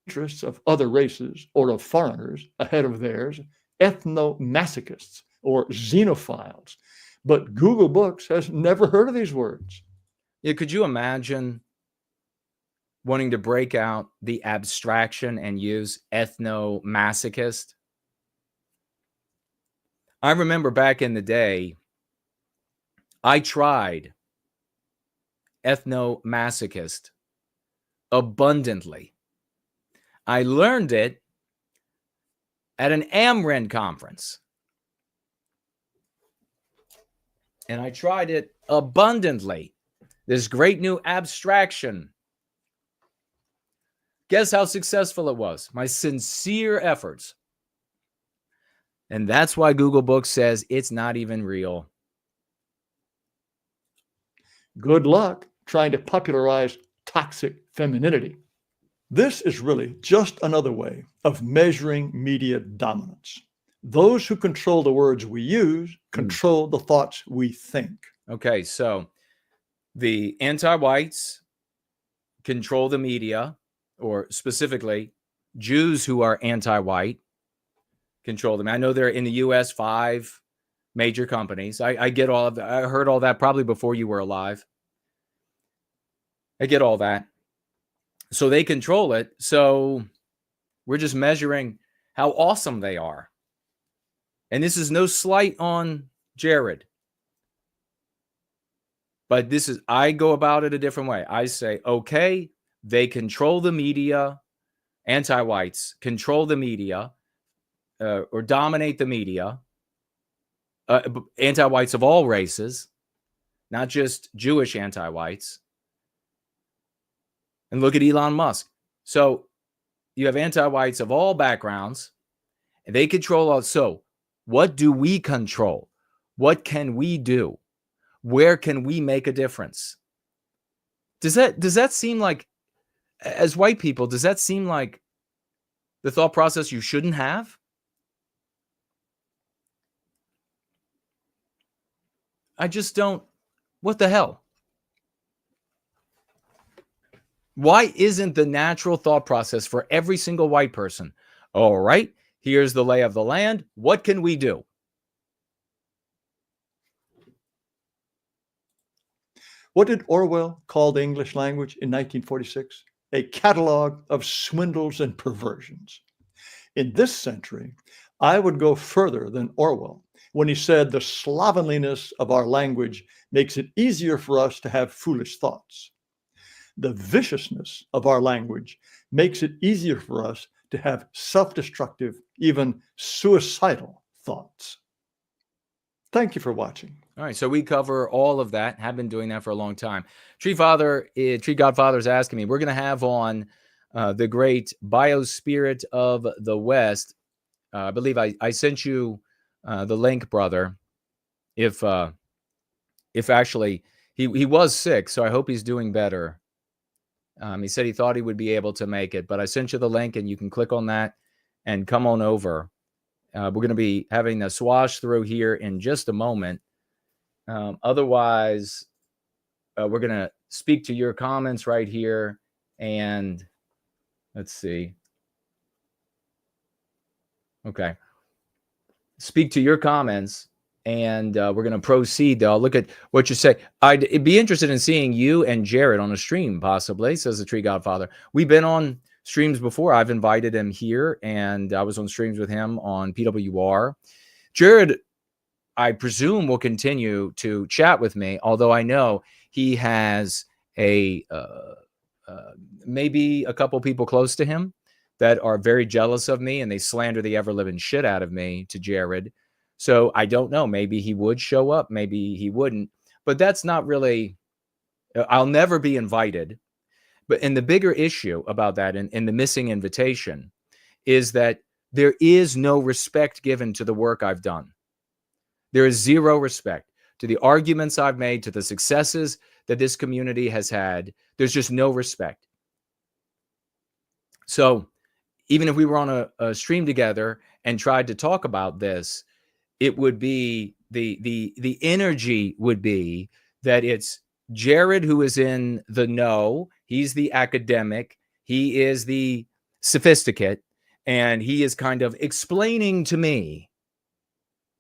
Interests of other races or of foreigners ahead of theirs, ethno-masochists or xenophiles. But Google Books has never heard of these words. Yeah, could you imagine wanting to break out the abstraction and use ethno-masochist? I remember back in the day, I tried ethno-masochist abundantly. I learned it at an AmRen conference. And I tried it abundantly. This great new abstraction. Guess how successful it was? My sincere efforts. And that's why Google Books says it's not even real. Good luck trying to popularize toxic femininity. This is really just another way of measuring media dominance. Those who control the words we use control the thoughts we think. Okay, so the anti-whites control the media, or specifically Jews who are anti-white control them. I know they're in the U.S. 5 major companies. I get all of that. I heard all that probably before you were alive. I get all that. So they control it. So we're just measuring how awesome they are. And this is no slight on Jared. But I go about it a different way. I say, okay, they control the media. Anti-whites control the media or dominate the media. Anti-whites of all races, not just Jewish anti-whites. And look at Elon Musk. So you have anti-whites of all backgrounds, and they control us. So what do we control? What can we do? Where can we make a difference? Does that seem like, as white people, does that seem like the thought process you shouldn't have? I just don't. What the hell? Why isn't the natural thought process for every single white person, all right, here's the lay of the land, what can we do? What did Orwell call the English language in 1946? A catalog of swindles and perversions. In this century, I would go further than Orwell when he said the slovenliness of our language makes it easier for us to have foolish thoughts. The viciousness of our language makes it easier for us to have self-destructive, even suicidal thoughts. Thank you for watching. All right, so we cover all of that. Have been doing that for a long time. Tree Godfather is asking me. We're going to have on the great Biospirit of the West. I believe I sent you the link, brother. If actually he was sick, so I hope he's doing better. He said he thought he would be able to make it, but I sent you the link, and you can click on that and come on over. We're going to be having a swash through here in just a moment. Otherwise, we're going to speak to your comments right here. And let's see. Okay. Speak to your comments, and we're going to proceed. I'll look at what you say. I'd be interested in seeing you and Jared on a stream, possibly, says the Tree Godfather. We've been on streams before. I've invited him here, and I was on streams with him on PWR. Jared, I presume, will continue to chat with me, although I know he has maybe a couple people close to him that are very jealous of me, and they slander the ever-living shit out of me to Jared. So I don't know. Maybe he would show up. Maybe he wouldn't. But that's not really... I'll never be invited. And the bigger issue about that and the missing invitation is that there is no respect given to the work I've done. There is zero respect to the arguments I've made, to the successes that this community has had. There's just no respect. So even if we were on a stream together and tried to talk about this, it would be the energy would be that it's Jared who is in the know. He's the academic. He is the sophisticate. And he is kind of explaining to me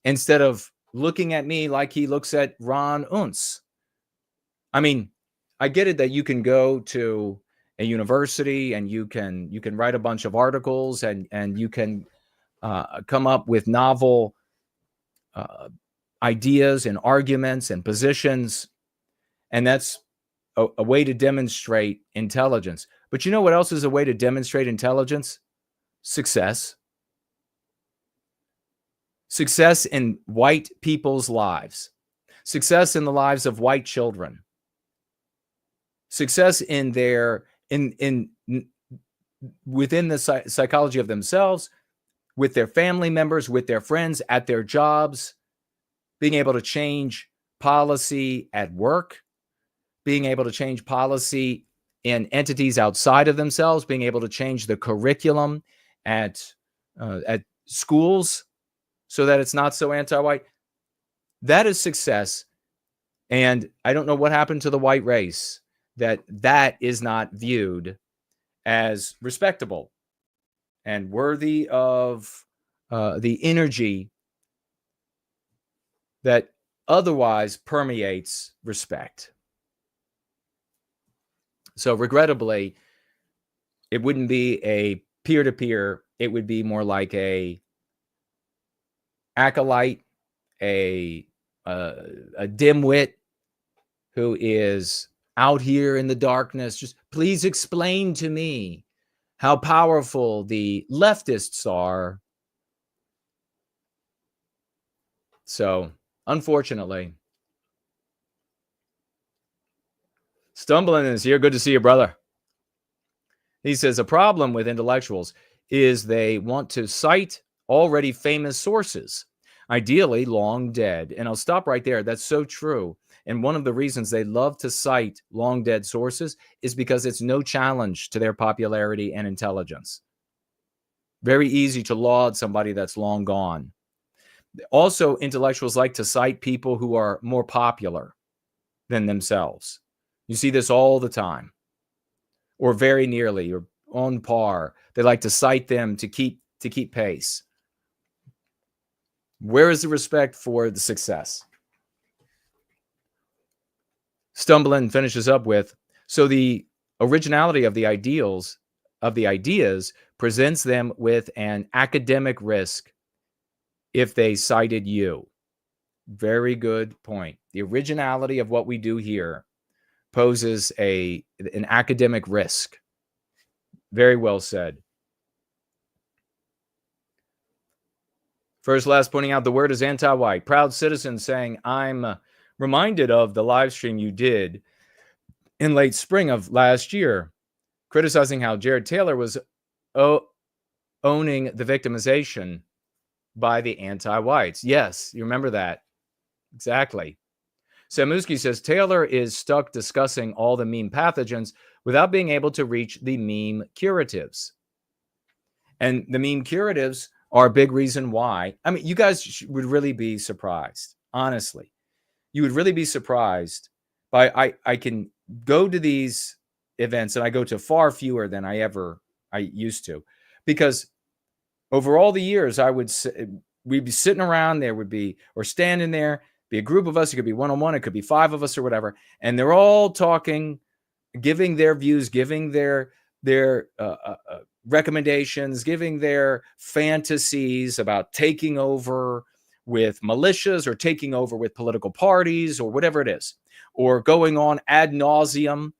instead of looking at me like he looks at Ron Unz. I mean, I get it that you can go to a university and you can write a bunch of articles and you can come up with novel ideas and arguments and positions. And that's a way to demonstrate intelligence. But you know what else is a way to demonstrate intelligence? Success. Success in white people's lives. Success in the lives of white children. Success in their within the psychology of themselves, with their family members, with their friends, at their jobs, being able to change policy at work, being able to change policy in entities outside of themselves, being able to change the curriculum at schools so that it's not so anti-white. That is success. And I don't know what happened to the white race that is not viewed as respectable and worthy of the energy that otherwise permeates respect. So regrettably, it wouldn't be a peer-to-peer. It would be more like a acolyte, a dimwit who is out here in the darkness. Just please explain to me how powerful the leftists are. So, unfortunately, Stumbling is here. Good to see you, brother. He says a problem with intellectuals is they want to cite already famous sources, ideally long dead. And I'll stop right there. That's so true. And one of the reasons they love to cite long dead sources is because it's no challenge to their popularity and intelligence. Very easy to laud somebody that's long gone. Also, intellectuals like to cite people who are more popular than themselves. You see this all the time, or very nearly, or on par. They like to cite them to keep pace. Where is the respect for the success? Stumbling finishes up with, so the originality of the ideas presents them with an academic risk if they cited you. Very good point. The originality of what we do here poses an academic risk. Very well said. First Last pointing out the word is anti-white. Proud citizen saying, I'm reminded of the live stream you did in late spring of last year, criticizing how Jared Taylor was owning the victimization by the anti-whites. Yes, you remember that. Exactly. Samuski says, Taylor is stuck discussing all the meme pathogens without being able to reach the meme curatives. And the meme curatives are a big reason why. I mean, you guys would really be surprised. Honestly, you would really be surprised by, I can go to these events, and I go to far fewer than I used to, because over all the years, we'd be sitting around, there would be, or standing there, be a group of us, it could be one-on-one, it could be 5 of us or whatever, and they're all talking, giving their views, giving their recommendations, giving their fantasies about taking over with militias or taking over with political parties or whatever it is, or going on ad nauseum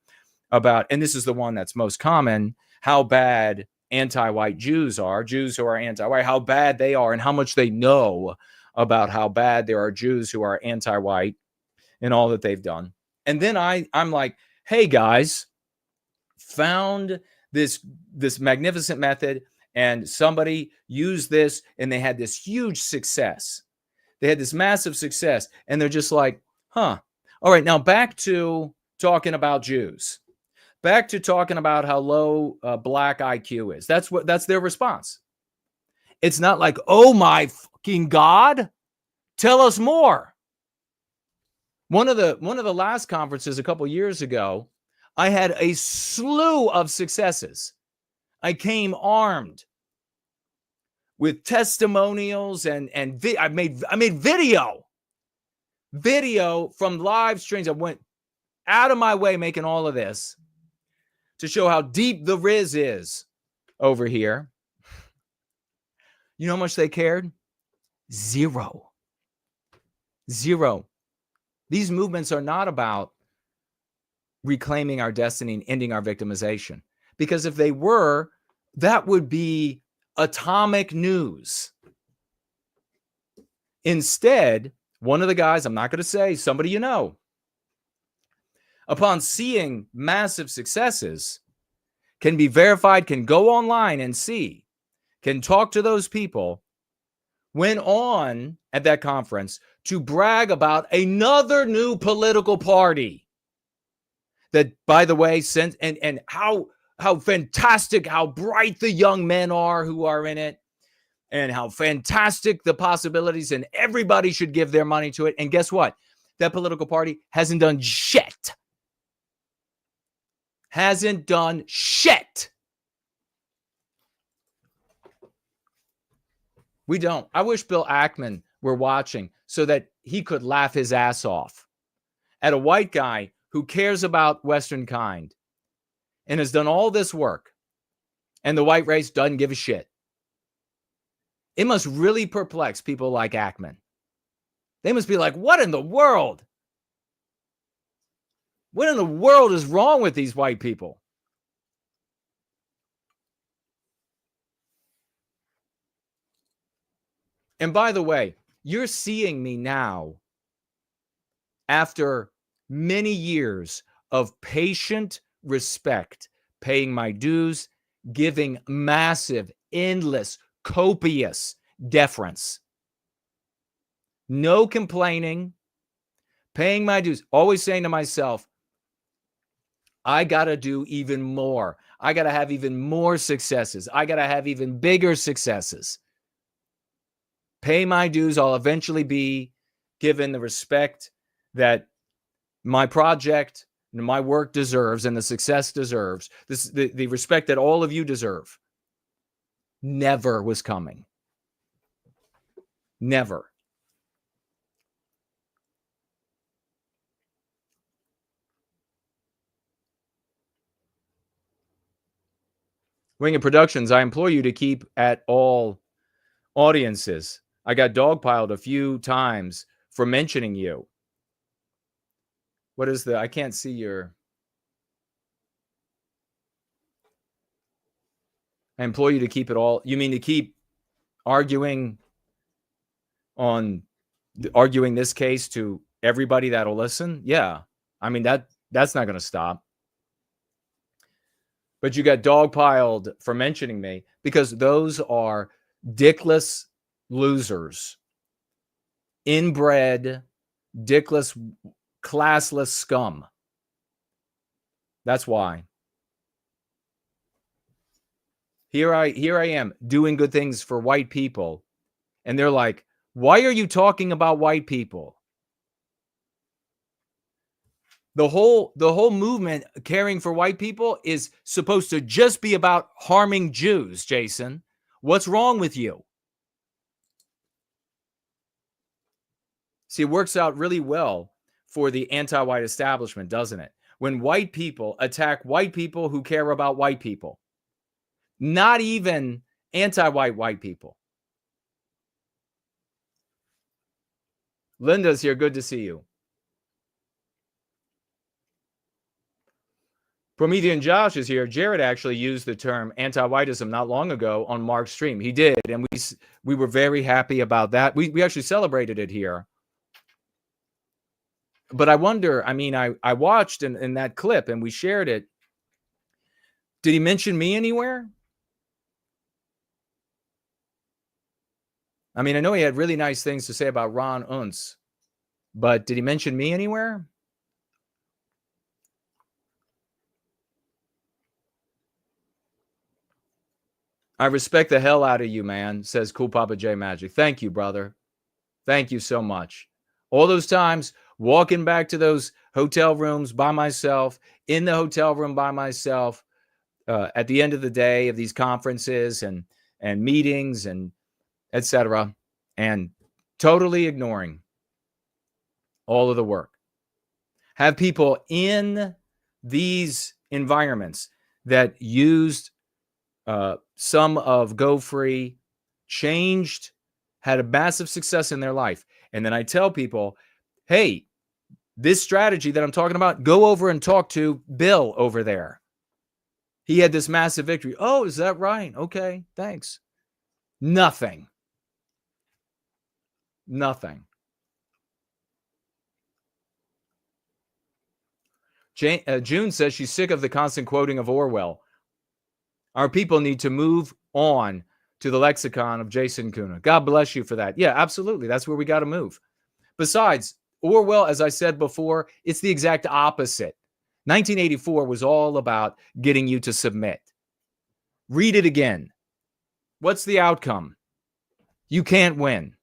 about, and this is the one that's most common, how bad anti-white Jews who are anti-white, how bad they are and how much they know about how bad there are Jews who are anti-white and all that they've done. And then I'm like, hey guys, found this magnificent method, and somebody used this and they had this huge success. They had this massive success, and they're just like, huh, all right, now back to talking about Jews. Back to talking about how low black IQ is. That's their response. It's not like, oh my fucking God, tell us more. One of the last conferences a couple years ago, I had a slew of successes. I came armed with testimonials and I made video from live streams. I went out of my way making all of this to show how deep the Riz is over here. You know how much they cared? Zero. These movements are not about reclaiming our destiny and ending our victimization. Because if they were, that would be atomic news. Instead, one of the guys, I'm not going to say, somebody you know, upon seeing massive successes, can be verified, can go online and see, can talk to those people, went on at that conference to brag about another new political party that, by the way, sent and how fantastic, how bright the young men are who are in it, and how fantastic the possibilities, and everybody should give their money to it. And guess what? That political party hasn't done shit. Hasn't done shit. We don't. I wish Bill Ackman were watching so that he could laugh his ass off at a white guy who cares about Western kind and has done all this work, and the white race doesn't give a shit. It must really perplex people like Ackman. They must be like, what in the world? What in the world is wrong with these white people? And by the way, you're seeing me now after many years of patient respect, paying my dues, giving massive, endless, copious deference. No complaining, Paying my dues. Always saying to myself, I got to do even more. I got to have even more successes. I got to have even bigger successes. Pay my dues. I'll eventually be given the respect that my project and my work deserves and the success deserves. The respect that all of you deserve. Never was coming. Never. Wing Productions, I implore you to keep at all audiences. I got dogpiled a few times for mentioning you. What is I can't see your. I implore you to keep it all. You mean to keep arguing this case to everybody that'll listen? Yeah. I mean, that's not going to stop. But you got dogpiled for mentioning me because those are dickless losers, inbred, dickless, classless scum. That's why. Here I am doing good things for white people, and they're like, "Why are you talking about white people?" The whole movement caring for white people is supposed to just be about harming Jews, Jason. What's wrong with you? See, it works out really well for the anti-white establishment, doesn't it? When white people attack white people who care about white people, not even anti-white white people. Linda's here. Good to see you. Promethean Josh is here. Jared actually used the term anti-whiteism not long ago on Mark's stream. He did, and we were very happy about that. We actually celebrated it here. But I wonder, I mean, I watched in that clip, and we shared it. Did he mention me anywhere? I mean, I know he had really nice things to say about Ron Unz, but did he mention me anywhere? I respect the hell out of you, man, says Cool Papa J Magic. Thank you, brother. Thank you so much. All those times walking back to those hotel rooms by myself, in the hotel room by myself, at the end of the day of these conferences and meetings and etc., and totally ignoring all of the work. Have people in these environments that used some of Go Free, changed, had a massive success in their life. And then I tell people, hey, this strategy that I'm talking about, go over and talk to Bill over there. He had this massive victory. Oh, is that right? Okay, thanks. Nothing. June says she's sick of the constant quoting of Orwell. Our people need to move on to the lexicon of Jason Köhne. God bless you for that. Yeah, absolutely. That's where we got to move. Besides, Orwell, as I said before, it's the exact opposite. 1984 was all about getting you to submit. Read it again. What's the outcome? You can't win.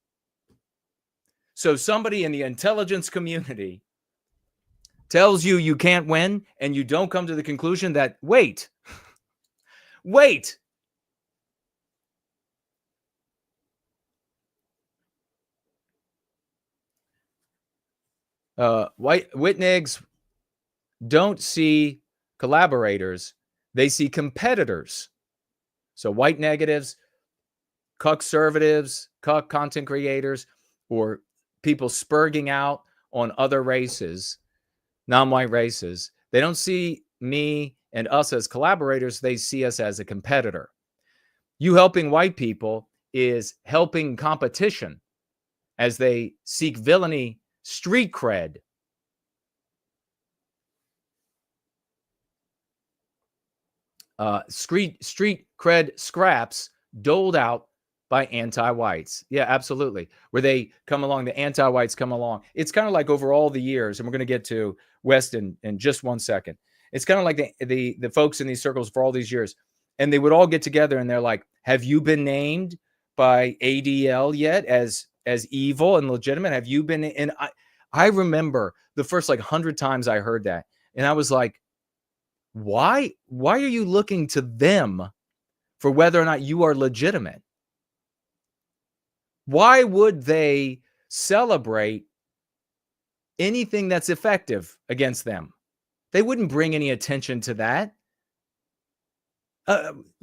So somebody in the intelligence community tells you you can't win, and you don't come to the conclusion that, wait. White Whitnigs don't see collaborators, they see competitors. So white negatives, cuck-servatives, cuck content creators, or people spurging out on other races, non-white races, they don't see me and us as collaborators, they see us as a competitor. You helping white people is helping competition as they seek villainy, street cred. Street cred scraps doled out by anti-whites. Yeah, absolutely. Where they come along, the anti-whites come along. It's kind of like over all the years, and we're going to get to West in just 1 second. It's kind of like the folks in these circles for all these years. And they would all get together and they're like, have you been named by ADL yet as evil and legitimate? Have you been? And I remember the first like 100 times I heard that. And I was like, why are you looking to them for whether or not you are legitimate? Why would they celebrate anything that's effective against them? They wouldn't bring any attention to that. But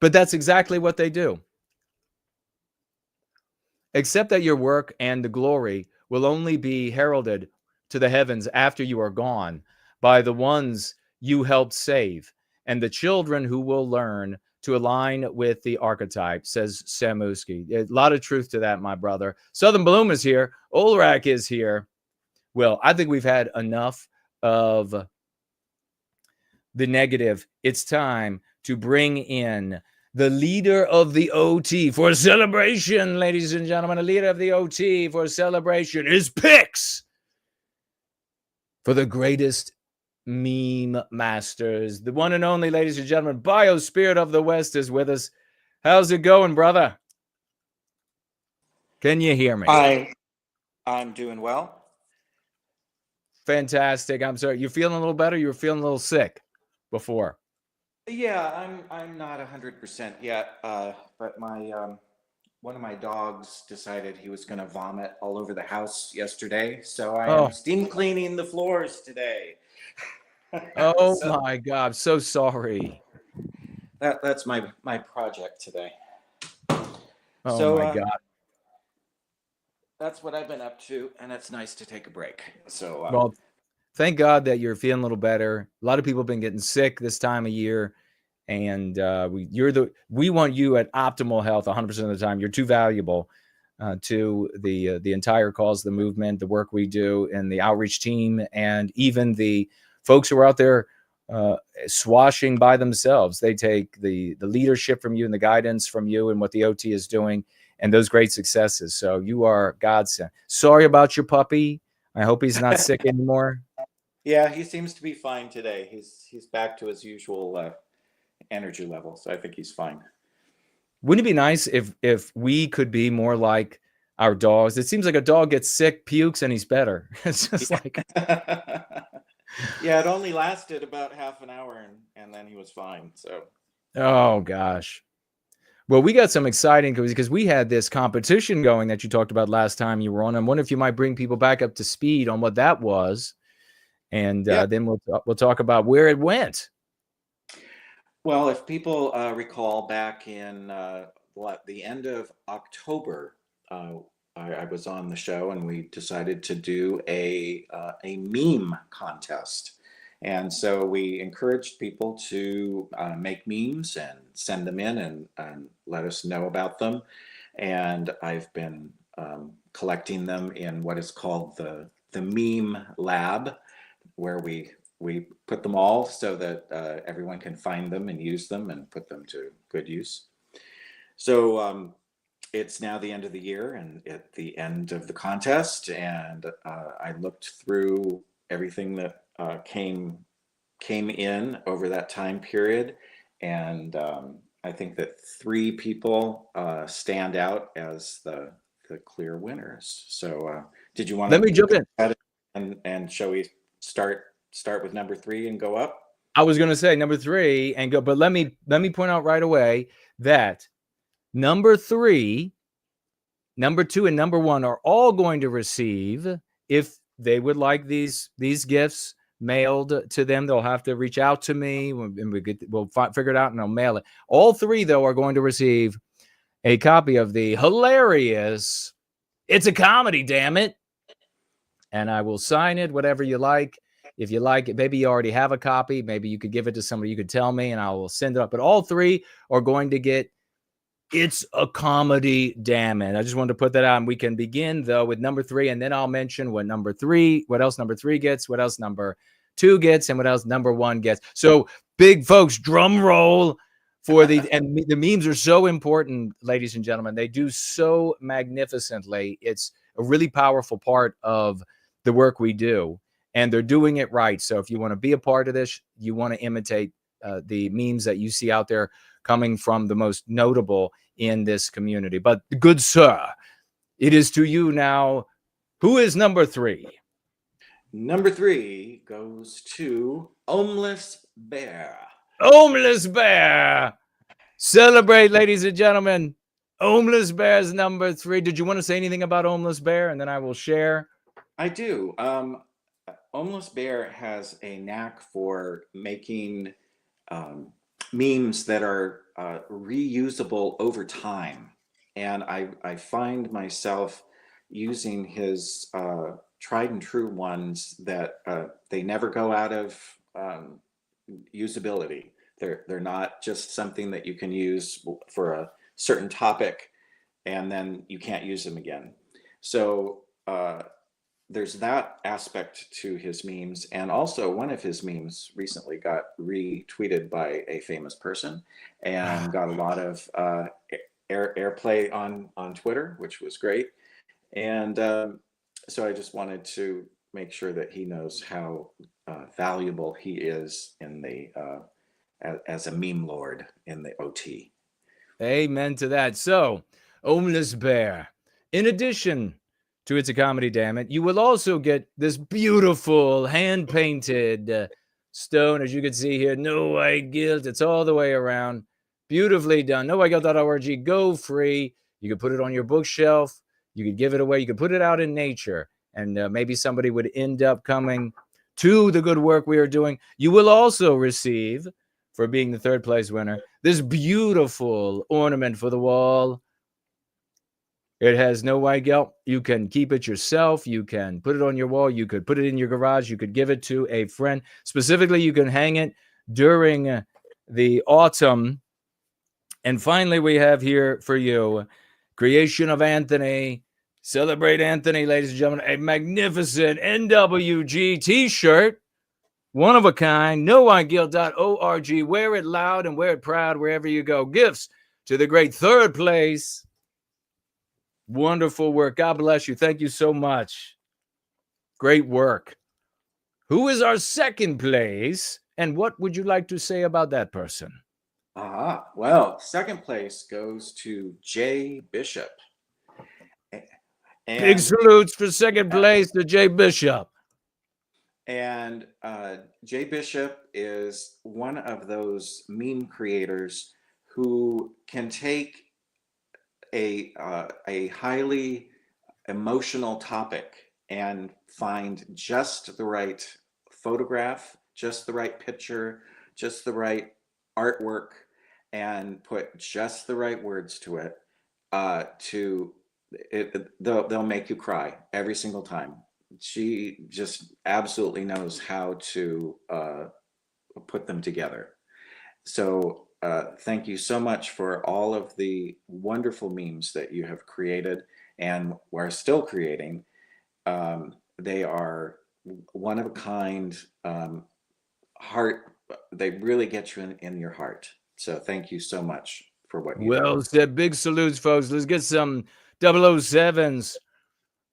that's exactly what they do. Except that your work and the glory will only be heralded to the heavens after you are gone by the ones you helped save and the children who will learn to align with the archetype, says Samuski. A lot of truth to that, my brother. Southern Bloom is here. Olrak is here. Well, I think we've had enough of the negative. It's time to bring in the leader of the OT for a celebration, ladies and gentlemen. The leader of the OT for a celebration is picks for the greatest meme masters. The one and only, ladies and gentlemen, Biospirit of the West is with us. How's it going, brother? Can you hear me? I'm doing well. Fantastic. I'm sorry. You're feeling a little better? You were feeling a little sick before. Yeah, I'm not 100% yet, but my one of my dogs decided he was going to vomit all over the house yesterday, so I am steam cleaning the floors today. Oh my God! I'm so sorry. That's my project today. Oh so, my God! That's what I've been up to, and it's nice to take a break. So well, thank God that you're feeling a little better. A lot of people have been getting sick this time of year, and we want you at optimal health 100% of the time. You're too valuable to the entire cause, the movement, the work we do, and the outreach team, and even the folks who are out there swashing by themselves. They take the leadership from you and the guidance from you and what the OT is doing and those great successes. So you are godsend. Sorry about your puppy. I hope he's not sick anymore. Yeah, he seems to be fine today. He's back to his usual energy level, so I think he's fine. Wouldn't it be nice if we could be more like our dogs? It seems like a dog gets sick, pukes, and he's better. It's just like... Yeah, it only lasted about half an hour, and then he was fine. So, oh gosh. Well, we got some exciting because we had this competition going that you talked about last time you were on. I wonder if you might bring people back up to speed on what that was, and then we'll talk about where it went. Well, if people recall, back in the end of October, I was on the show, and we decided to do a meme contest. And so we encouraged people to make memes and send them in and let us know about them. And I've been collecting them in what is called the meme lab, where we put them all so that everyone can find them and use them and put them to good use. So it's now the end of the year and at the end of the contest, and I looked through everything that came in over that time period, and I think that 3 people stand out as the clear winners. So did you want to let me jump in and shall we start with number 3 and go up? I was going to say number 3 and go, but let me point out right away that number 3, number 2, and number 1 are all going to receive, if they would like these gifts mailed to them. They'll have to reach out to me, and we'll figure it out, and I'll mail it. All 3, though, are going to receive a copy of the hilarious "It's a Comedy, Damn It," and I will sign it, whatever you like. If you like it, maybe you already have a copy. Maybe you could give it to somebody. You could tell me, and I will send it up. But all 3 are going to get "It's a Comedy, Damn It." I just wanted to put that out. And we can begin, though, with number 3, and then I'll mention what else number 3 gets, what else number 2 gets, and what else number 1 gets. So, big folks, drum roll for the memes are so important, ladies and gentlemen. They do so magnificently. It's a really powerful part of the work we do, and they're doing it right. So if you want to be a part of this, you want to imitate the memes that you see out there coming from the most notable in this community. But good sir, it is to you now. Who is number 3? Number 3 goes to Homeless Bear. Homeless Bear. Celebrate, ladies and gentlemen. Homeless Bear's number 3. Did you want to say anything about Homeless Bear? And then I will share. I do. Homeless Bear has a knack for making memes that are reusable over time. And I find myself using his tried and true ones that they never go out of usability. They're not just something that you can use for a certain topic and then you can't use them again. So there's that aspect to his memes. And also one of his memes recently got retweeted by a famous person and got a lot of airplay on Twitter, which was great. And so I just wanted to make sure that he knows how valuable he is in the as a meme lord in the OT. Amen to that. So, Homeless Bear, in addition to It's a Comedy, Damn It, you will also get this beautiful hand-painted stone, as you can see here. No white guilt. It's all the way around. Beautifully done. NoWhiteGuilt.org. Go free. You could put it on your bookshelf. You could give it away. You could put it out in nature. And maybe somebody would end up coming to the good work we are doing. You will also receive, for being the 3rd place winner, this beautiful ornament for the wall. It has no white guilt. You can keep it yourself. You can put it on your wall. You could put it in your garage. You could give it to a friend. Specifically, you can hang it during the autumn. And finally, we have here for you, Creation of Anthony. Celebrate Anthony, ladies and gentlemen. A magnificent NWG t-shirt. One of a kind. NoWhiteGuilt.org. Wear it loud and wear it proud wherever you go. Gifts to the great 3rd place. Wonderful work. God bless you. Thank you so much. Great work. Who is our 2nd place? And what would you like to say about that person? Well, 2nd place goes to Jay Bishop. And big salutes for 2nd place to Jay Bishop. And Jay Bishop is one of those meme creators who can take a highly emotional topic and find just the right photograph, just the right picture, just the right artwork, and put just the right words to it. They'll make you cry every single time. She just absolutely knows how to put them together. So thank you so much for all of the wonderful memes that you have created and are still creating. They are one of a kind, they really get you in your heart. So thank you so much for what you do. Well said. Big salutes, folks. Let's get some 007s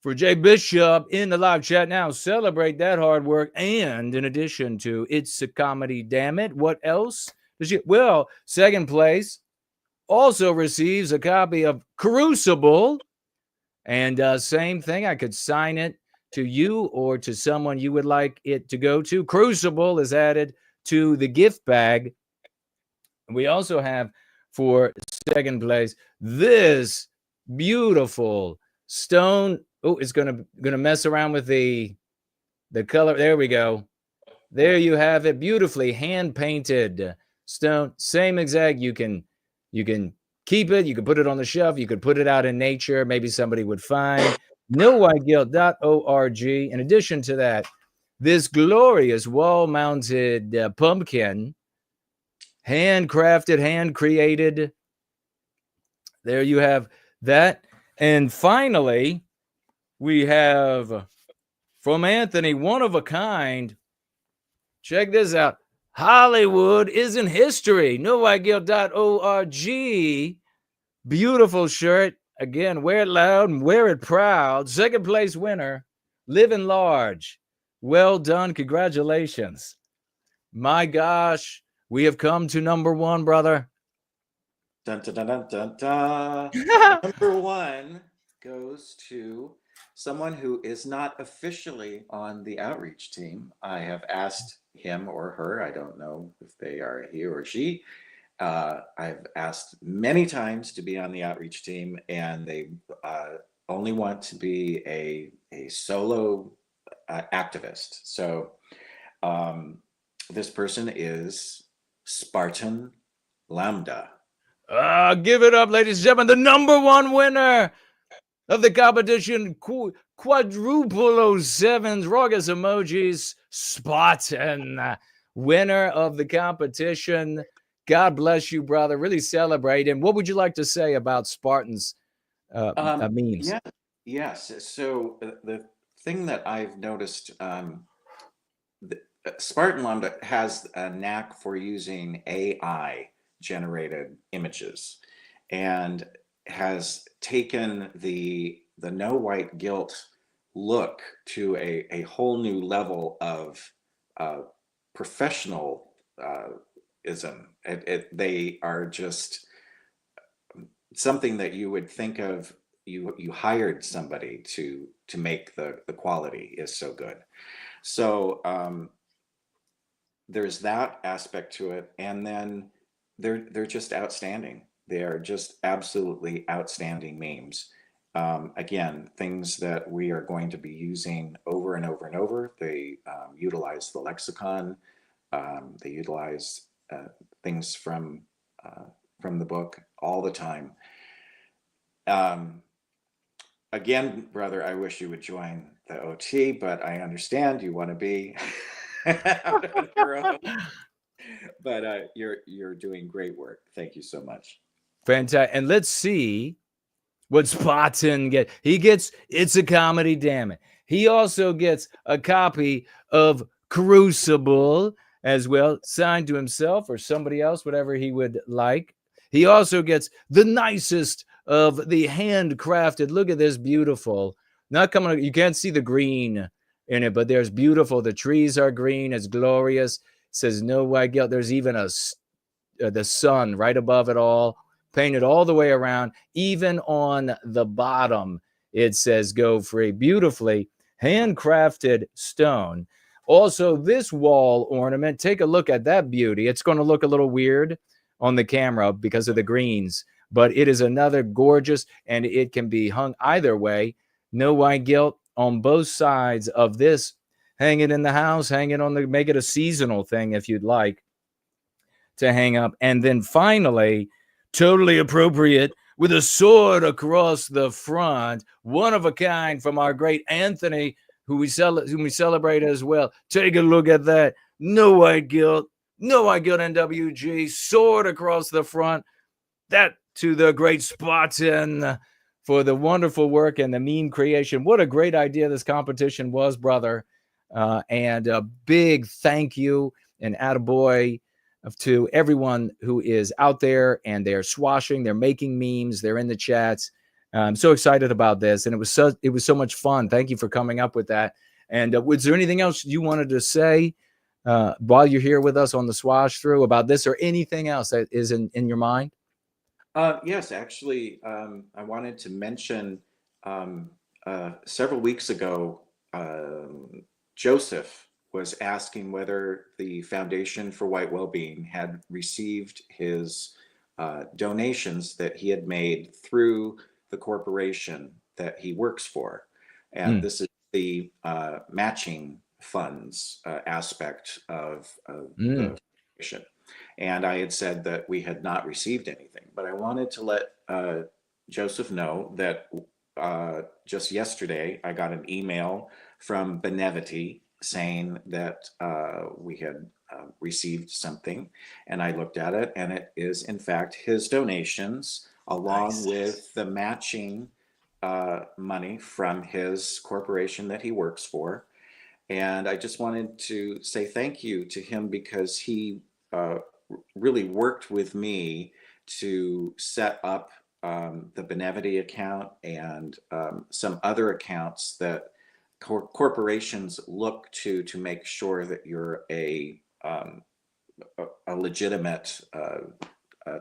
for Jay Bishop in the live chat now. Celebrate that hard work. And in addition to It's a Comedy, Damn It, what else does you? Well, 2nd place also receives a copy of Crucible. And same thing, I could sign it to you or to someone you would like it to go to. Crucible is added to the gift bag. We also have for 2nd place this beautiful stone. Oh, it's gonna mess around with the color. There we go. There you have it. Beautifully hand painted stone. Same exact. You can keep it. You can put it on the shelf. You could put it out in nature. Maybe somebody would find. NoWhiteGuilt.org. In addition to that, this glorious wall-mounted pumpkin, handcrafted, hand-created. There you have that. And finally, we have from Anthony, one of a kind. Check this out. Hollywood isn't history. NoWhiteGuilt.org. Beautiful shirt. Again, wear it loud and wear it proud. Second place winner, Living Large. Well done. Congratulations. My gosh, we have come to number one, brother. Dun, dun, dun, dun, dun, dun. Number one goes to someone who is not officially on the outreach team. I have asked him or her, I don't know if they are he or she. I've asked many times to be on the outreach team, and they only want to be a solo activist. So this person is Spartan Lambda. Give it up, ladies and gentlemen. The number one winner of the competition, quadruple 07s, Raucous emojis, Spartan, winner of the competition. God bless you, brother. Really celebrate. And what would you like to say about Spartan's memes? Yeah, yes. So the thing that I've noticed, Spartan Lambda has a knack for using AI generated images, and has taken the no white guilt look to a whole new level of professionalism. They are just something that you would think of. You hired somebody to make the quality is so good. So there's that aspect to it, and then they're just outstanding. They are just absolutely outstanding memes. Again, things that we are going to be using over and over and over. They utilize the lexicon. They utilize things from the book all the time. Again, brother, I wish you would join the OT, but I understand you want to be out on your own. But you're doing great work. Thank you so much. Fantastic. And let's see what Spartan gets. He gets It's a Comedy, damn it. He also gets a copy of Crucible as well, signed to himself or somebody else, whatever he would like. He also gets the nicest of the handcrafted. Look at this, beautiful. Not coming, you can't see the green in it, but there's beautiful. The trees are green. It's glorious. It says no white guilt. There's even the sun right above it all, painted all the way around. Even on the bottom, it says go free. Beautifully handcrafted stone. Also, this wall ornament, take a look at that beauty. It's going to look a little weird on the camera because of the greens, but it is another gorgeous, and it can be hung either way. No white guilt on both sides of this. Hang it in the house, hang it on the, make it a seasonal thing if you'd like to hang up. And then finally, totally appropriate, with a sword across the front, one of a kind from our great Anthony, whom we celebrate as well. Take a look at that. No white guilt. No white guilt NWG. Sword across the front. That to the great Spartan for the wonderful work and the meme creation. What a great idea this competition was, brother. And a big thank you and attaboy to everyone who is out there, and they're swashing, they're making memes, they're in the chats. I'm so excited about this, and it was so much fun. Thank you for coming up with that. And was there anything else you wanted to say while you're here with us on the swash through about this, or anything else that is in your mind? Yes, actually, I wanted to mention several weeks ago, Joseph was asking whether the Foundation for White Wellbeing had received his donations that he had made through the corporation that he works for. And this is the matching funds aspect of the foundation. And I had said that we had not received anything, but I wanted to let Joseph know that just yesterday I got an email from Benevity saying that we had received something, and I looked at it, and it is in fact his donations along with the matching money from his corporation that he works for. And I just wanted to say thank you to him because he really worked with me to set up the Benevity account and some other accounts that corporations look to make sure that you're a legitimate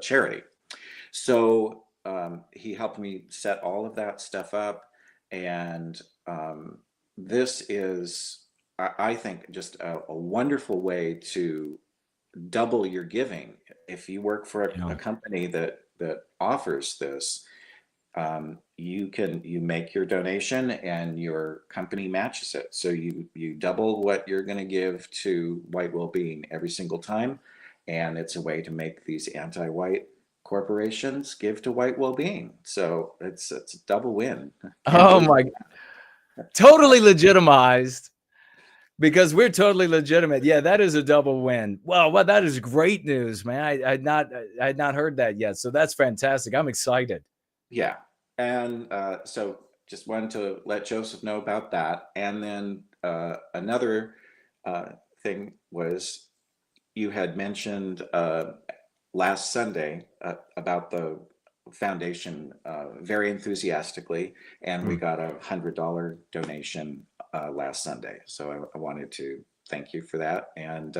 charity. So he helped me set all of that stuff up, and this is, I think, just a wonderful way to double your giving. If you work for a company that offers this, you make your donation and your company matches it. So you double what you're going to give to White Wellbeing every single time. And it's a way to make these anti-white corporations give to White Wellbeing. So it's a double win. Oh my, totally legitimized, because we're totally legitimate. Yeah, that is a double win. Well, that is great news, man. I had not heard that yet. So that's fantastic. I'm excited. Yeah. And so just wanted to let Joseph know about that. And then another thing was, you had mentioned last Sunday about the foundation very enthusiastically, and we got a $100 donation last Sunday. So I wanted to thank you for that. And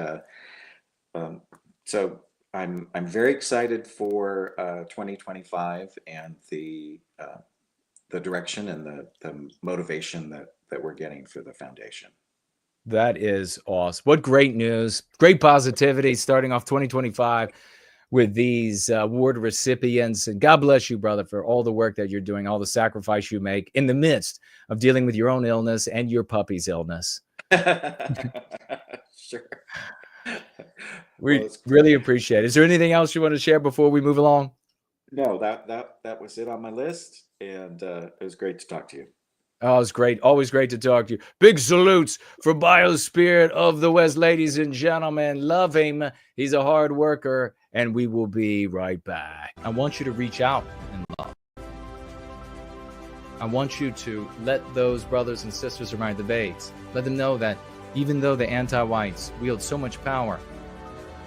so I'm very excited for 2025 and the direction and the motivation that we're getting for the foundation. That is awesome. What great news. Great positivity starting off 2025 with these award recipients. And God bless you, brother, for all the work that you're doing, all the sacrifice you make in the midst of dealing with your own illness and your puppy's illness. Sure. We really appreciate it. Is there anything else you want to share before we move along? No, that was it on my list. And it was great to talk to you. Oh, it's great. Always great to talk to you. Big salutes for Biospirit of the West, ladies and gentlemen. Love him. He's a hard worker, and we will be right back. I want you to reach out and love. I want you to let those brothers and sisters around the debates, let them know that even though the anti-whites wield so much power,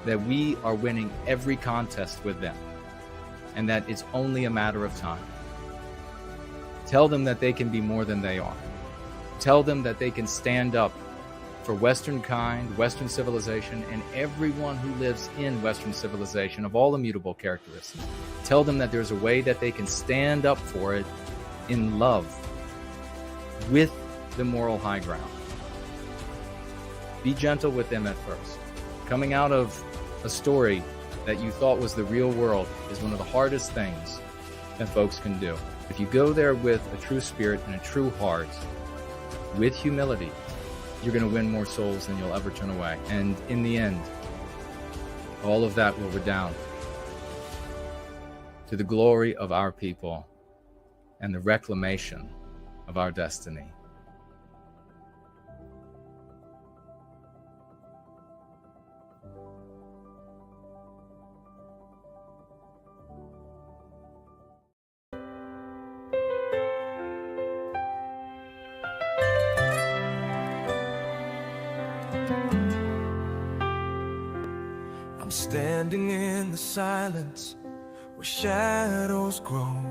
that we are winning every contest with them, and that it's only a matter of time. Tell them that they can be more than they are. Tell them that they can stand up for Western kind, Western civilization, and everyone who lives in Western civilization of all immutable characteristics. Tell them that there's a way that they can stand up for it in love with the moral high ground. Be gentle with them at first. Coming out of a story that you thought was the real world is one of the hardest things that folks can do. If you go there with a true spirit and a true heart, with humility, you're going to win more souls than you'll ever turn away. And in the end, all of that will redound to the glory of our people and the reclamation of our destiny. Standing in the silence where shadows grow,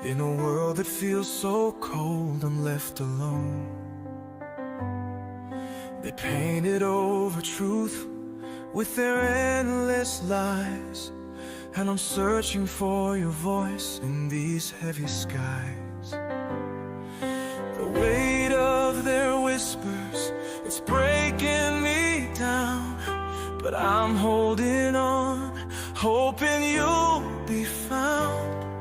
in a world that feels so cold, I'm left alone. They painted over truth with their endless lies, and I'm searching for your voice in these heavy skies. The weight of their whispers, it's breaking me down, but I'm holding on, hoping you'll be found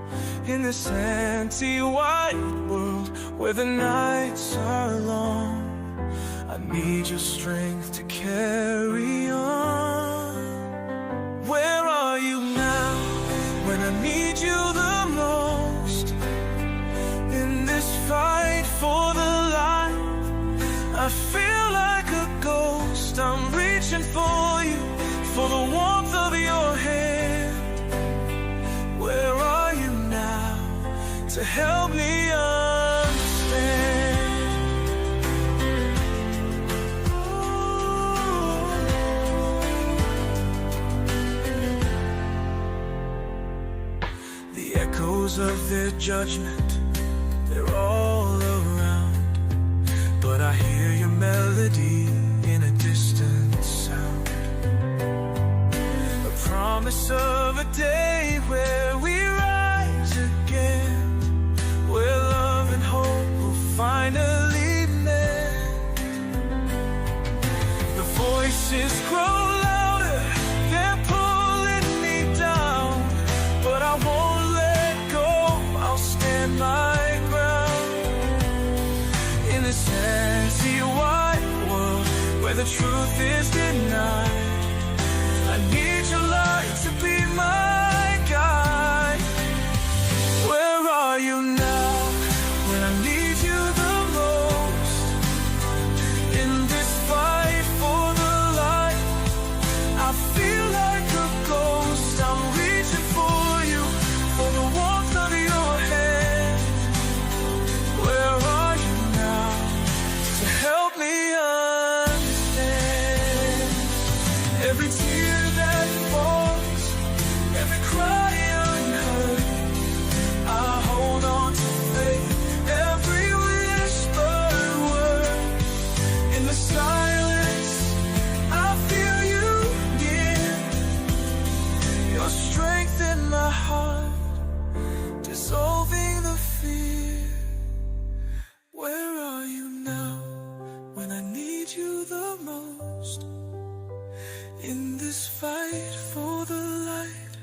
in this anti-white world where the nights are long. I need your strength to carry on. Where are you now when I need you the most? In this fight for the light, I feel like a ghost. I'm reaching for you, for the warmth of your hand. Where are you now to help me understand? echoes of their judgment, they're all around. But I hear your melody in a distant sound. A promise of a day where we rise again, where love and hope will finally mend. The voices grow louder, they're pulling me down, but I won't let go, I'll stand my ground. In this empty white world where the truth is denied, I need your light to be my guide. Where are you now when I need you the most? In this fight for the light, I feel like a ghost. I'm reaching for you, for the warmth of your hand. Where are you now to help me understand? Every tear that falls, every cry unheard, I hold on to faith, every whispered word. In the silence, I feel you near, your strength in my heart, dissolving the fear. Where are you now when I need you the most? In this fight for the light,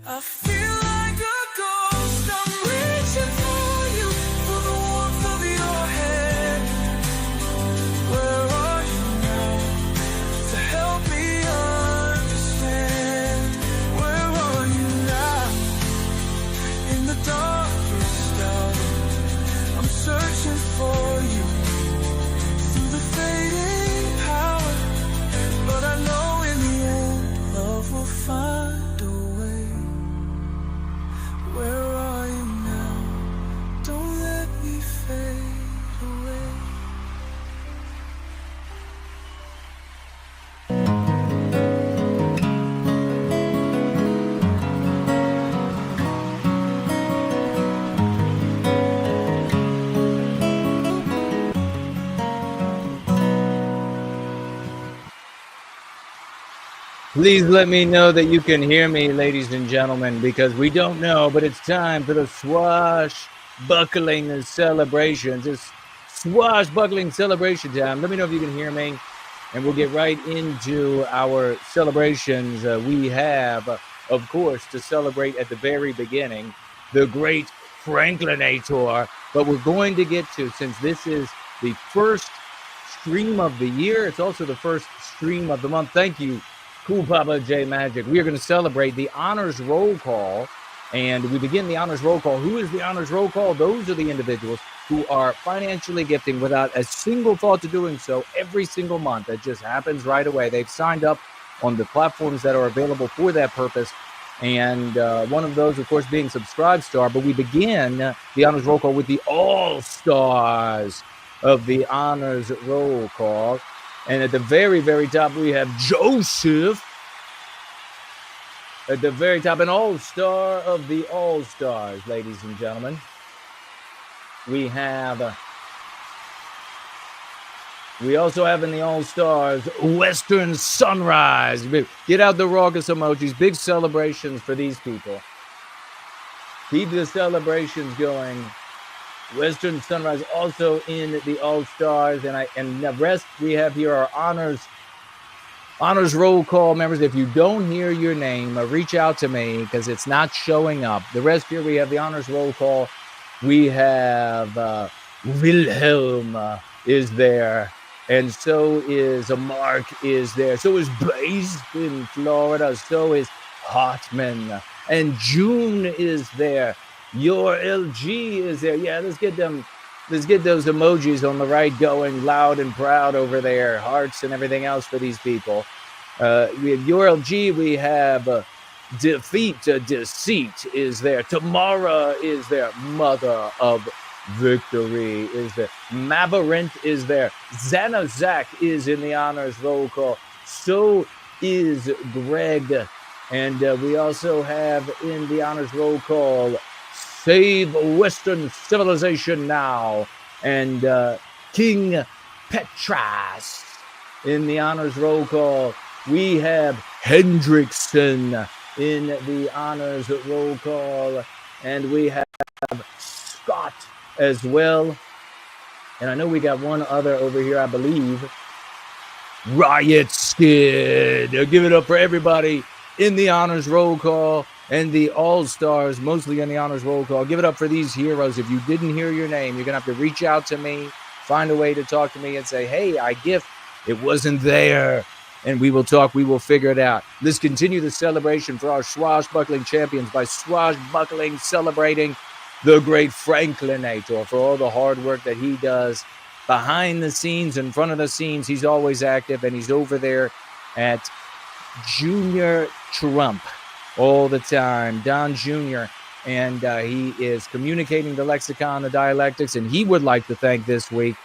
I feel like a ghost. I'm reaching for you, for the warmth of your hand. Where are you now to help me understand? Where are you now in the darkest hour? I'm searching for you through the fading power, but I know in the end love will find a way. Where are you now? Don't let me fade away. Please let me know that you can hear me, ladies and gentlemen, because we don't know, but it's time for the swashbuckling celebrations. It's swashbuckling celebration time. Let me know if you can hear me, and we'll get right into our celebrations. We have, of course, to celebrate at the very beginning, the great Franklinator, but we're going to get to, since this is the first stream of the year, it's also the first stream of the month. Thank you, Cool Papa J Magic. We are going to celebrate the honors roll call, and we begin the honors roll call. Who is the honors roll call? Those are the individuals who are financially gifting without a single thought to doing so every single month. That just happens right away. They've signed up on the platforms that are available for that purpose, and one of those, of course, being Subscribe Star. But we begin the honors roll call with the all-stars of the honors roll call. And at the very, very top, we have Joseph. At the very top, an all-star of the all-stars, ladies and gentlemen. We also have in the all-stars, Western Sunrise. Get out the raucous emojis. Big celebrations for these people. Keep the celebrations going. Western Sunrise also in the All-Stars, and the rest we have here are honors roll call members. If you don't hear your name, reach out to me because it's not showing up. The rest here we have the honors roll call. We have Wilhelm is there, and so is Mark is there. So is Based in Florida. So is Hartman, and June is there. Your LG is there. Yeah, let's get those emojis on the right going loud and proud over there. Hearts and everything else for these people. We have Your LG. We have Deceit is there. Tamara is there. Mother of Victory is there. Mavarint is there. Zanazak is in the honors roll call. So is Greg. And we also have in the honors roll call Save Western Civilization Now, and King Petras. In the honors roll call, we have Hendrickson in the honors roll call, and we have Scott as well. And I know we got one other over here, I believe. Riot Skid. Give it up for everybody in the honors roll call and the all-stars, mostly in the honors roll call. Give it up for these heroes. If you didn't hear your name, you're going to have to reach out to me, find a way to talk to me and say, hey, I gift. It wasn't there. And we will talk. We will figure it out. Let's continue the celebration for our swashbuckling champions by swashbuckling, celebrating the great Franklinator for all the hard work that he does behind the scenes, in front of the scenes. He's always active, and he's over there at Junior Trump all the time, Don Jr., and he is communicating the lexicon, the dialectics, and he would like to thank this week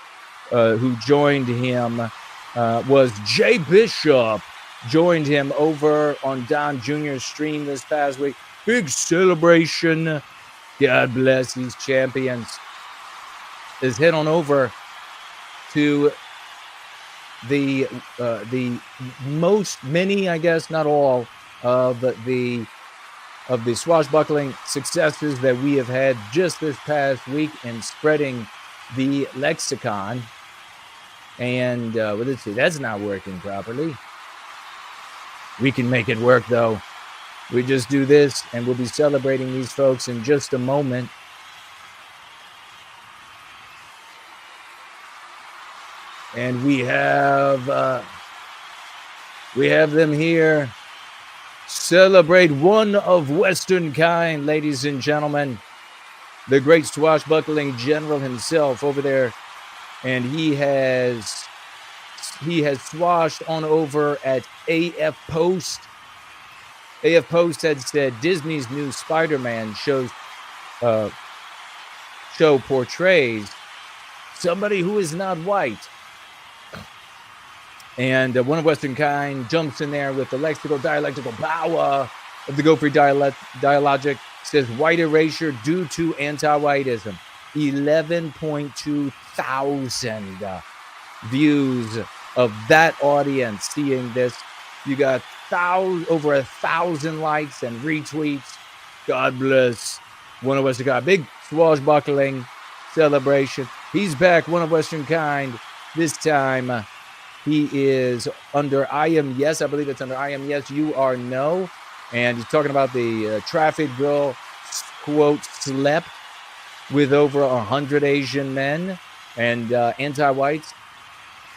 who joined him was Jay Bishop, joined him over on Don Jr.'s stream this past week. Big celebration. God bless these champions. Let's head on over to the many, I guess, not all of the swashbuckling successes that we have had just this past week in spreading the lexicon. And let's see, that's not working properly. We can make it work, though. We just do this, and we'll be celebrating these folks in just a moment. And we have them here. Celebrate one of Western kind, ladies and gentlemen. The great swashbuckling general himself over there. And he has swashed on over at AF Post. AF Post had said Disney's new Spider-Man show portrays somebody who is not white. And one of Western kind jumps in there with the lexical dialectical power of the Go Free dialogic. Says white erasure due to anti-whiteism. 11.2 thousand views of that audience seeing this. You got over 1,000 likes and retweets. God bless one of Western kind. Big swashbuckling celebration. He's back, one of Western kind. This time he is under I am yes. I believe it's under I am yes, you are no. And he's talking about the traffic girl, quote, slept with over 100 Asian men and anti-whites.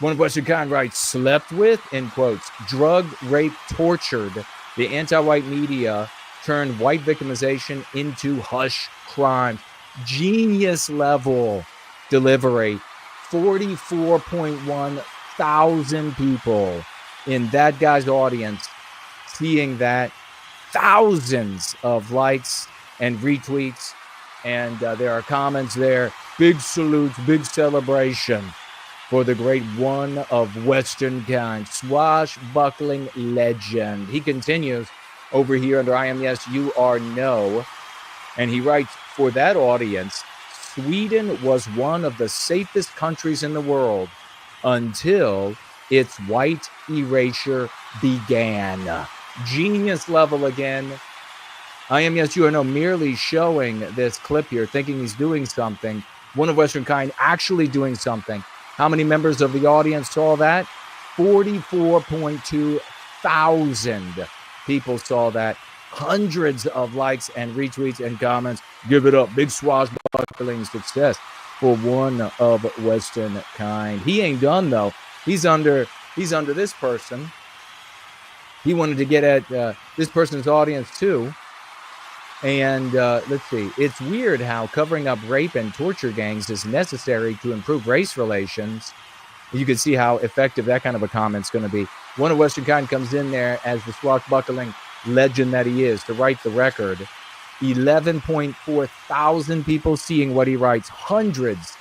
One of Western kind writes, slept with, in quotes, drug, rape, tortured. The anti-white media turned white victimization into hush crime. Genius level delivery. 44.1 thousand people in that guy's audience seeing that. Thousands of likes and retweets. And there are comments there. Big salutes, big celebration for the great one of Western kind, swashbuckling legend. He continues over here under I am yes, you are no. And he writes, for that audience, Sweden was one of the safest countries in the world until its white erasure began. Genius level again. I am yes, you are no, merely showing this clip here, thinking he's doing something. One of Western kind actually doing something. How many members of the audience saw that? 44.2 thousand people saw that. Hundreds of likes and retweets and comments. Give it up. Big swashbuckling success for one of Western kind. He ain't done, though. He's under this person. He wanted to get at this person's audience, too. And let's see. It's weird how covering up rape and torture gangs is necessary to improve race relations. You can see how effective that kind of a comment's going to be. One of Western kind comes in there as the swashbuckling legend that he is to write the record. 11.4 thousand people seeing what he writes. Hundreds,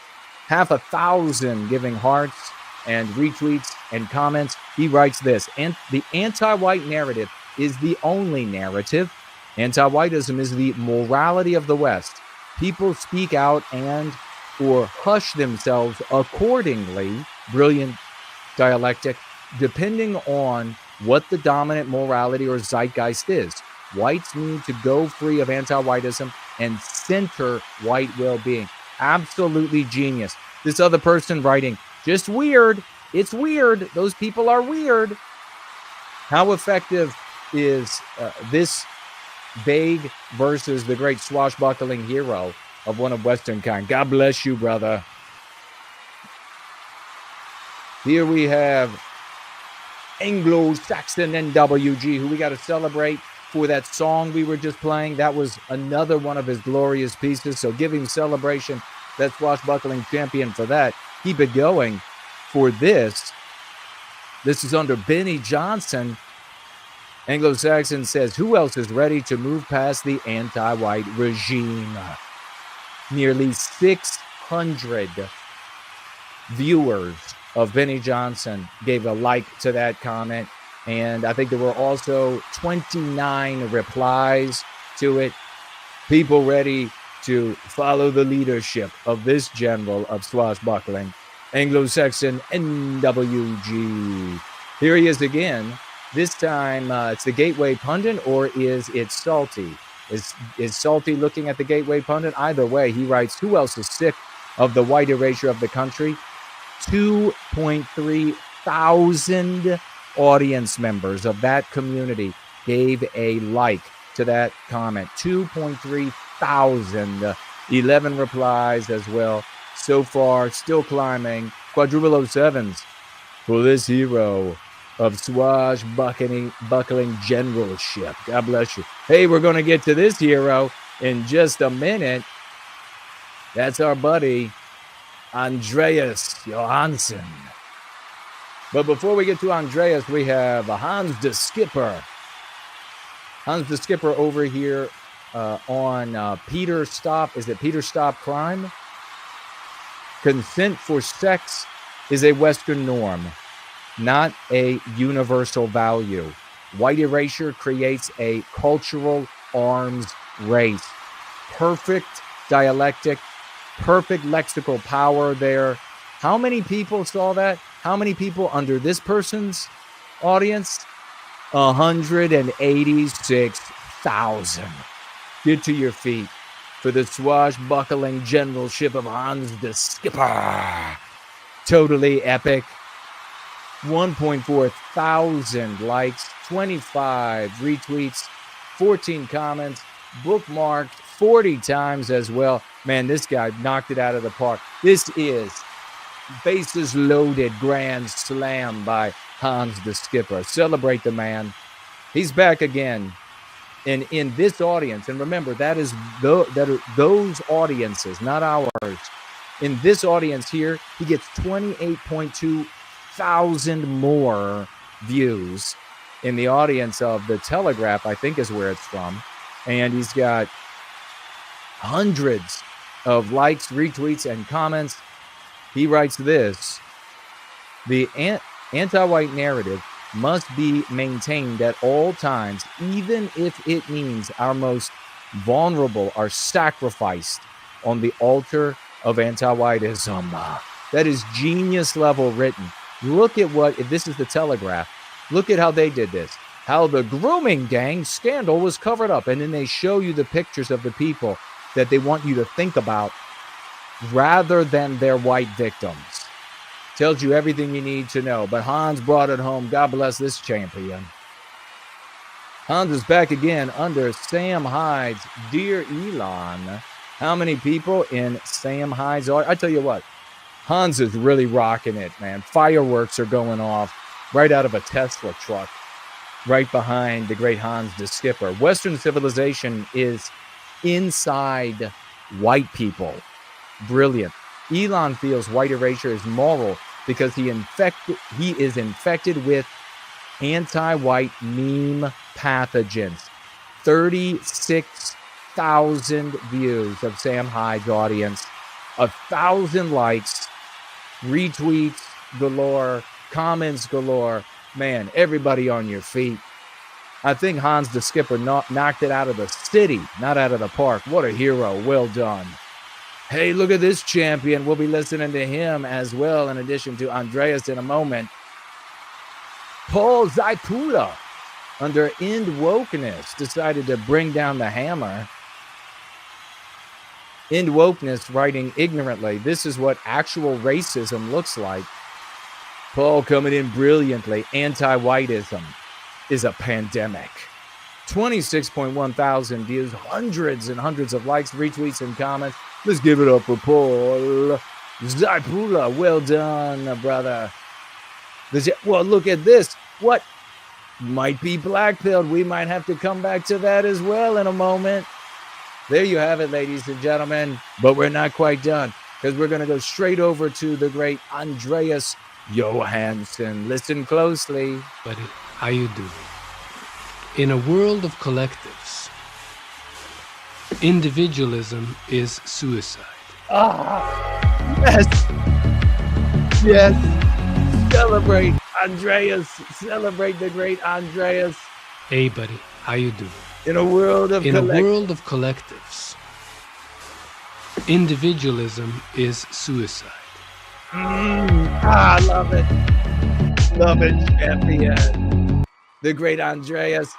half a thousand giving hearts and retweets and comments. He writes this, and the anti-white narrative is the only narrative. Anti-whiteism is the morality of the West. people speak out and or hush themselves accordingly. Brilliant dialectic, depending on what the dominant morality or zeitgeist is. Whites need to go free of anti-whiteism and center white well-being. Absolutely genius. This other person writing, just weird. It's weird. Those people are weird. How effective is this vague versus the great swashbuckling hero of one of Western kind? God bless you, brother. Here we have AngloSaxonNWG, who we got to celebrate for that song we were just playing. That was another one of his glorious pieces. So give him celebration, that swashbuckling champion, for that. Keep it going for this. This is under Benny Johnson. Anglo-Saxon says, who else is ready to move past the anti-white regime? Nearly 600 viewers of Benny Johnson gave a like to that comment. And I think there were also 29 replies to it. People ready to follow the leadership of this general of swashbuckling, Anglo-Saxon NWG. Here he is again. This time it's the Gateway Pundit, or is it Salty? Is Salty looking at the Gateway Pundit? Either way, he writes, who else is sick of the white erasure of the country? 2.3 thousand audience members of that community gave a like to that comment. 2.3 thousand. 11 replies as well. So far, still climbing. Quadruple 07s for this hero of swashbuckling generalship. God bless you. Hey, we're going to get to this hero in just a minute. That's our buddy, Andreas Johansson. But before we get to Andreas, we have Hans the Skipper. Hans the Skipper over here on Peter Stop. Is it Peter Stop Crime? Consent for sex is a Western norm, not a universal value. White erasure creates a cultural arms race. Perfect dialectic, perfect lexical power there. How many people saw that? How many people under this person's audience? 186,000. Get to your feet for the swashbuckling generalship of Hans the Skipper. Totally epic. 1.4 thousand likes, 25 retweets, 14 comments, bookmarked 40 times as well. Man, this guy knocked it out of the park. This is bases loaded grand slam by Hans the Skipper. Celebrate the man. He's back again. And in this audience, and remember, that are those audiences, not ours. In this audience here, he gets 28.2 thousand more views. In the audience of the Telegraph, I think is where it's from. And he's got hundreds of likes, retweets, and comments. He writes this: the anti-white narrative must be maintained at all times, even if it means our most vulnerable are sacrificed on the altar of anti-whiteism. That is genius level written. Look at what, if this is the Telegraph, look at how they did this. How the grooming gang scandal was covered up. And then they show you the pictures of the people that they want you to think about rather than their white victims. Tells you everything you need to know. But Hans brought it home. God bless this champion. Hans is back again under Sam Hyde's Dear Elon. How many people in Sam Hyde's audience? I tell you what, Hans is really rocking it, man. Fireworks are going off right out of a Tesla truck right behind the great Hans the Skipper. Western civilization is inside white people. Brilliant. Elon feels white erasure is moral because he is infected with anti-white meme pathogens. 36,000 views of Sam Hyde's audience, 1,000 likes, retweets galore, comments galore. Man, everybody on your feet. I think Hans the Skipper knocked it out of the city, not out of the park. What a hero. Well done. Hey, look at this champion. We'll be listening to him as well, in addition to Andreas in a moment. Paul Zaipula, under End Wokeness, decided to bring down the hammer. End Wokeness writing ignorantly. This is what actual racism looks like. Paul coming in brilliantly. Anti-whiteism is a pandemic. 26.1 thousand views, hundreds and hundreds of likes, retweets, and comments. Let's give it up for Paul Zaipula. Well done, brother. Well, look at this. What might be black-pilled? We might have to come back to that as well in a moment. There you have it, ladies and gentlemen. But we're not quite done, because we're going to go straight over to the great Andreas Johansson. Listen closely. Buddy, how you doing? In a world of collectives, individualism is suicide. Yes. Yes. Celebrate Andreas. Celebrate the great Andreas. Hey, buddy, how you doing? In a world of collectives, individualism is suicide. I love it. Love it, champion. The great Andreas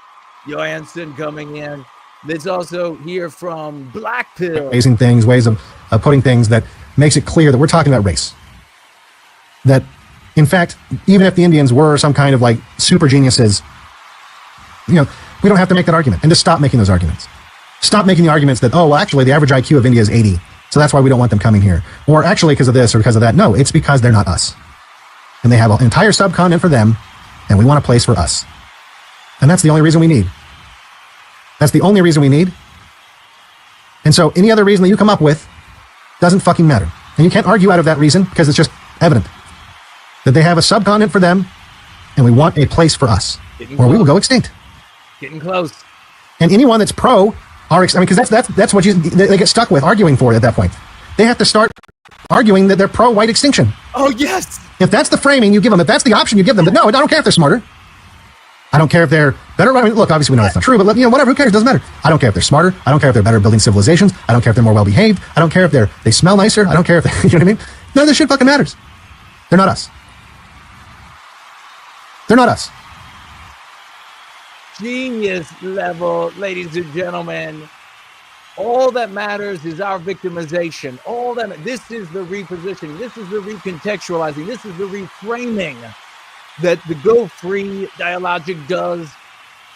Johansson coming in. Let's also hear from Blackpill. Amazing things, ways of putting things that makes it clear that we're talking about race. That, in fact, even if the Indians were some kind of like super geniuses, you know, we don't have to make that argument, and just stop making those arguments. Stop making the arguments that, oh, well, actually, the average IQ of India is 80, so that's why we don't want them coming here. Or actually, because of this or because of that. No, it's because they're not us. And they have an entire subcontinent for them, and we want a place for us. And that's the only reason we need. That's the only reason we need. And so any other reason that you come up with doesn't fucking matter. And you can't argue out of that reason, because it's just evident that they have a subcontinent for them, and we want a place for us, or we will go extinct. Getting close. And anyone that's pro, because that's what they get stuck with arguing for at that point. They have to start arguing that they're pro-white extinction. Oh, yes. If that's the framing you give them, if that's the option you give them, but no, I don't care if they're smarter. I don't care if they're better. I mean, look, obviously we know that's not true, but you know, whatever, who cares? It doesn't matter. I don't care if they're smarter. I don't care if they're better building civilizations. I don't care if they're more well-behaved. I don't care if they smell nicer. I don't care if they, you know what I mean? None of this shit fucking matters. They're not us. They're not us. Genius level, ladies and gentlemen. All that matters is our victimization. This is the repositioning. This is the recontextualizing. This is the reframing that the Go Free dialogic does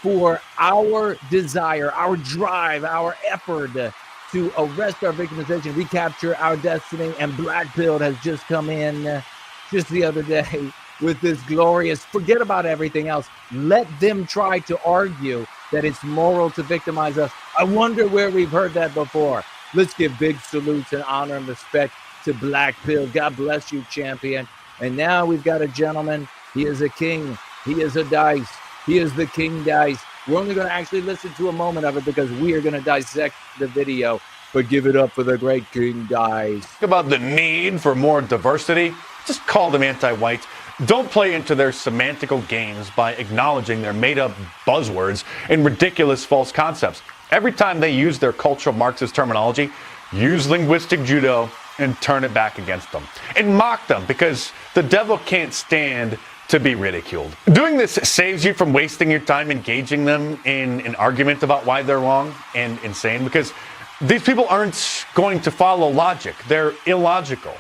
for our desire, our drive, our effort to arrest our victimization, recapture our destiny. And Blackpilled has just come in just the other day with this glorious, forget about everything else. Let them try to argue that it's moral to victimize us. I wonder where we've heard that before. Let's give big salutes and honor and respect to Blackpill. God bless you, champion. And now we've got a gentleman. He is a king. He is a dice. He is the king dice. We're only going to actually listen to a moment of it because we are going to dissect the video. But give it up for the great king dice. About the need for more diversity, just call them anti-white. Don't play into their semantical games by acknowledging their made-up buzzwords and ridiculous false concepts. Every time they use their cultural Marxist terminology, use linguistic judo and turn it back against them. And mock them, because the devil can't stand to be ridiculed. Doing this saves you from wasting your time engaging them in an argument about why they're wrong and insane, because these people aren't going to follow logic. They're illogical.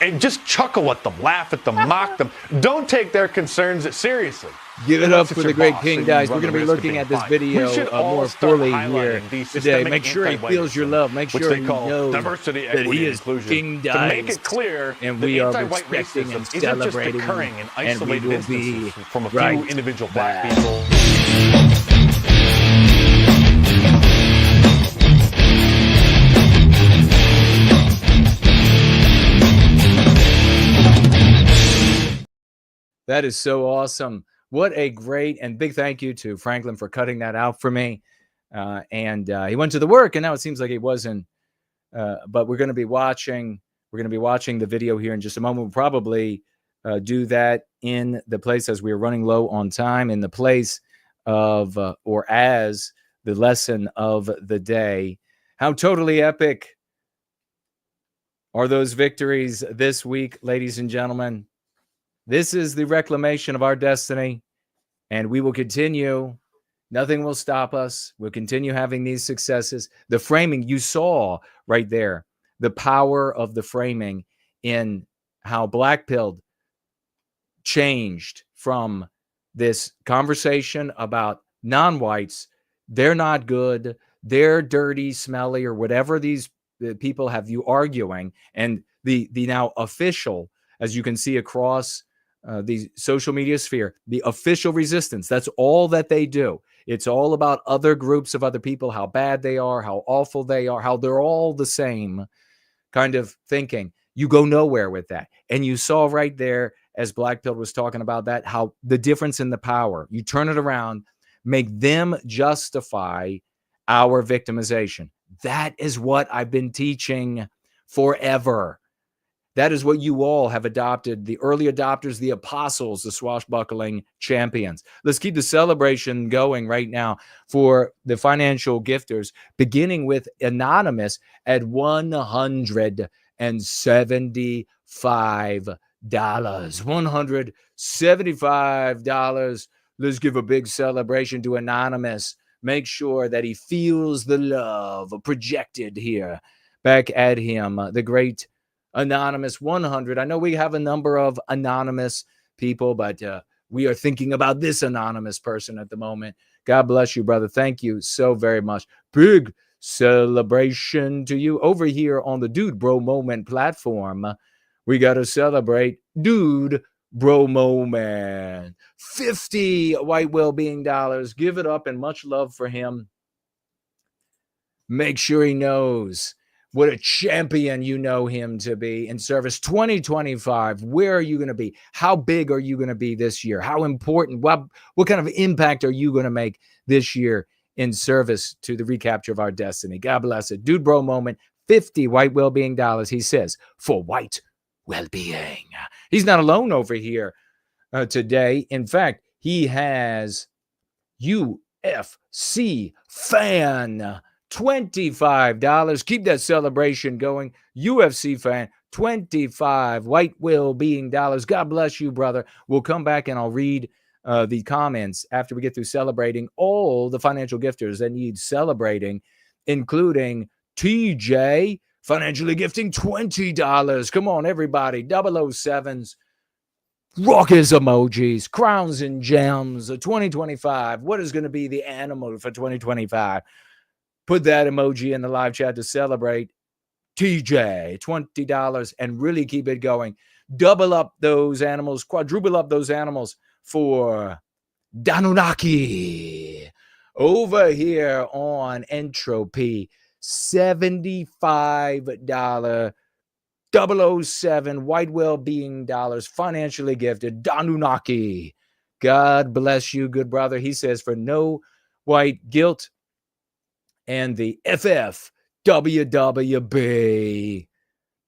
And just chuckle at them, laugh at them, mock them. Don't take their concerns seriously. Give it up for the great King Dice. We're going to be looking at this video more fully here today. Make sure he feels your love. Make sure he knows diversity, that he is King Dice. To make it clear, and we are respecting and celebrating occurring in and we isolated will be instances from a few right individual back. black people. That is so awesome. What a great and big thank you to Franklin for cutting that out for me. He went to the work, and now it seems like he wasn't. But we're going to be watching. We're going to be watching the video here in just a moment. We'll probably do that in the place, as we are running low on time, in the place of, or as the lesson of the day. How totally epic are those victories this week, ladies and gentlemen? This is the reclamation of our destiny, and we will continue. Nothing will stop us. We'll continue having these successes. The framing, you saw right there, the power of the framing in how Blackpilled changed from this conversation about non-whites. They're not good. They're dirty, smelly, or whatever these people have you arguing. And the now official, as you can see across the social media sphere, the official resistance, that's all that they do. It's all about other groups of other people, how bad they are, how awful they are, how they're all the same kind of thinking. You go nowhere with that. And you saw right there, as Blackpilled was talking about that, how the difference in the power, you turn it around, make them justify our victimization. That is what I've been teaching forever. That is what you all have adopted, the early adopters, the apostles, the swashbuckling champions. Let's keep the celebration going right now for the financial gifters, beginning with Anonymous at $175. $175. Let's give a big celebration to Anonymous. Make sure that he feels the love projected here back at him. The great Anonymous 100. I know we have a number of anonymous people, but we are thinking about this anonymous person at the moment. God bless you, brother. Thank you so very much. Big celebration to you over here on the Dude Bro Moment platform. We got to celebrate Dude Bro Moment. 50 white well-being dollars. Give it up and much love for him. Make sure he knows what a champion you know him to be in service. 2025, where are you going to be? How big are you going to be this year? How important? What kind of impact are you going to make this year in service to the recapture of our destiny? God bless it. Dude Bro Moment, 50 white well-being dollars, he says, for white well-being. He's not alone over here today. In fact, he has UFC fan $25. Keep that celebration going. UFC fan, 25 white well-being dollars. God bless you, brother. We'll come back and I'll read the comments after we get through celebrating all the financial gifters that need celebrating, including TJ, financially gifting $20. Come on, everybody. 007s, rockers emojis, crowns and gems, 2025. What is going to be the animal for 2025? Put that emoji in the live chat to celebrate TJ, $20, and really keep it going. Double up those animals, quadruple up those animals for Danunaki over here on Entropy. $75 007 white well-being dollars financially gifted. Danunaki. God bless you, good brother. He says, for no white guilt and the FFWWB.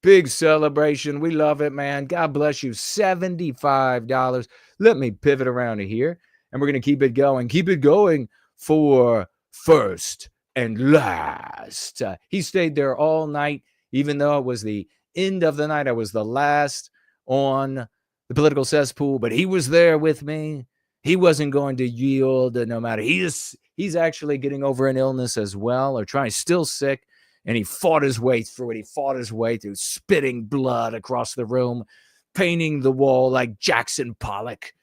Big celebration. We love it, man. God bless you. $75. Let me pivot around to here, and we're going to keep it going. Keep it going for First and Last. He stayed there all night, even though it was the end of the night. I was the last on the political cesspool, but he was there with me. He wasn't going to yield no matter. He's actually getting over an illness as well, or trying, still sick, and he fought his way through it. He fought his way through, spitting blood across the room, painting the wall like Jackson Pollock.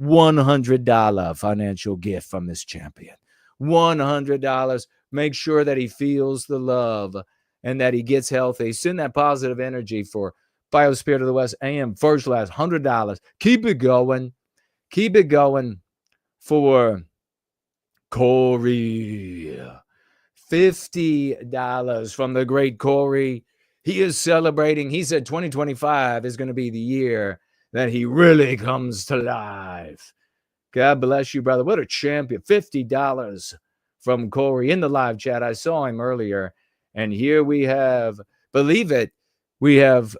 $100 financial gift from this champion. $100. Make sure that he feels the love and that he gets healthy. Send that positive energy for Biospirit of the West AM First Last. $100. Keep it going. Keep it going for Corey. $50 from the great Corey. He is celebrating. He said 2025 is going to be the year that he really comes to life. God bless you, brother. What a champion. $50 from Corey in the live chat. I saw him earlier. And here we have, believe it, we have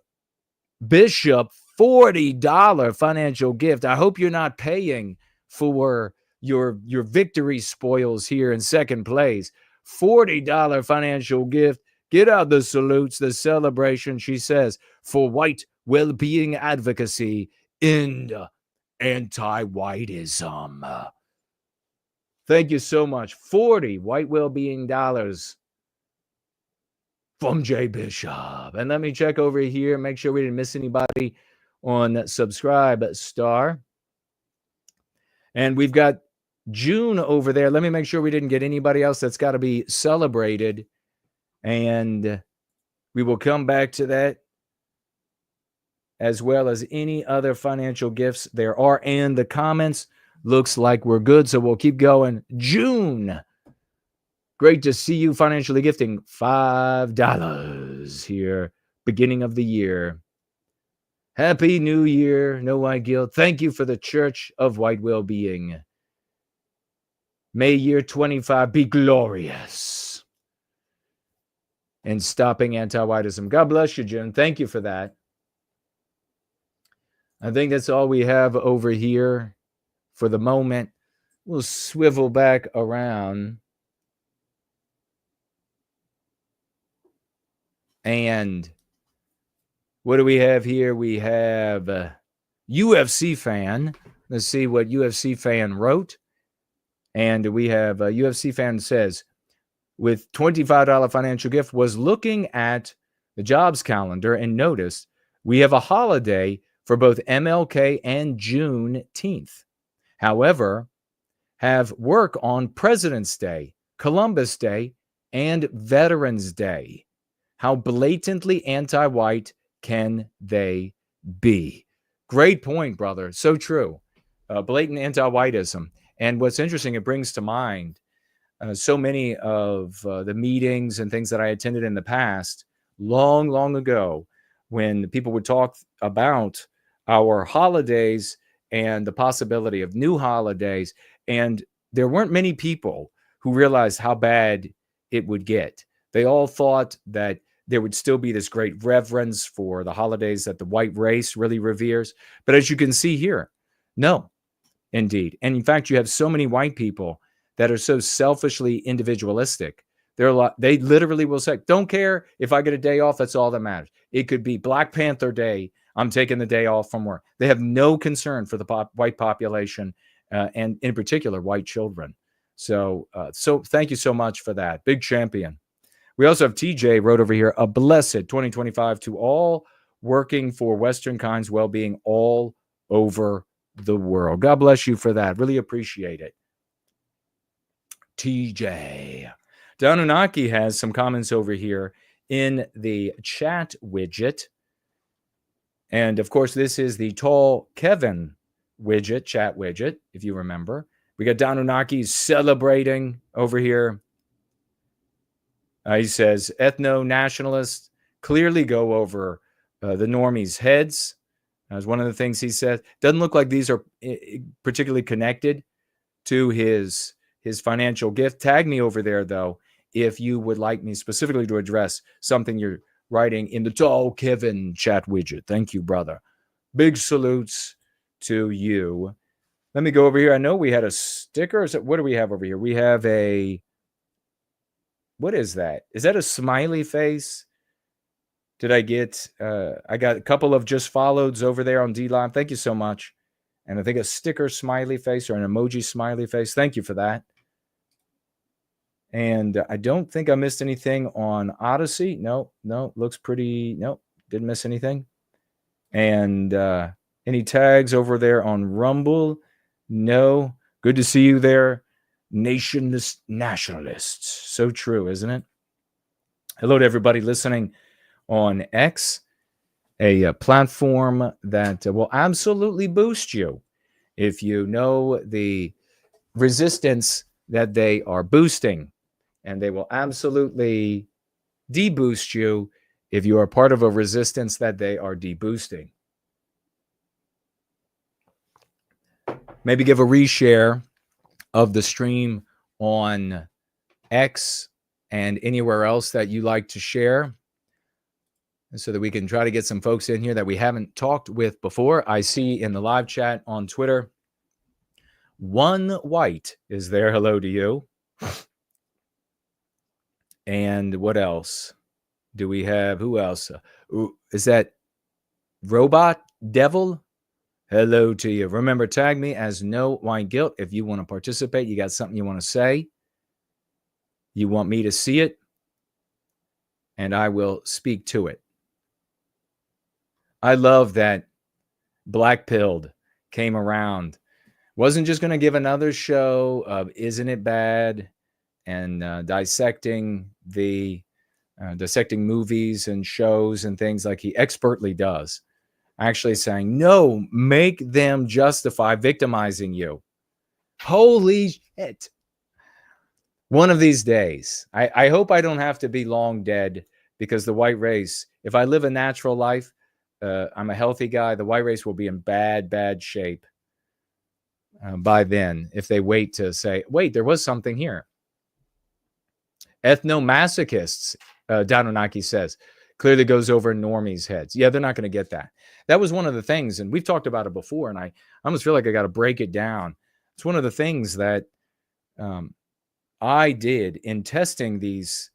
Bishop, $40 financial gift. I hope you're not paying for your victory spoils here in second place. $40 financial gift. Get out the salutes, the celebration, she says, for white well-being advocacy and anti-whiteism. Thank you so much. 40 white well-being dollars from Jay Bishop. And let me check over here, make sure we didn't miss anybody on Subscribe Star. And we've got June over there. Let me make sure we didn't get anybody else that's got to be celebrated. And we will come back to that, as well as any other financial gifts there are. And the comments looks like we're good, so we'll keep going. June, great to see you financially gifting $5 here, beginning of the year. Happy New Year, no white guilt. Thank you for the Church of White Wellbeing. May year 25 be glorious in stopping anti-whiteism. God bless you, June. Thank you for that. I think that's all we have over here for the moment. We'll swivel back around. And what do we have here? We have UFC Fan. Let's see what UFC Fan wrote. And we have UFC Fan says, with $25 financial gift, was looking at the jobs calendar and noticed we have a holiday for both MLK and Juneteenth. However, have work on President's Day, Columbus Day, and Veterans Day. How blatantly anti-white can they be? Great point, brother. So true. Blatant anti-whiteism. And what's interesting, it brings to mind so many of the meetings and things that I attended in the past, long, long ago, when people would talk about our holidays and the possibility of new holidays. And there weren't many people who realized how bad it would get. They all thought that there would still be this great reverence for the holidays that the white race really reveres. But as you can see here, no, indeed. And in fact, you have so many white people that are so selfishly individualistic. They literally will say, don't care if I get a day off, that's all that matters. It could be Black Panther Day, I'm taking the day off from work. They have no concern for the white population, and in particular, white children. So thank you so much for that. Big champion. We also have TJ wrote over here, a blessed 2025 to all working for Western Kind's well-being all over the world. God bless you for that. Really appreciate it. TJ. Danunaki has some comments over here in the chat widget. And of course, this is the Tall Kevin widget, chat widget, if you remember. We got Danunaki celebrating over here. He says, ethno-nationalists clearly go over the normies' heads. As one of the things he said, doesn't look like these are particularly connected to his financial gift. Tag me over there, though, if you would like me specifically to address something you're writing in the Tall Kevin chat widget. Thank you, brother. Big salutes to you. Let me go over here. I know we had a sticker. What do we have over here? We have a... What is that? Is that a smiley face? Did I get... I got a couple of just followeds over there on D-Live. Thank you so much. And I think a sticker smiley face or an emoji smiley face. Thank you for that. And I don't think I missed anything on Odyssey. No, looks pretty. Nope, didn't miss anything. And any tags over there on Rumble? No. Good to see you there. Nationalists. So true, isn't it? Hello to everybody listening on X, a platform that will absolutely boost you if you know the resistance that they are boosting. And they will absolutely deboost you if you are part of a resistance that they are deboosting. Maybe give a reshare of the stream on X and anywhere else that you like to share, so that we can try to get some folks in here that we haven't talked with before. I see in the live chat on Twitter, One White is there. Hello to you. And what else do we have? Who else? Is that Robot Devil? Hello to you. Remember, tag me as No Wine Guilt if you want to participate. You got something you want to say. You want me to see it, and I will speak to it. I love that Black Pilled came around. Wasn't just going to give another show of Isn't It Bad and dissecting movies and shows and things like he expertly does. Actually saying, no, make them justify victimizing you. Holy shit. One of these days, I hope I don't have to be long dead, because the white race, if I live a natural life, I'm a healthy guy, the white race will be in bad shape by then, if they wait to say, wait, there was something here. Ethnomasochists, Danonaki says, clearly goes over normies' heads. Yeah, they're not going to get that. That was one of the things, and we've talked about it before, and I almost feel like I got to break it down. It's one of the things that I did in testing these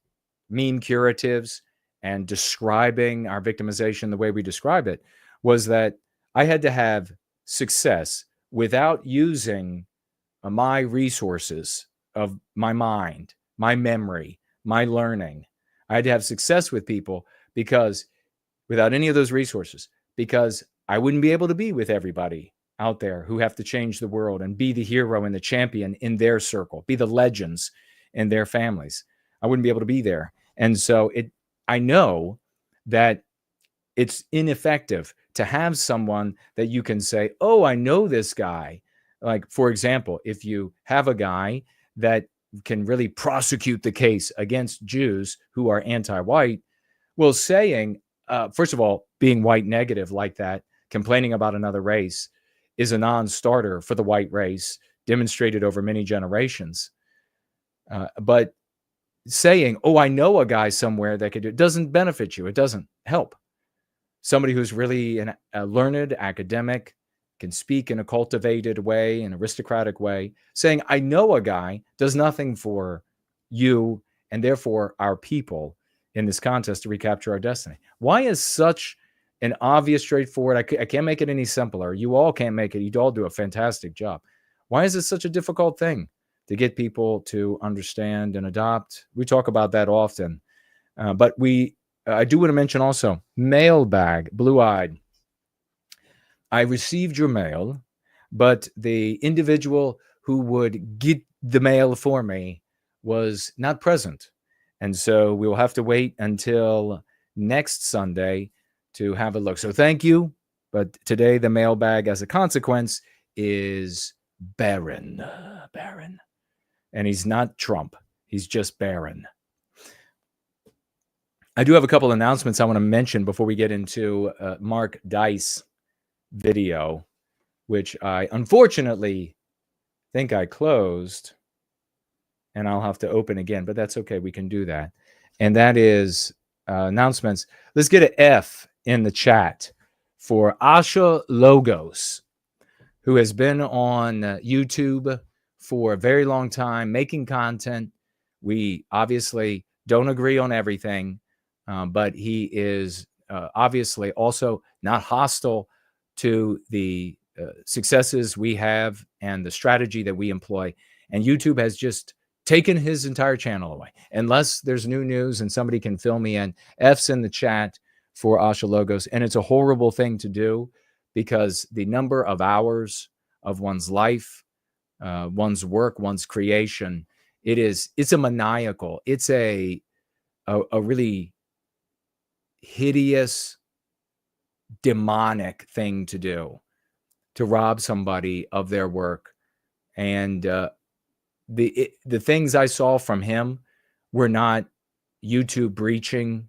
meme curatives and describing our victimization the way we describe it, was that I had to have success without using my resources of my mind, my memory, my learning. I had to have success with people, because without any of those resources, because I wouldn't be able to be with everybody out there who have to change the world and be the hero and the champion in their circle, be the legends in their families. I wouldn't be able to be there. And so I know that it's ineffective to have someone that you can say, oh, I know this guy. Like, for example, if you have a guy that can really prosecute the case against Jews who are anti-white, well, saying, first of all, being white negative like that, complaining about another race, is a non-starter for the white race, demonstrated over many generations. But saying, oh, I know a guy somewhere that could do it, doesn't benefit you. It doesn't help. Somebody who's really a learned academic, can speak in a cultivated way, an aristocratic way, saying, I know a guy, does nothing for you and therefore our people in this contest to recapture our destiny. Why is such an obvious, straightforward, I can't make it any simpler. You all can't make it. You all do a fantastic job. Why is it such a difficult thing to get people to understand and adopt? We talk about that often. But I do want to mention also, mailbag, blue-eyed. I received your mail, but the individual who would get the mail for me was not present. And so we will have to wait until next Sunday to have a look. So thank you. But today the mailbag, as a consequence, is barren. Barren. And he's not Trump. He's just barren. I do have a couple announcements I want to mention before we get into Mark Dice video, which I unfortunately think I closed, and I'll have to open again, but that's okay. We can do that. And that is announcements. Let's get an F in the chat for Asha Logos, who has been on YouTube for a very long time, making content. We obviously don't agree on everything, but he is obviously also not hostile to the successes we have and the strategy that we employ. And YouTube has just taken his entire channel away. Unless there's new news and somebody can fill me in, F's in the chat for Asha Logos. And it's a horrible thing to do, because the number of hours of one's life, one's work, one's creation, it's a maniacal, it's a really hideous, demonic thing to do, to rob somebody of their work. And the things I saw from him were not YouTube breaching.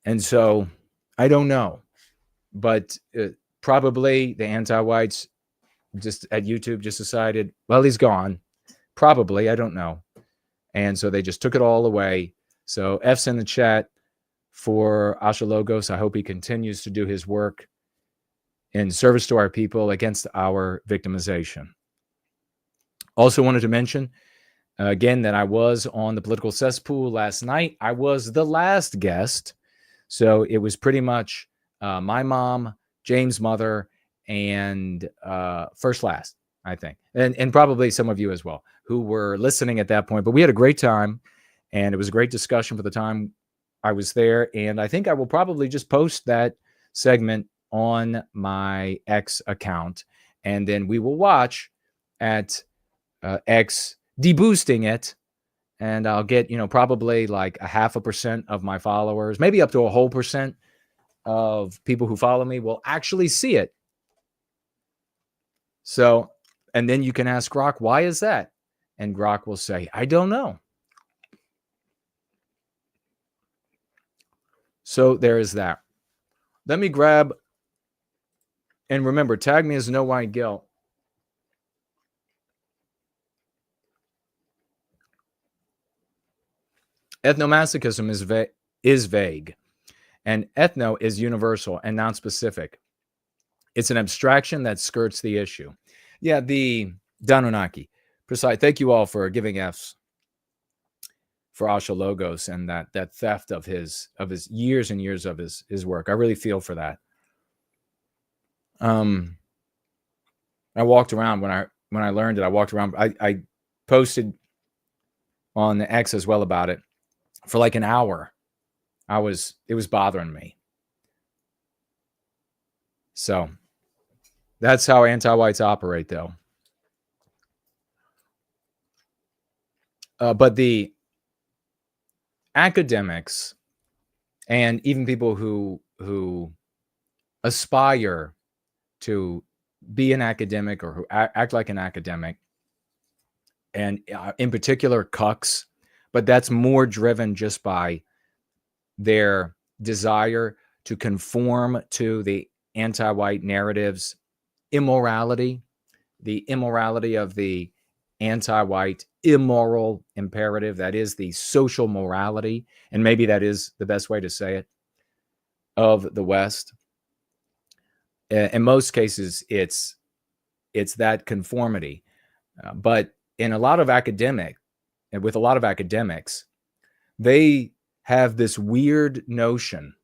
And so I don't know, but probably the anti-whites just at YouTube just decided, well, he's gone. Probably, I don't know. And so they just took it all away. So F's in the chat for Asha Logos. I hope he continues to do his work in service to our people against our victimization. Also wanted to mention again that I was on the political cesspool last night. I was the last guest. So it was pretty much my mom, James' mother, and First Last, I think. And probably some of you as well who were listening at that point. But we had a great time, and it was a great discussion for the time I was there. And I think I will probably just post that segment on my X account, and then we will watch at X deboosting it, and I'll get, probably like 0.5% of my followers, maybe up to 1% of people who follow me will actually see it. So, and then you can ask Grok, why is that? And Grok will say, I don't know. So there is that. Let me grab, and remember, tag me as No White Guilt. Ethnomasochism is vague, and ethno is universal and non-specific. It's an abstraction that skirts the issue. Yeah, the Danunaki. Precise. Thank you all for giving Fs for Asha Logos and that theft of his years and years of his work. I really feel for that. I walked around when I learned it. I walked around. I posted on the X as well about it for like an hour. It was bothering me. So that's how anti-whites operate, though. But the academics and even people who aspire to be an academic or who act like an academic, and in particular cucks, but that's more driven just by their desire to conform to the anti-white narratives, immorality, the immorality of the anti-white immoral imperative, that is the social morality, and maybe that is the best way to say it, of the West. In most cases, it's that conformity. But in a lot of with a lot of academics, they have this weird notion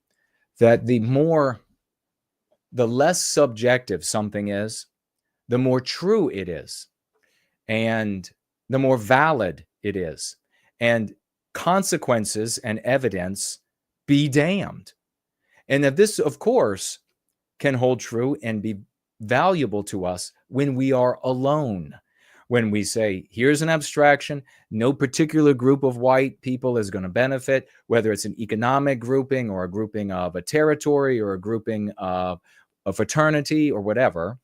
that the less subjective something is, the more true it is, and the more valid it is. And consequences and evidence be damned. And that this, of course, can hold true and be valuable to us when we are alone. When we say, here's an abstraction, no particular group of white people is going to benefit, whether it's an economic grouping or a grouping of a territory or a grouping of a fraternity or whatever.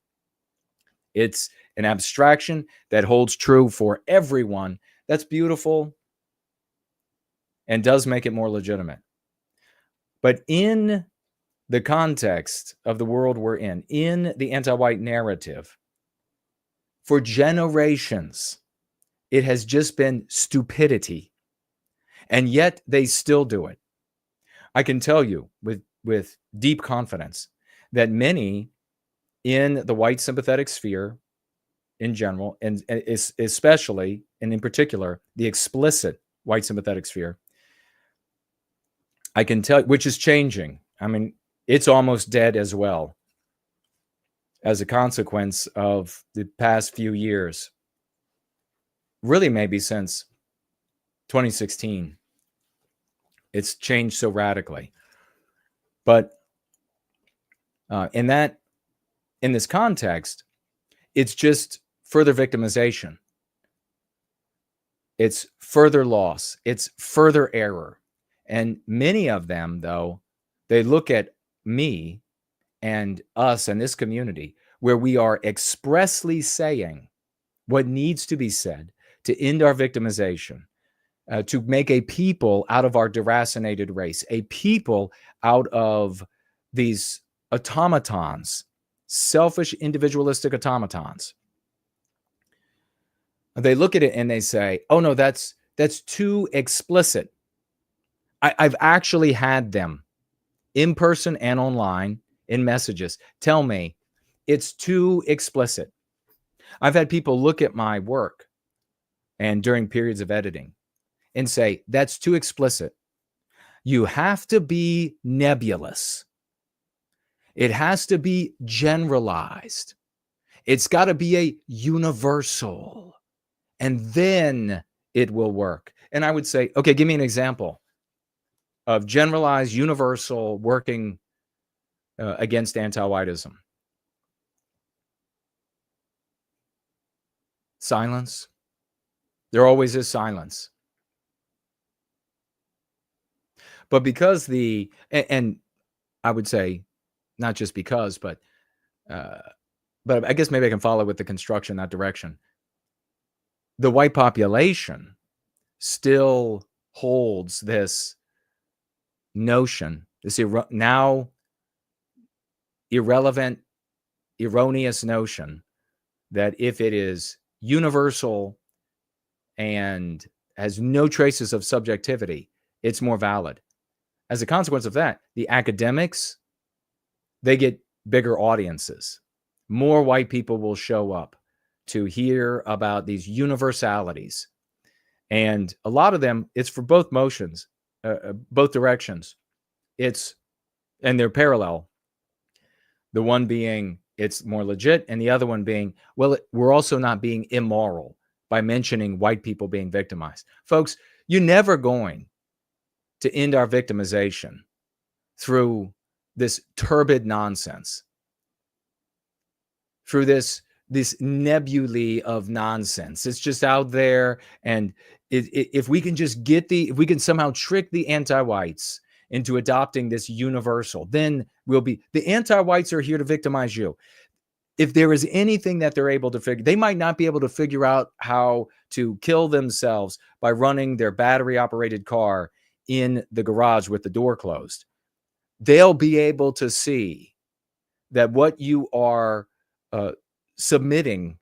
It's an abstraction that holds true for everyone. That's beautiful and does make it more legitimate. But in the context of the world we're in the anti-white narrative, for generations, it has just been stupidity. And yet they still do it. I can tell you with deep confidence that many in the white sympathetic sphere in general, and especially, and in particular, the explicit white sympathetic sphere, I can tell, which is changing. I mean, it's almost dead as well, as a consequence of the past few years, really maybe since 2016. It's changed so radically. But in this context, it's just further victimization. It's further loss. It's further error. And many of them, though, they look at me and us and this community where we are expressly saying what needs to be said to end our victimization, to make a people out of our deracinated race, a people out of these automatons, selfish, individualistic automatons. They look at it and they say, oh no, that's too explicit. I've actually had them in person and online in messages tell me it's too explicit. I've had people look at my work and during periods of editing and say, that's too explicit. You have to be nebulous. It has to be generalized. It's got to be a universal. And then it will work. And I would say, okay, give me an example of generalized, universal working against anti-whiteism. Silence. There always is silence. But because and I would say, not just because, but I guess maybe I can follow with the construction that direction. The white population still holds this notion, this now irrelevant, erroneous notion that if it is universal and has no traces of subjectivity, it's more valid. As a consequence of that, the academics, they get bigger audiences. More white people will show up to hear about these universalities. And a lot of them, it's for both motions, both directions. And they're parallel. The one being, it's more legit, and the other one being, well, we're also not being immoral by mentioning white people being victimized. Folks, you're never going to end our victimization through this turbid nonsense, through this nebulae of nonsense. It's just out there, and if we can just if we can somehow trick the anti-whites into adopting this universal, then the anti-whites are here to victimize you. If there is anything that they're able to figure, they might not be able to figure out how to kill themselves by running their battery-operated car in the garage with the door closed. They'll be able to see that what you are submitting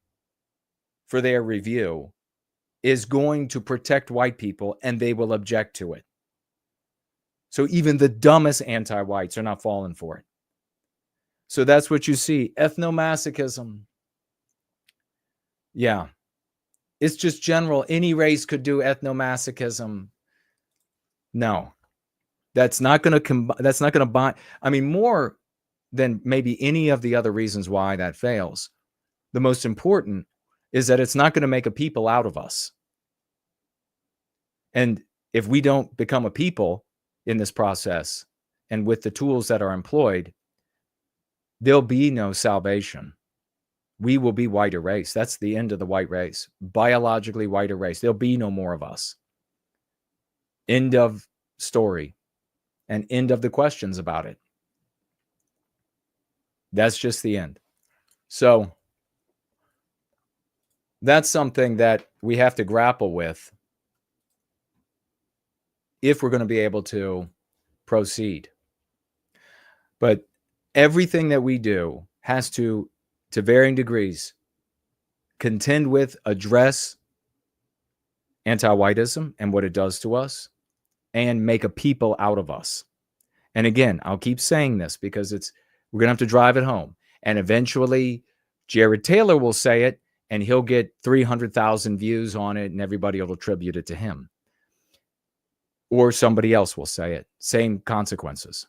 for their review is going to protect white people, and they will object to it. So even the dumbest anti-whites are not falling for it. So that's what you see. Ethnomasochism. Yeah. It's just general. Any race could do ethnomasochism. No. That's not going to bind. I mean, more than maybe any of the other reasons why that fails, the most important is that it's not going to make a people out of us. And if we don't become a people in this process and with the tools that are employed, there'll be no salvation. We will be white erased. That's the end of the white race. Biologically white erased. There'll be no more of us. End of story. And end of the questions about it. That's just the end. So that's something that we have to grapple with if we're going to be able to proceed. But everything that we do has to varying degrees, contend with, address anti-whiteism and what it does to us, and make a people out of us. And again, I'll keep saying this because we're going to have to drive it home. And eventually, Jared Taylor will say it, and he'll get 300,000 views on it, and everybody will attribute it to him. Or somebody else will say it. Same consequences.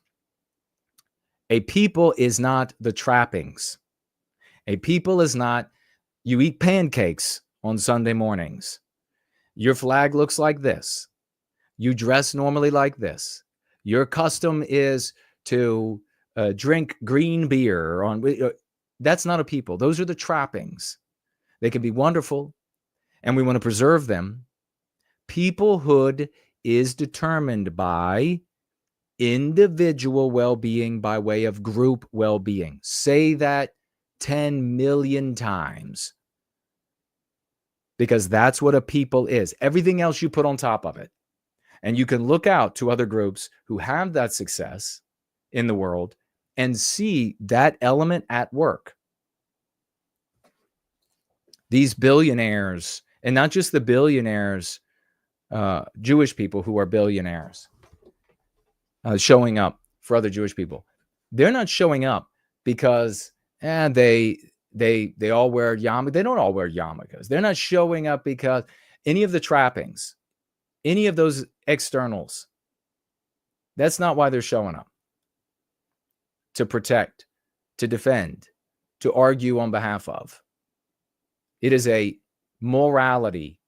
A people is not the trappings. A people is not, you eat pancakes on Sunday mornings. Your flag looks like this. You dress normally like this. Your custom is to drink green beer. That's not a people. Those are the trappings. They can be wonderful, and we want to preserve them. Peoplehood is determined by individual well-being by way of group well-being. Say that 10 million times, because that's what a people is. Everything else you put on top of it. And you can look out to other groups who have that success in the world and see that element at work. These billionaires, and not just the billionaires, Jewish people who are billionaires, showing up for other Jewish people. They're not showing up because they all wear yarmulkes. They don't all wear yarmulkes. They're not showing up because any of the trappings, any of those externals. That's not why they're showing up. To protect, to defend, to argue on behalf of. It is a morality,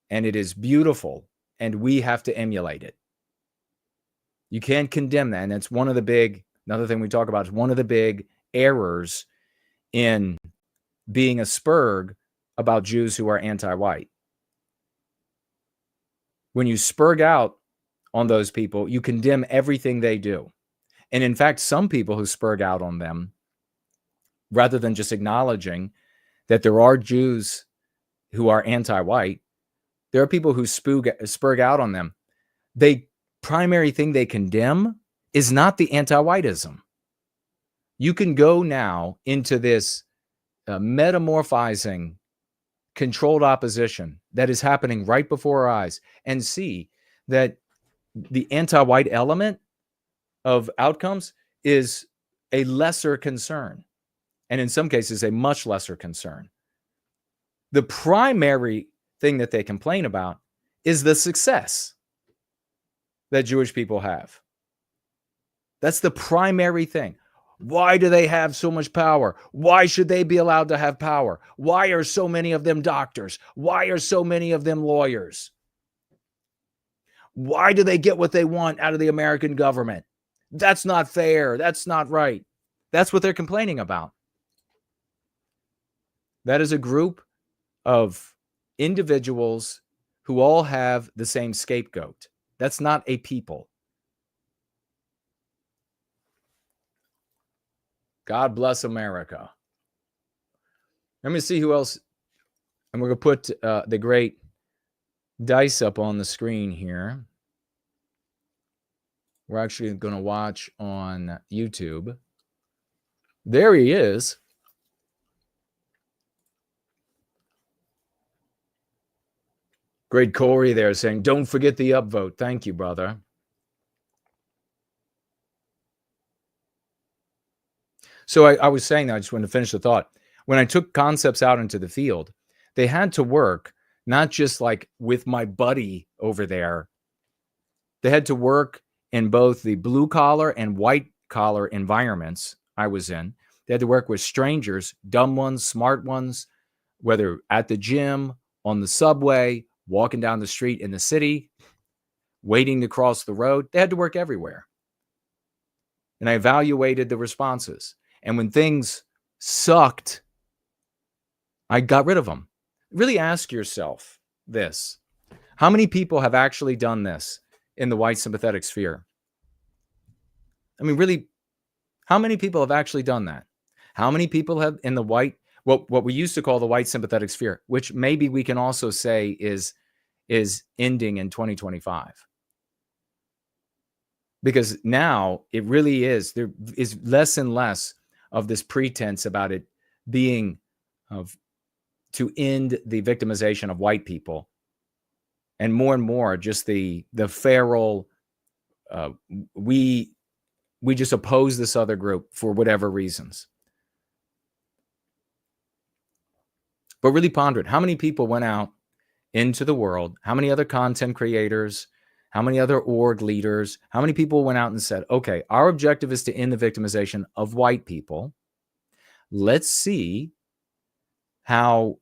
and it is beautiful, and we have to emulate it. You can't condemn that, and that's one of the big, another thing we talk about is one of the big errors in being a spurg about Jews who are anti-white. When you spurg out on those people, you condemn everything they do. And in fact, some people who spurg out on them, rather than just acknowledging that there are Jews who are anti-white, there are people who spurg out on them. The primary thing they condemn is not the anti-whiteism. You can go now into this metamorphizing, controlled opposition that is happening right before our eyes and see that the anti-white element of outcomes is a lesser concern, and in some cases, a much lesser concern. The primary thing that they complain about is the success that Jewish people have. That's the primary thing. Why do they have so much power? Why should they be allowed to have power? Why are so many of them doctors? Why are so many of them lawyers? Why do they get what they want out of the American government? That's not fair. That's not right. That's what they're complaining about. That is a group of individuals who all have the same scapegoat. That's not a people. God bless America. Let me see who else. And we're going to put the great Dice up on the screen here. We're actually going to watch on YouTube. There he is. Great Corey there saying, don't forget the upvote. Thank you, brother. So I was saying that, I just wanted to finish the thought. When I took concepts out into the field, they had to work not just like with my buddy over there. They had to work in both the blue collar and white collar environments I was in. They had to work with strangers, dumb ones, smart ones, whether at the gym, on the subway, walking down the street in the city, waiting to cross the road. They had to work everywhere. And I evaluated the responses. And when things sucked, I got rid of them. Really ask yourself this. How many people have actually done this in the white sympathetic sphere? I mean, really, how many people have actually done that? How many people have in the white, what we used to call the white sympathetic sphere, which maybe we can also say is ending in 2025? Because now it really is, there is less and less of this pretense about it being to end the victimization of white people, and more just the feral, we just oppose this other group for whatever reasons. But really ponder it. How many people went out into the world? How many other content creators? How many other org leaders? How many people went out and said, okay, our objective is to end the victimization of white people. Let's see how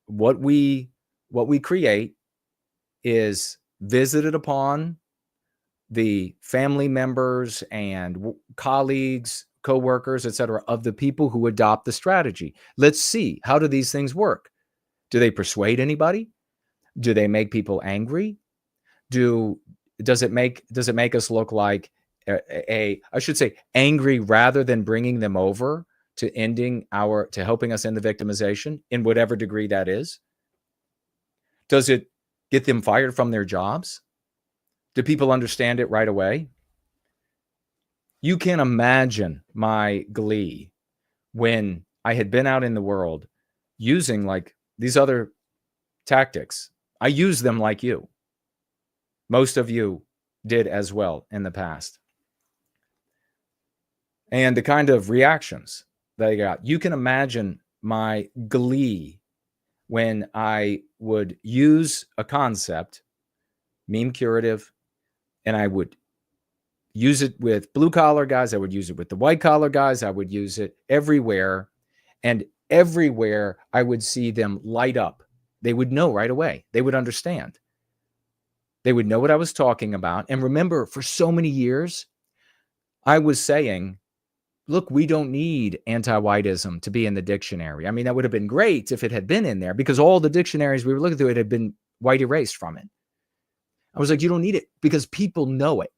what we create is visited upon the family members and colleagues, co-workers, etc., of the people who adopt the strategy. Let's see, how do these things work? Do they persuade anybody? Do they make people angry? Does it make us look like I should say angry rather than bringing them over to helping us end the victimization in whatever degree that is? Does it get them fired from their jobs? Do people understand it right away? You can imagine my glee when I had been out in the world using like these other tactics. I use them like you. Most of you did as well in the past. And the kind of reactions that I got. You can imagine my glee when I would use a concept, meme curative, and I would use it with blue collar guys. I would use it with the white collar guys. I would use it everywhere. And everywhere I would see them light up. They would know right away. They would understand. They would know what I was talking about. And remember, for so many years, I was saying, look, we don't need anti-whiteism to be in the dictionary. I mean, that would have been great if it had been in there, because all the dictionaries we were looking through, it had been white erased from it. I was like, you don't need it, because people know it.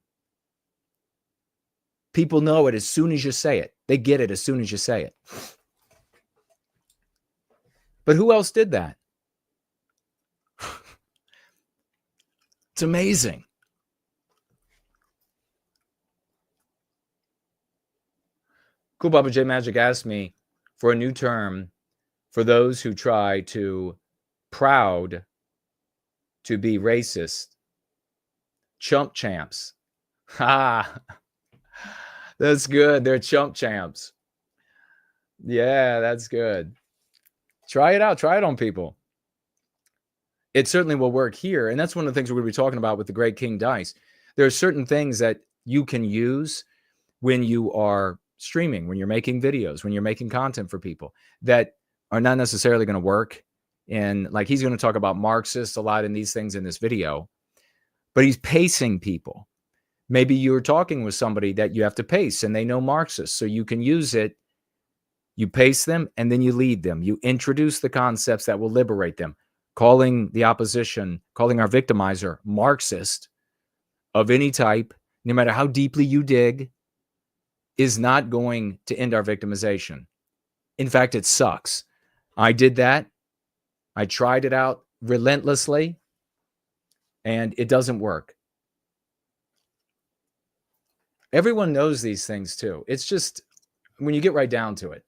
People know it as soon as you say it. They get it as soon as you say it. But who else did that? It's amazing. Cool Baba J Magic asked me for a new term for those who try to proud to be racist. Chump champs. Ha! That's good. They're chump champs. Yeah, that's good. Try it out. Try it on people. It certainly will work here. And that's one of the things we're going to be talking about with the Great King Dice. There are certain things that you can use when you are streaming, when you're making videos, when you're making content for people that are not necessarily going to work. And like, he's going to talk about Marxists a lot in these things in this video, but he's pacing people. Maybe you're talking with somebody that you have to pace and they know Marxists, so you can use it. You pace them and then you lead them. You introduce the concepts that will liberate them. Calling the opposition, calling our victimizer Marxist of any type, no matter how deeply you dig, is not going to end our victimization. In fact, it sucks. I did that. I tried it out relentlessly, and it doesn't work. Everyone knows these things too. It's just when you get right down to it.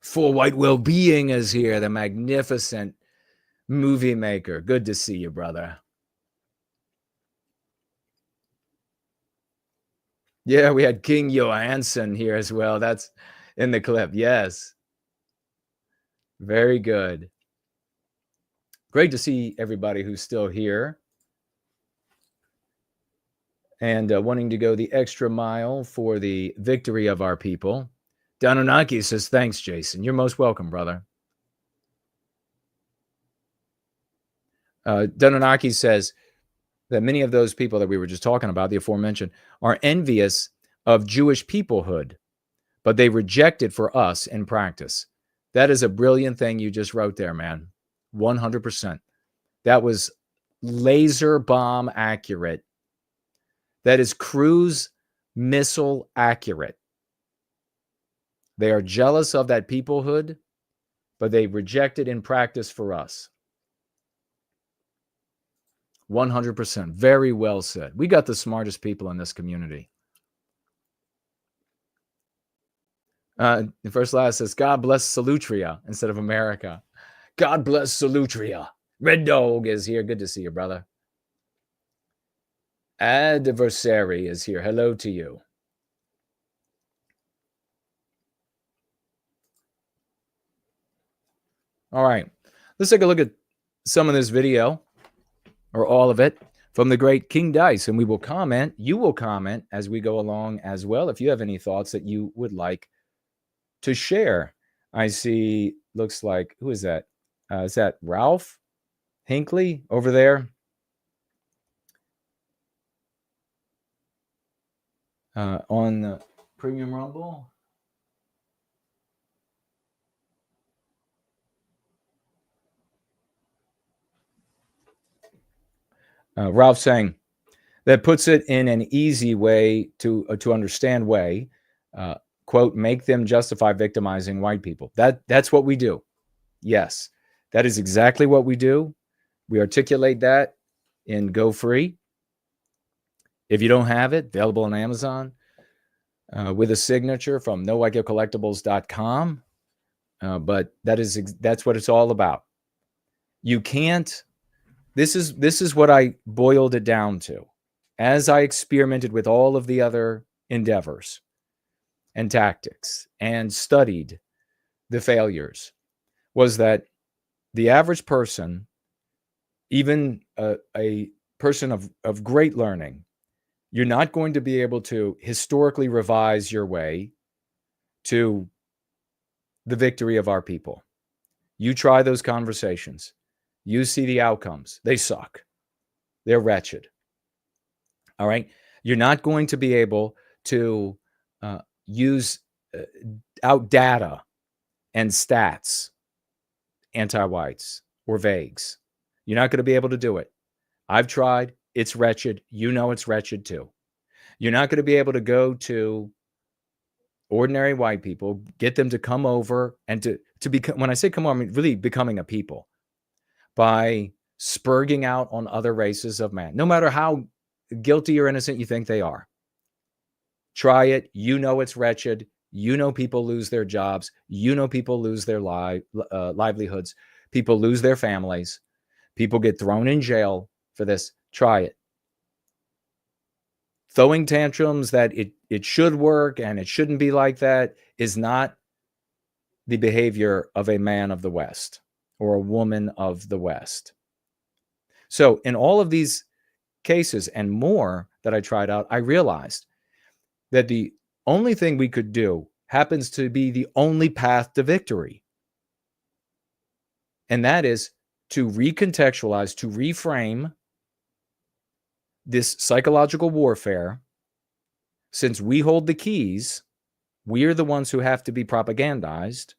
For White Wellbeing is here, the magnificent movie maker. Good to see you, brother. Yeah, we had King Johansson here as well. That's in the clip. Yes. Very good. Great to see everybody who's still here and wanting to go the extra mile for the victory of our people. Danonaki says, thanks, Jason. You're most welcome, brother. Danonaki says that many of those people that we were just talking about, the aforementioned, are envious of Jewish peoplehood, but they reject it for us in practice. That is a brilliant thing you just wrote there, man. 100%. That was laser bomb accurate. That is cruise missile accurate. They are jealous of that peoplehood, but they reject it in practice for us. 100%. Very well said. We got the smartest people in this community. The first last says, God bless Salutria instead of America. God bless Salutria. Red Dog is here. Good to see you, brother. Adversary is here. Hello to you. All right. Let's take a look at some of this video, or all of it, from the Great King Dice, and we will comment. You will comment as we go along as well if you have any thoughts that you would like to share. I see, looks like, who is that? Is that Ralph Hinckley over there? On the Premium Rumble? Ralph saying that puts it in an easy way to understand way. Quote, make them justify victimizing white people. That's what we do. Yes, that is exactly what we do. We articulate that in Go Free. If you don't have it, available on Amazon with a signature from nowhiteguiltcollectibles.com. But that's what it's all about. You can't. This is what I boiled it down to as I experimented with all of the other endeavors. and tactics and studied the failures was that the average person, even a person of great learning, you're not going to be able to historically revise your way to the victory of our people. You try those conversations. You see the outcomes. They suck. They're wretched. All right? You're not going to be able to use out data and stats, anti-whites or vagues. You're not going to be able to do it. I've tried. It's wretched. You know it's wretched too. You're not going to be able to go to ordinary white people, get them to come over and to become, when I say come over, I mean really becoming a people by spurging out on other races of man, no matter how guilty or innocent you think they are. Try it. You know it's wretched. You know people lose their jobs. You know people lose their livelihoods. People lose their families. People get thrown in jail for this. Try it. Throwing tantrums that it should work and it shouldn't be like that is not the behavior of a man of the West or a woman of the West. So in all of these cases and more that I tried out, I realized that the only thing we could do happens to be the only path to victory. And that is to recontextualize, to reframe this psychological warfare. Since we hold the keys, we are the ones who have to be propagandized.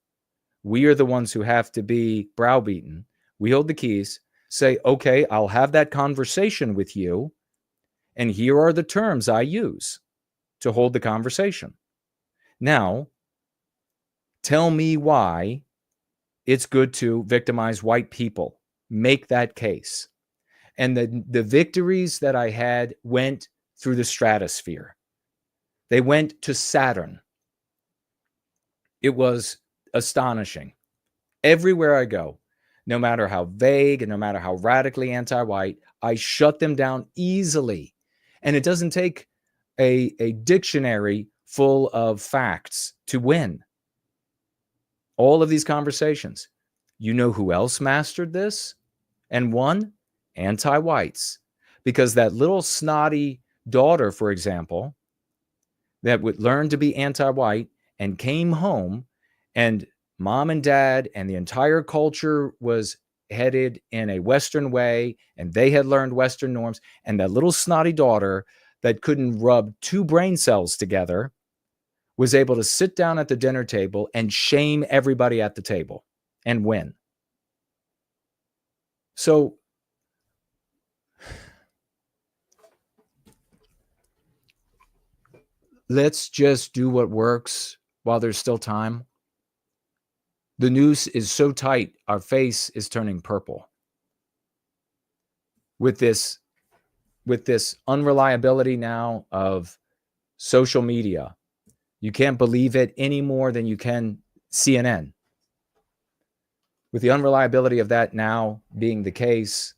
We are the ones who have to be browbeaten. We hold the keys. Say, okay, I'll have that conversation with you, and here are the terms I use to hold the conversation. Now, tell me why it's good to victimize white people. Make that case. And the victories that I had went through the stratosphere. They went to Saturn. It was astonishing. Everywhere I go, no matter how vague and no matter how radically anti-white, I shut them down easily. And it doesn't take a dictionary full of facts to win. All of these conversations. You know who else mastered this and won? Anti-whites. Because that little snotty daughter, for example, that would learn to be anti-white and came home and mom and dad and the entire culture was headed in a Western way and they had learned Western norms, and that little snotty daughter that couldn't rub two brain cells together was able to sit down at the dinner table and shame everybody at the table and win. So let's just do what works while there's still time. The noose is so tight, our face is turning purple. With this unreliability now of social media, you can't believe it any more than you can CNN. With the unreliability of that now being the case,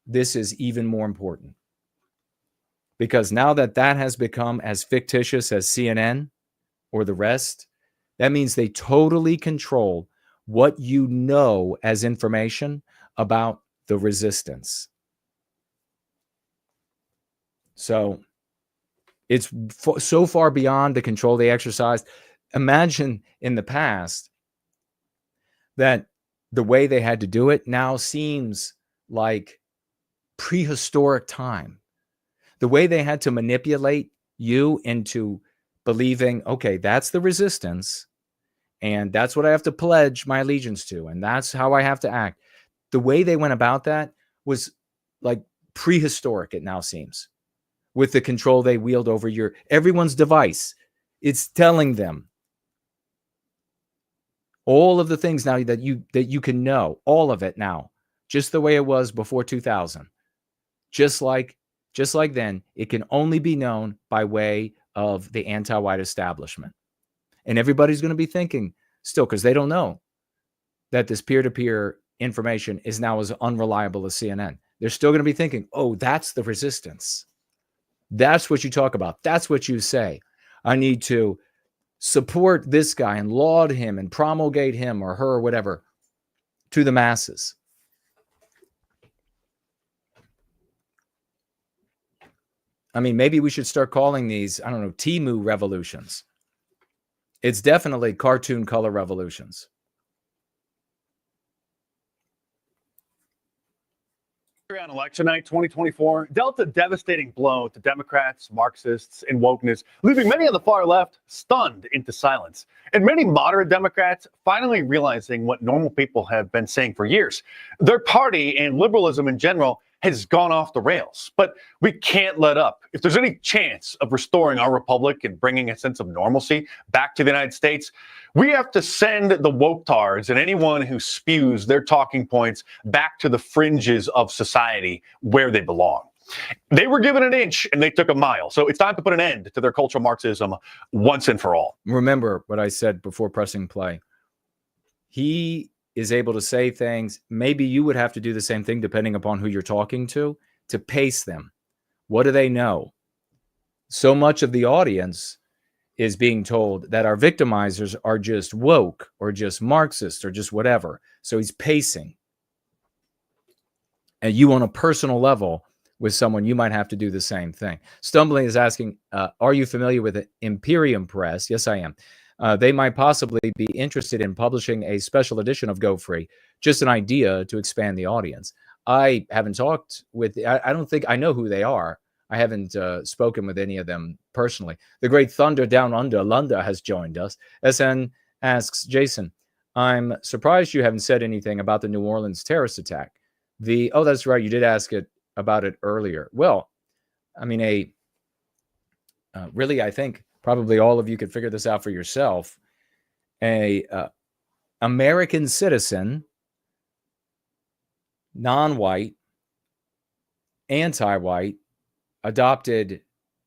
this is even more important. Because now that has become as fictitious as CNN or the rest, that means they totally control what you know as information about the resistance. So it's so far beyond the control they exercised. Imagine in the past that the way they had to do it now seems like prehistoric time. The way they had to manipulate you into believing, okay, that's the resistance, and that's what I have to pledge my allegiance to, and that's how I have to act. The way they went about that was like prehistoric, it now seems, with the control they wield over everyone's device. It's telling them all of the things now that you can know, all of it now, just the way it was before 2000. Just like then, it can only be known by way of the anti-white establishment. And everybody's going to be thinking still, because they don't know that this peer-to-peer information is now as unreliable as CNN. They're still going to be thinking, oh, that's the resistance. That's what you talk about. That's what you say. I need to support this guy and laud him and promulgate him or her or whatever to the masses. I mean, maybe we should start calling these, I don't know, Timu revolutions. It's definitely cartoon color revolutions. On election night 2024 dealt a devastating blow to Democrats, Marxists, and wokeness, leaving many on the far left stunned into silence. And many moderate Democrats finally realizing what normal people have been saying for years. Their party and liberalism in general has gone off the rails. But we can't let up. If there's any chance of restoring our republic and bringing a sense of normalcy back to the United States, we have to send the woke-tards and anyone who spews their talking points back to the fringes of society where they belong. They were given an inch and they took a mile. So it's time to put an end to their cultural Marxism once and for all. Remember what I said before pressing play. He is able to say things. Maybe you would have to do the same thing depending upon who you're talking to pace them. What do they know? So much of the audience is being told that our victimizers are just woke or just Marxist or just whatever. So he's pacing. And you on a personal level with someone, you might have to do the same thing. Stumbling is asking, are you familiar with the Imperium Press? Yes, I am. They might possibly be interested in publishing a special edition of Go Free. Just an idea to expand the audience. I haven't talked with, I don't think I know who they are. I haven't spoken with any of them personally. The great Thunder Down Under, Lunda, has joined us. SN asks, Jason, I'm surprised you haven't said anything about the New Orleans terrorist attack. Oh, that's right. You did ask about it earlier. Well, I mean, really, I think probably all of you could figure this out for yourself. American citizen, non-white, anti-white, adopted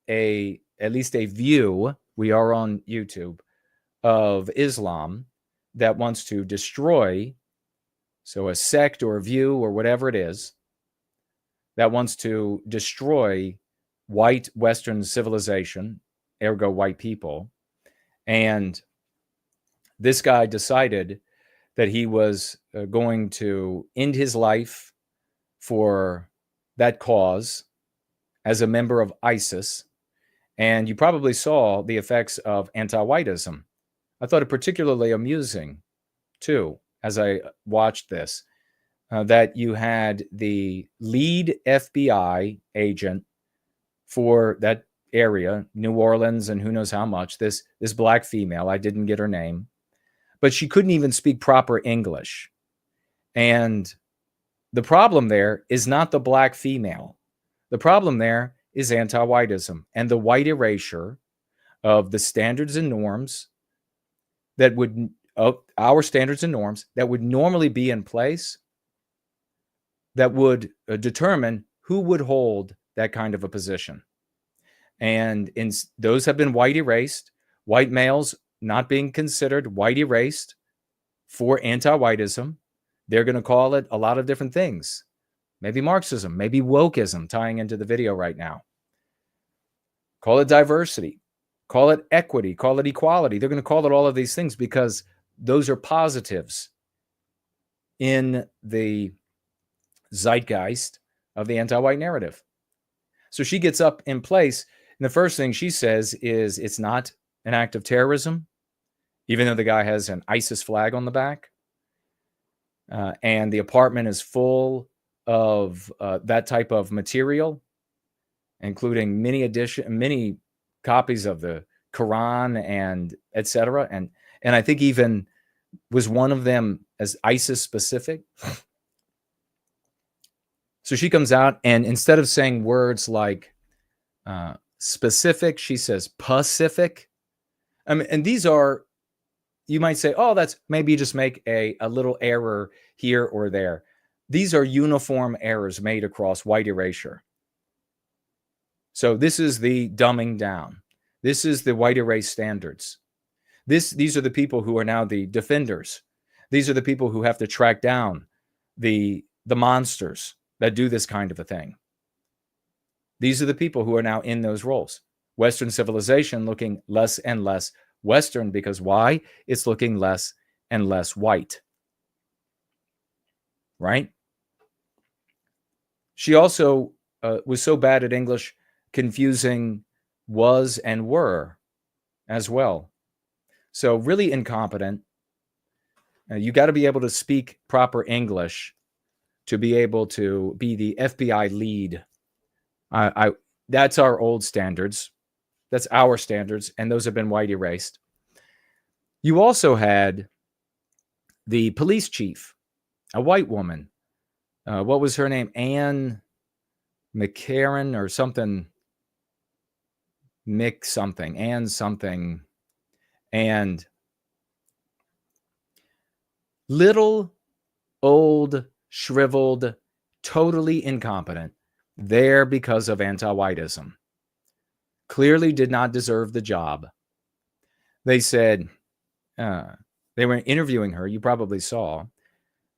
at least a view, we are on YouTube, of Islam that wants to destroy, so a sect or a view or whatever it is, that wants to destroy white Western civilization, ergo white people. And this guy decided that he was going to end his life for that cause as a member of ISIS. And you probably saw the effects of anti-whiteism. I thought it particularly amusing, too, as I watched this, that you had the lead FBI agent for that area, New Orleans and who knows how much, this black female, I didn't get her name, but she couldn't even speak proper English. And the problem there is not the black female. The problem there is anti-whiteism and the white erasure of the standards and norms that would, our standards and norms that would normally be in place that would determine who would hold that kind of a position. And those have been white erased, white males not being considered white erased for anti-whiteism. They're going to call it a lot of different things. Maybe Marxism, maybe wokeism, tying into the video right now. Call it diversity, call it equity, call it equality. They're going to call it all of these things because those are positives in the zeitgeist of the anti-white narrative. So she gets up in place, and the first thing she says is it's not an act of terrorism, even though the guy has an ISIS flag on the back. And the apartment is full of that type of material, including many copies of the Quran and etc. And I think even was one of them as ISIS specific. So she comes out, and instead of saying words like specific, she says pacific. I mean, and these are, you might say, oh, that's maybe you just make a little error here or there. These are uniform errors made across white erasure. So this is the dumbing down. This is the white erase standards. These are the people who are now the defenders. These are the people who have to track down the monsters that do this kind of a thing. These are the people who are now in those roles. Western civilization looking less and less Western because why? It's looking less and less white. Right? She also was so bad at English, confusing was and were as well. So really incompetent. You got to be able to speak proper English to be able to be the FBI lead. That's our old standards. That's our standards, and those have been white erased. You also had the police chief, a white woman. What was her name? Anne McCarran or something. Mick something. Anne something. And little, old, shriveled, totally incompetent, there because of anti-whiteism. Clearly did not deserve the job. They said, they were interviewing her. You probably saw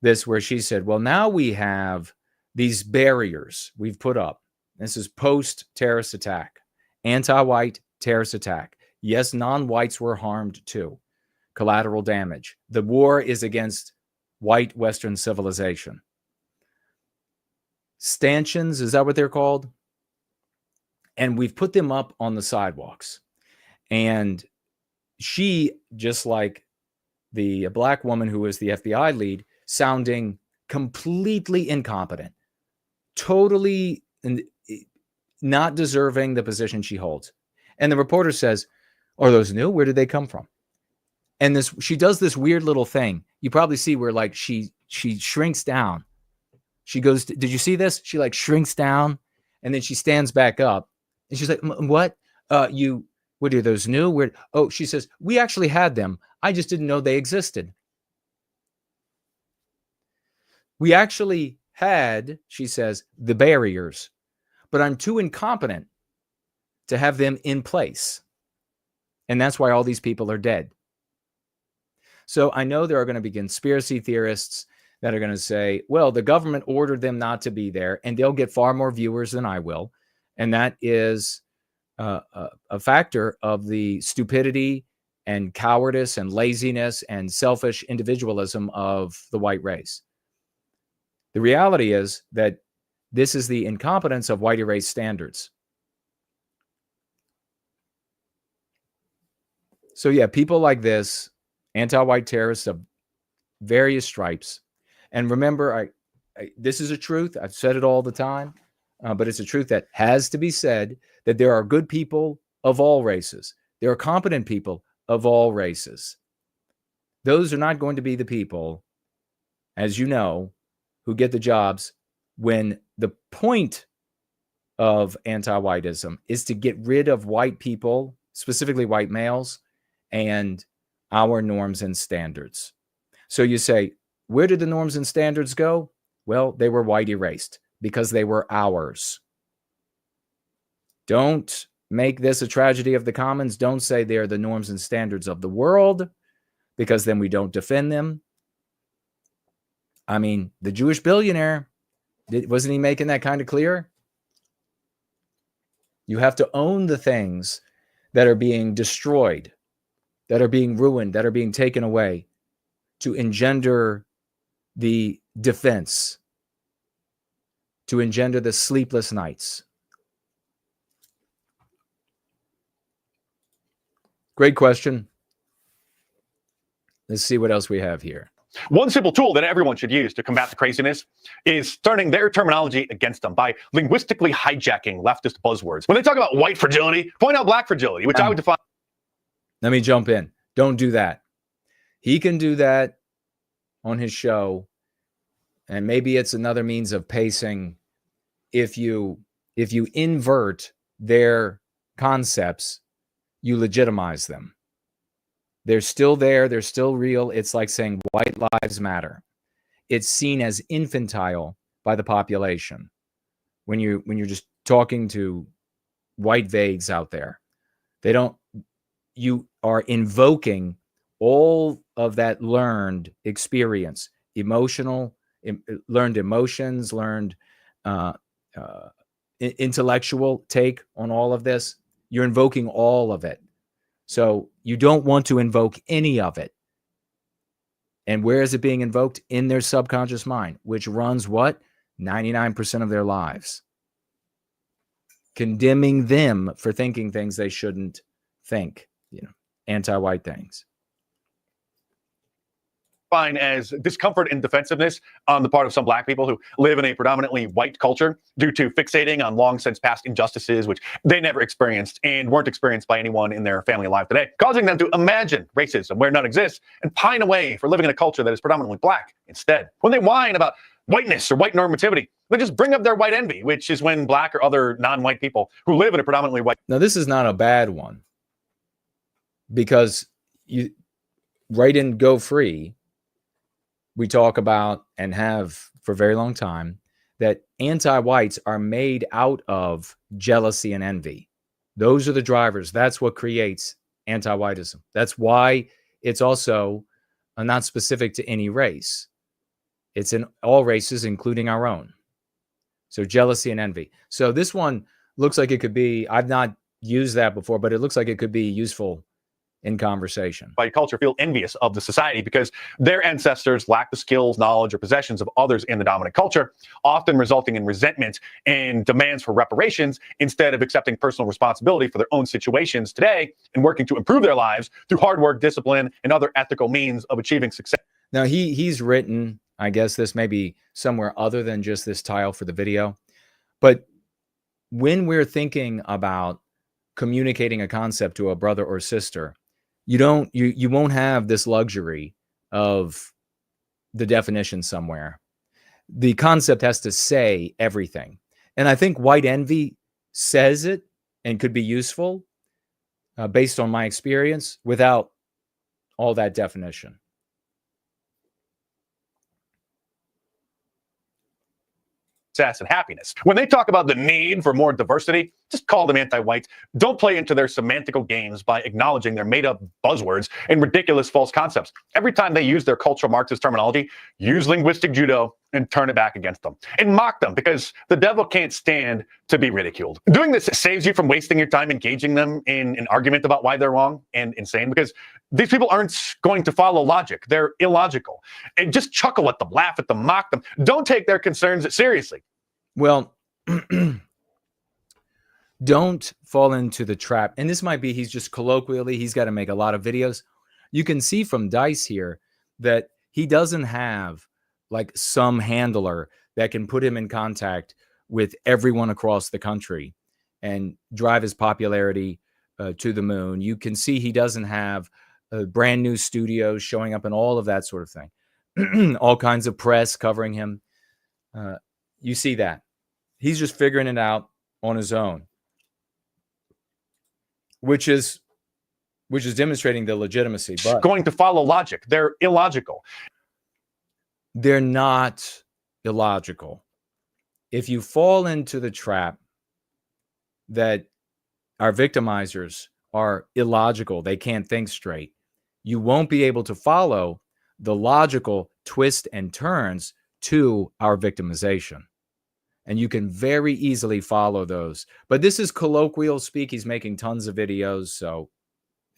this where she said, well, now we have these barriers we've put up. This is post-terrorist attack, anti-white terrorist attack. Yes, non-whites were harmed too. Collateral damage. The war is against white Western civilization. Stanchions, is that what they're called? And we've put them up on the sidewalks. And she, just like the black woman who was the FBI lead, sounding completely incompetent, totally not deserving the position she holds. And the reporter says, are those new? Where did they come from? And she does this weird little thing. You probably see where like she shrinks down. She goes, did you see this? She like shrinks down and then she stands back up and she's like, what? What are those new? Where? Oh, she says, we actually had them. I just didn't know they existed. We actually had, she says, the barriers, but I'm too incompetent to have them in place. And that's why all these people are dead. So I know there are going to be conspiracy theorists that are going to say, well, the government ordered them not to be there, and they'll get far more viewers than I will. And that is a factor of the stupidity and cowardice and laziness and selfish individualism of the white race. The reality is that this is the incompetence of white erased standards. So yeah, people like this, anti-white terrorists of various stripes. And remember, this is a truth. I've said it all the time, but it's a truth that has to be said, that there are good people of all races. There are competent people of all races. Those are not going to be the people, as you know, who get the jobs when the point of anti-whiteism is to get rid of white people, specifically white males, and our norms and standards. So you say, where did the norms and standards go? Well, they were white erased because they were ours. Don't make this a tragedy of the commons. Don't say they're the norms and standards of the world, because then we don't defend them. I mean, the Jewish billionaire, wasn't he making that kind of clear? You have to own the things that are being destroyed, that are being ruined, that are being taken away, to engender the defense, to engender the sleepless nights. Great question. Let's see what else we have here. One simple tool that everyone should use to combat the craziness is turning their terminology against them by linguistically hijacking leftist buzzwords. When they talk about white fragility, point out black fragility, which I would define. Let me jump in. Don't do that. He can do that on his show, and maybe it's another means of pacing. If you invert their concepts, you legitimize them. They're still there. They're still real. It's like saying white lives matter. It's seen as infantile by the population when you're just talking to white vagues out there. You are invoking all of that learned experience, learned emotions, learned intellectual take on all of this. You're invoking all of it. So you don't want to invoke any of it. And where is it being invoked? In their subconscious mind, which runs what? 99% of their lives. Condemning them for thinking things they shouldn't think, anti-white things. Fine as discomfort and defensiveness on the part of some black people who live in a predominantly white culture due to fixating on long since past injustices which they never experienced and weren't experienced by anyone in their family life today, causing them to imagine racism where none exists and pine away for living in a culture that is predominantly black instead. When they whine about whiteness or white normativity, they just bring up their white envy, which is when black or other non-white people who live in a predominantly white... Now, this is not a bad one, because you right in Go Free, we talk about, and have for a very long time, that anti-whites are made out of jealousy and envy. Those are the drivers. That's what creates anti-whiteism. That's why it's also not specific to any race. It's in all races, including our own. So jealousy and envy. So this one looks like it could be, I've not used that before, but it looks like it could be useful in conversation. White culture feel envious of the society because their ancestors lack the skills, knowledge, or possessions of others in the dominant culture, often resulting in resentment and demands for reparations instead of accepting personal responsibility for their own situations today and working to improve their lives through hard work, discipline, and other ethical means of achieving success. Now, he's written, I guess this may be somewhere other than just this tile for the video, but when we're thinking about communicating a concept to a brother or sister, you won't have this luxury of the definition somewhere. The concept has to say everything. And I think white envy says it and could be useful based on my experience without all that definition. Success and happiness. When they talk about the need for more diversity, just call them anti-white. Don't play into their semantical games by acknowledging their made-up buzzwords and ridiculous false concepts. Every time they use their cultural Marxist terminology, use linguistic judo and turn it back against them. And mock them, because the devil can't stand to be ridiculed. Doing this saves you from wasting your time engaging them in an argument about why they're wrong and insane, because these people aren't going to follow logic. They're illogical. And just chuckle at them, laugh at them, mock them. Don't take their concerns seriously. Well, don't fall into the trap. And this might be, he's just colloquially, he's got to make a lot of videos. You can see from Dice here that he doesn't have like some handler that can put him in contact with everyone across the country and drive his popularity to the moon. You can see he doesn't have brand new studios showing up and all of that sort of thing. All kinds of press covering him. You see that. He's just figuring it out on his own, which is demonstrating the legitimacy. But going to follow logic. They're illogical. They're not illogical. If you fall into the trap that our victimizers are illogical, they can't think straight, you won't be able to follow the logical twists and turns to our victimization. And you can very easily follow those. But this is colloquial speak. He's making tons of videos, so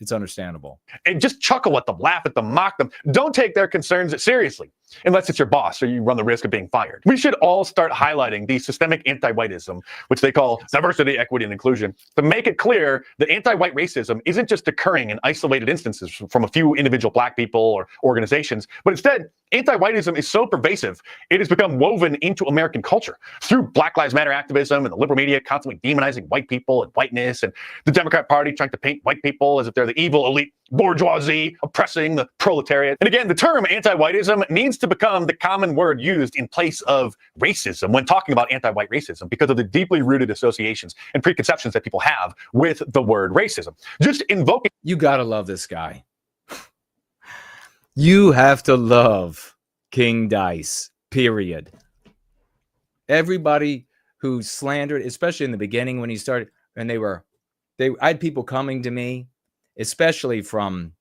it's understandable. And just chuckle at them, laugh at them, mock them. Don't take their concerns seriously, unless it's your boss or you run the risk of being fired. We should all start highlighting the systemic anti-whiteism, which they call diversity, equity, and inclusion, to make it clear that anti-white racism isn't just occurring in isolated instances from a few individual black people or organizations, but instead, anti-whiteism is so pervasive, it has become woven into American culture through Black Lives Matter activism and the liberal media constantly demonizing white people and whiteness, and the Democrat Party trying to paint white people as if they're the evil elite bourgeoisie oppressing the proletariat. And again, the term anti-whiteism needs to become the common word used in place of racism when talking about anti-white racism, because of the deeply rooted associations and preconceptions that people have with the word racism. Just invoking... You gotta love this guy. You have to love King Dice, period. Everybody who slandered, especially in the beginning when he started, and I had people coming to me, especially from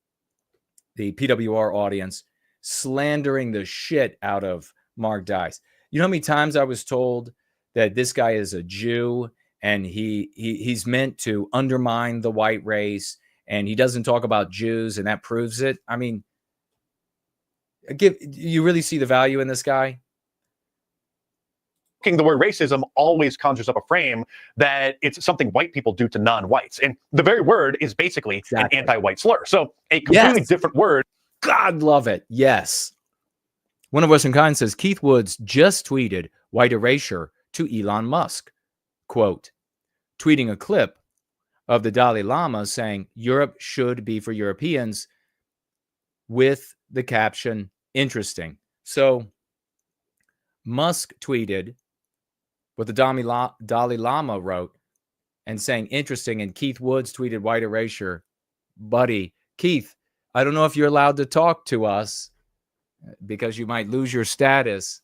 the PWR audience, slandering the shit out of Mark Dice. You know how many times I was told that this guy is a Jew and he's meant to undermine the white race and he doesn't talk about Jews, and that proves it. I mean, you really see the value in this guy? The word racism always conjures up a frame that it's something white people do to non-whites. And the very word is basically an anti-white slur. So a completely different word. God love it. Yes. One of Western Kind says, Keith Woods just tweeted white erasure to Elon Musk. Quote, tweeting a clip of the Dalai Lama saying Europe should be for Europeans with the caption, interesting. So Musk tweeted what the Dalai Lama wrote and saying interesting, and Keith Woods tweeted white erasure. Buddy, Keith, I don't know if you're allowed to talk to us because you might lose your status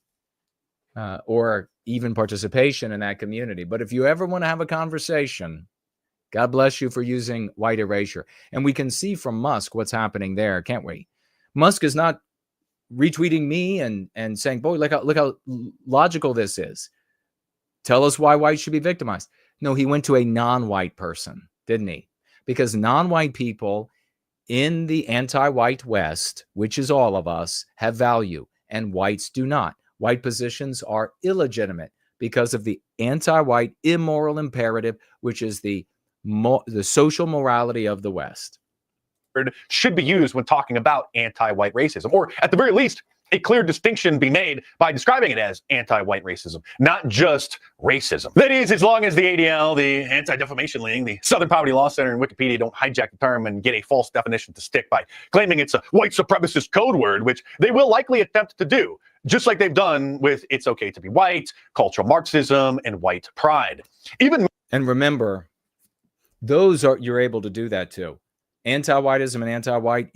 or even participation in that community. But if you ever want to have a conversation, God bless you for using white erasure. And we can see from Musk what's happening there, can't we? Musk is not retweeting me and saying, boy, look how logical this is. Tell us why whites should be victimized. No, he went to a non-white person, didn't he? Because non-white people in the anti-white West, which is all of us, have value, and whites do not. White positions are illegitimate because of the anti-white immoral imperative, which is the social morality of the West. Should be used when talking about anti-white racism, or at the very least, a clear distinction be made by describing it as anti-white racism, not just racism. That is, as long as the ADL, the Anti-Defamation League, the Southern Poverty Law Center, and Wikipedia don't hijack the term and get a false definition to stick by claiming it's a white supremacist code word, which they will likely attempt to do, just like they've done with It's Okay to Be White, cultural Marxism, and white pride. And remember, you're able to do that too. Anti-whiteism and anti-white,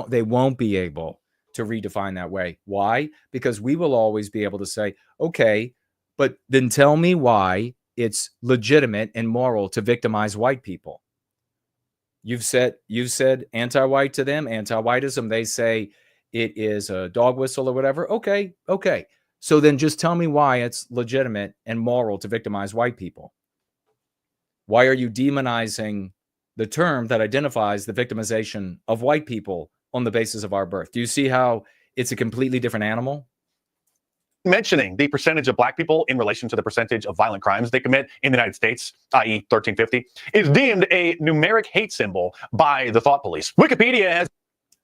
they won't be able to redefine that way. Why? Because we will always be able to say, okay, but then tell me why it's legitimate and moral to victimize white people. You've said anti-white to them, anti-whiteism, they say it is a dog whistle or whatever. Okay. So then just tell me why it's legitimate and moral to victimize white people. Why are you demonizing the term that identifies the victimization of white people on the basis of our birth? Do you see how it's a completely different animal? Mentioning the percentage of black people in relation to the percentage of violent crimes they commit in the United States, i.e. 1350, is deemed a numeric hate symbol by the thought police. Wikipedia has...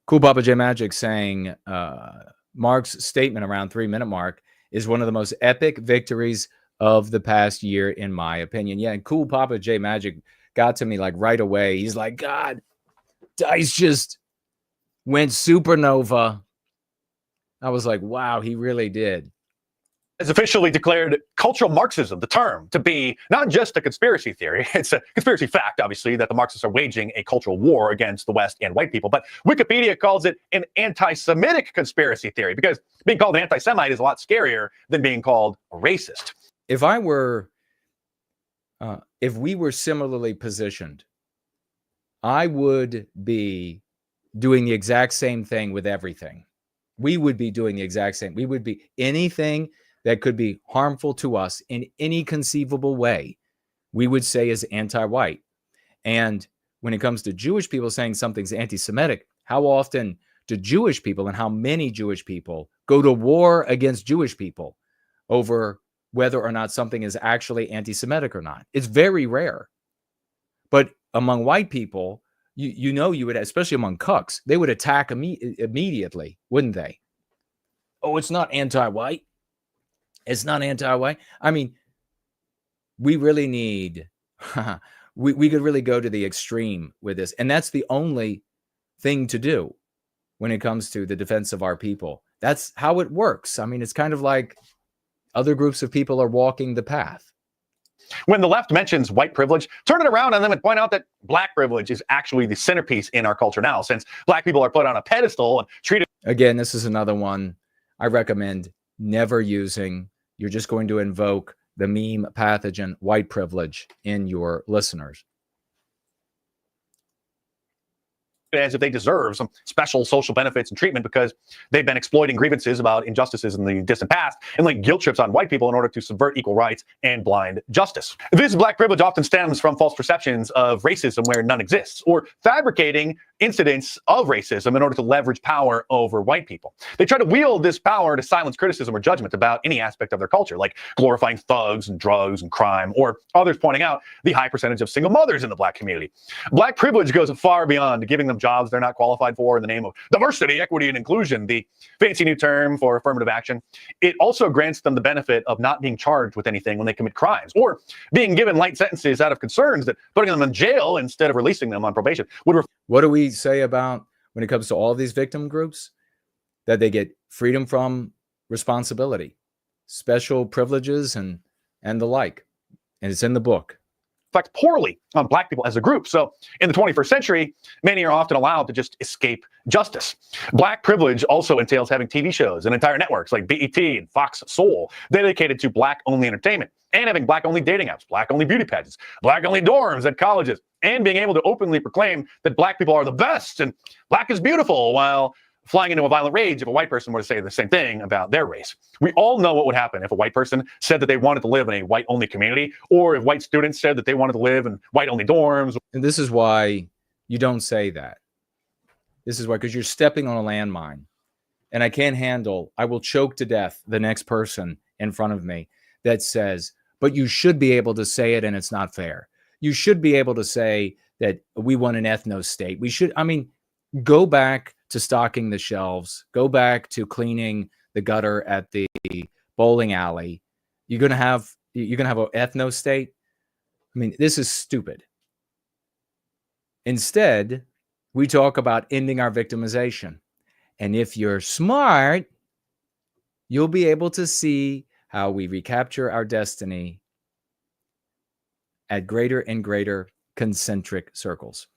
Cool Papa J Magic saying Mark's statement around 3-minute mark is one of the most epic victories of the past year, in my opinion. Yeah, and Cool Papa J Magic got to me like right away. He's like, God, Dice just went supernova. I was like, wow, he really did. Has officially declared cultural Marxism, the term, to be not just a conspiracy theory. It's a conspiracy fact, obviously, that the Marxists are waging a cultural war against the West and white people. But Wikipedia calls it an anti-Semitic conspiracy theory because being called an anti-Semite is a lot scarier than being called a racist. If we were similarly positioned, I would be doing the exact same thing with everything. We would be doing the exact same. We would be anything that could be harmful to us in any conceivable way, we would say is anti-white. And when it comes to Jewish people saying something's anti-Semitic, how often do Jewish people and how many Jewish people go to war against Jewish people over whether or not something is actually anti-Semitic or not? It's very rare. But among white people, you would, especially among cucks, they would attack immediately, wouldn't they? Oh, it's not anti-white. It's not anti-white. I mean, we really need, we could really go to the extreme with this. And that's the only thing to do when it comes to the defense of our people. That's how it works. I mean, it's kind of like other groups of people are walking the path. When the left mentions white privilege, turn it around and then point out that black privilege is actually the centerpiece in our culture now, since black people are put on a pedestal and treated. Again, this is another one I recommend never using. You're just going to invoke the meme pathogen white privilege in your listeners. as if they deserve some special social benefits and treatment because they've been exploiting grievances about injustices in the distant past and like guilt trips on white people in order to subvert equal rights and blind justice. This black privilege often stems from false perceptions of racism where none exists, or fabricating incidents of racism in order to leverage power over white people. They try to wield this power to silence criticism or judgment about any aspect of their culture, like glorifying thugs and drugs and crime, or others pointing out the high percentage of single mothers in the black community. Black privilege goes far beyond giving them jobs they're not qualified for in the name of diversity, equity, and inclusion, the fancy new term for affirmative action. It also grants them the benefit of not being charged with anything when they commit crimes, or being given light sentences out of concerns that putting them in jail instead of releasing them on probation would. What do we say about when it comes to all these victim groups? That they get freedom from responsibility, special privileges, and the like. And it's in the book. Reflect poorly on black people as a group. So in the 21st century, many are often allowed to just escape justice. Black privilege also entails having TV shows and entire networks like BET and Fox Soul dedicated to black-only entertainment, and having black-only dating apps, black-only beauty pageants, black-only dorms at colleges, and being able to openly proclaim that black people are the best and black is beautiful, while flying into a violent rage if a white person were to say the same thing about their race. We all know what would happen if a white person said that they wanted to live in a white-only community, or if white students said that they wanted to live in white-only dorms. And this is why you don't say that. This is why, because you're stepping on a landmine. And I will choke to death the next person in front of me that says, but you should be able to say it and it's not fair. You should be able to say that we want an ethno state. Go back to stocking the shelves, go back to cleaning the gutter at the bowling alley. You're gonna have an ethno state. This is stupid. Instead, we talk about ending our victimization. And if you're smart, you'll be able to see how we recapture our destiny at greater and greater concentric circles.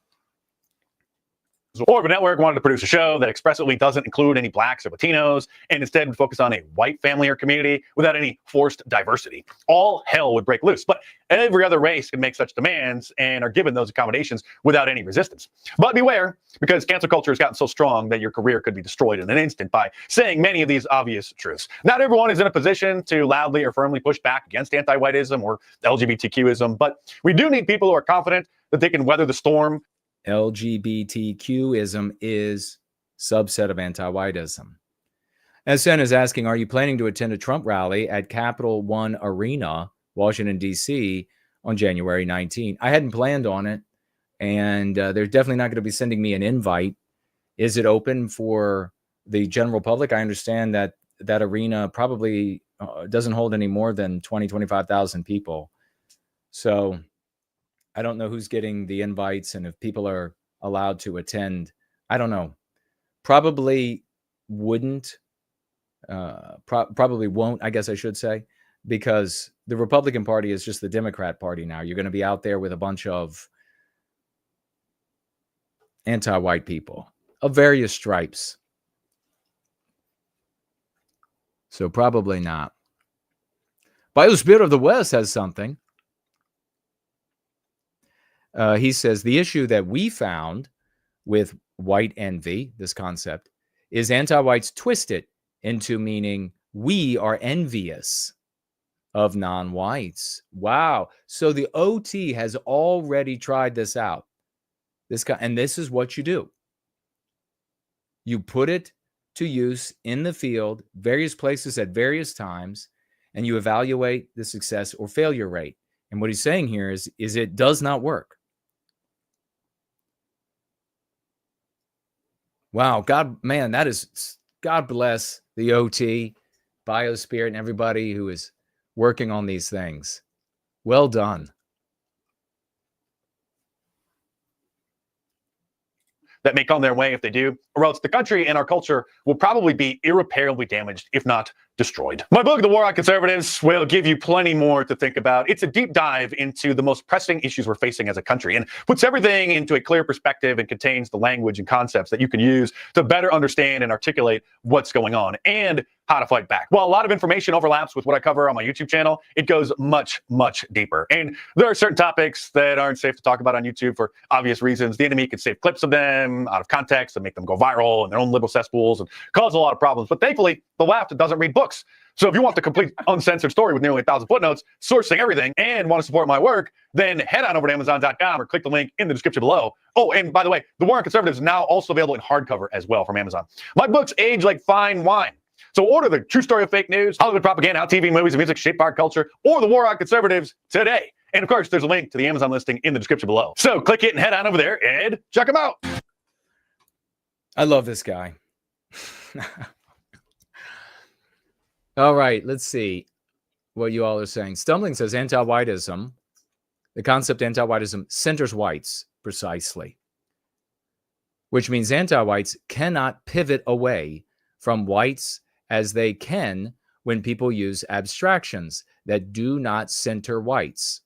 Or if a network wanted to produce a show that expressly doesn't include any blacks or Latinos, and instead would focus on a white family or community without any forced diversity, all hell would break loose. But every other race can make such demands and are given those accommodations without any resistance. But beware, because cancel culture has gotten so strong that your career could be destroyed in an instant by saying many of these obvious truths. Not everyone is in a position to loudly or firmly push back against anti-whiteism or LGBTQism, but we do need people who are confident that they can weather the storm. LGBTQism is subset of anti-whiteism. SN is asking, are you planning to attend a Trump rally at Capital One Arena, Washington, D.C. on January 19? I hadn't planned on it, and they're definitely not going to be sending me an invite. Is it open for the general public? I understand that that arena probably doesn't hold any more than 25,000 people. So I don't know who's getting the invites and if people are allowed to attend. I don't know. Probably wouldn't. Probably won't, I guess I should say, because the Republican Party is just the Democrat Party now. You're going to be out there with a bunch of anti-white people of various stripes. So probably not. Biospirit of the West has something. He says, the issue that we found with white envy, this concept, is anti-whites twist it into meaning we are envious of non-whites. Wow. So the OT has already tried this out. And this is what you do. You put it to use in the field, various places at various times, and you evaluate the success or failure rate. And what he's saying here is it does not work. Wow, God bless the OT, Biospirit, and everybody who is working on these things. Well done. That may come their way if they do, or else the country and our culture will probably be irreparably damaged, if not destroyed. My book, The War on Conservatives, will give you plenty more to think about. It's a deep dive into the most pressing issues we're facing as a country and puts everything into a clear perspective and contains the language and concepts that you can use to better understand and articulate what's going on and how to fight back. While a lot of information overlaps with what I cover on my YouTube channel, it goes much, much deeper. And there are certain topics that aren't safe to talk about on YouTube for obvious reasons. The enemy can save clips of them out of context and make them go viral in their own liberal cesspools and cause a lot of problems. But thankfully, the left doesn't read books. So if you want the complete uncensored story with nearly 1,000 footnotes, sourcing everything, and want to support my work, then head on over to Amazon.com or click the link in the description below. Oh, and by the way, The War on Conservatives is now also available in hardcover as well from Amazon. My books age like fine wine. So order The True Story of Fake News, Hollywood Propaganda, How TV, Movies, and Music Shape Our Culture, or The War on Conservatives today. And of course, there's a link to the Amazon listing in the description below. So click it and head on over there and check them out. I love this guy. All right, let's see what you all are saying. Stumbling says anti-whiteism, the concept anti-whiteism centers whites precisely, which means anti-whites cannot pivot away from whites as they can when people use abstractions that do not center whites.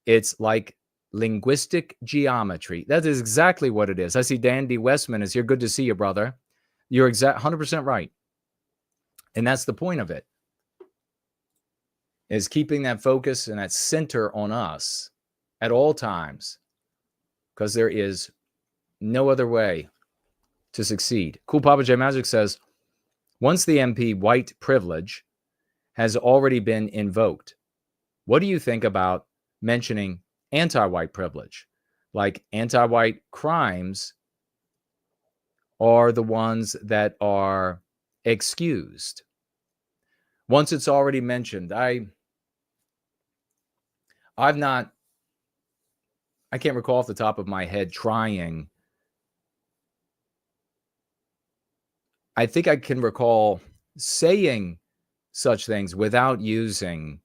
It's like linguistic geometry. That is exactly what it is. I see Dandy Westman is here. Good to see you, brother. You're 100% right. And that's the point of it, is keeping that focus and that center on us at all times, because there is no other way to succeed. Cool Papa J Magic says, once the MP white privilege has already been invoked, what do you think about mentioning anti-white privilege? Like anti-white crimes are the ones that are excused. Once it's already mentioned, I can't recall off the top of my head trying. I think I can recall saying such things without using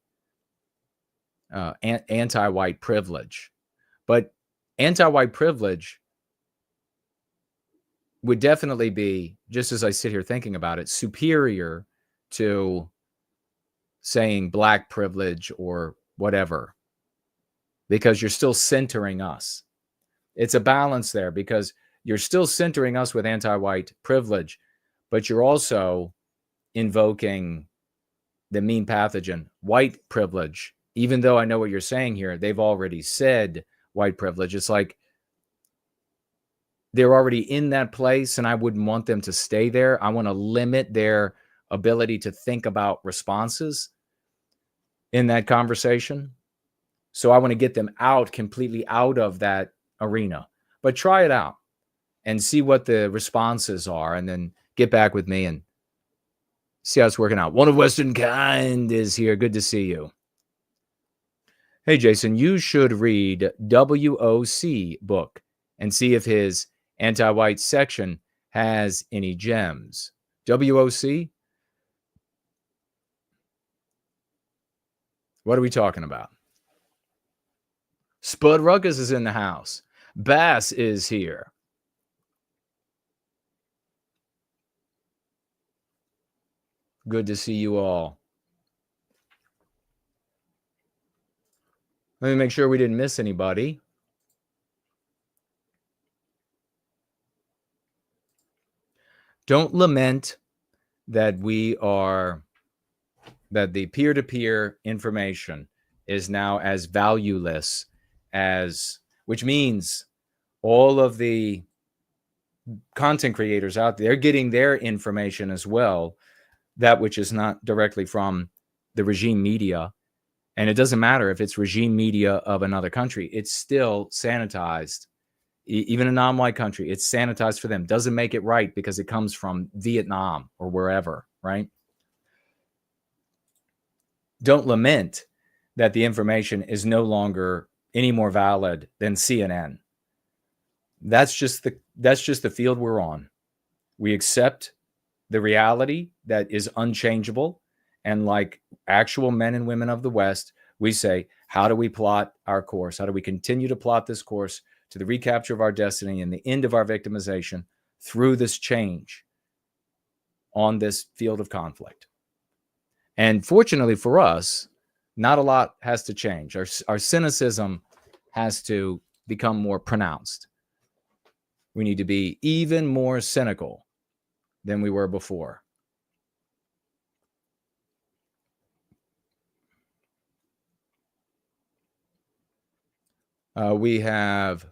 anti-white privilege. But anti-white privilege would definitely be, just as I sit here thinking about it, superior to saying black privilege or whatever, because you're still centering us. It's a balance there, because you're still centering us with anti-white privilege, but you're also invoking the mean pathogen, white privilege. Even though I know what you're saying here, they've already said white privilege. It's like they're already in that place, and I wouldn't want them to stay there. I want to limit their ability to think about responses in that conversation. So I want to get them out, completely out of that arena. But try it out and see what the responses are, and then get back with me and see how it's working out. One of Western Kind is here. Good to see you. Hey, Jason, you should read WOC book and see if his anti-white section has any gems. WOC? What are we talking about? Spud Ruckus is in the house. Bass is here. Good to see you all. Let me make sure we didn't miss anybody. Don't lament that that the peer-to-peer information is now as valueless as, which means all of the content creators out there, they're getting their information as well, that which is not directly from the regime media. And it doesn't matter if it's regime media of another country, it's still sanitized. Even a non-white country, it's sanitized for them. Doesn't make it right because it comes from Vietnam or wherever, right? Don't lament that the information is no longer any more valid than CNN. That's just the field we're on. We accept the reality that is unchangeable, and like actual men and women of the West, we say, how do we plot our course? How do we continue to plot this course to the recapture of our destiny and the end of our victimization through this change on this field of conflict? And fortunately for us, not a lot has to change. Our cynicism has to become more pronounced. We need to be even more cynical than we were before. We have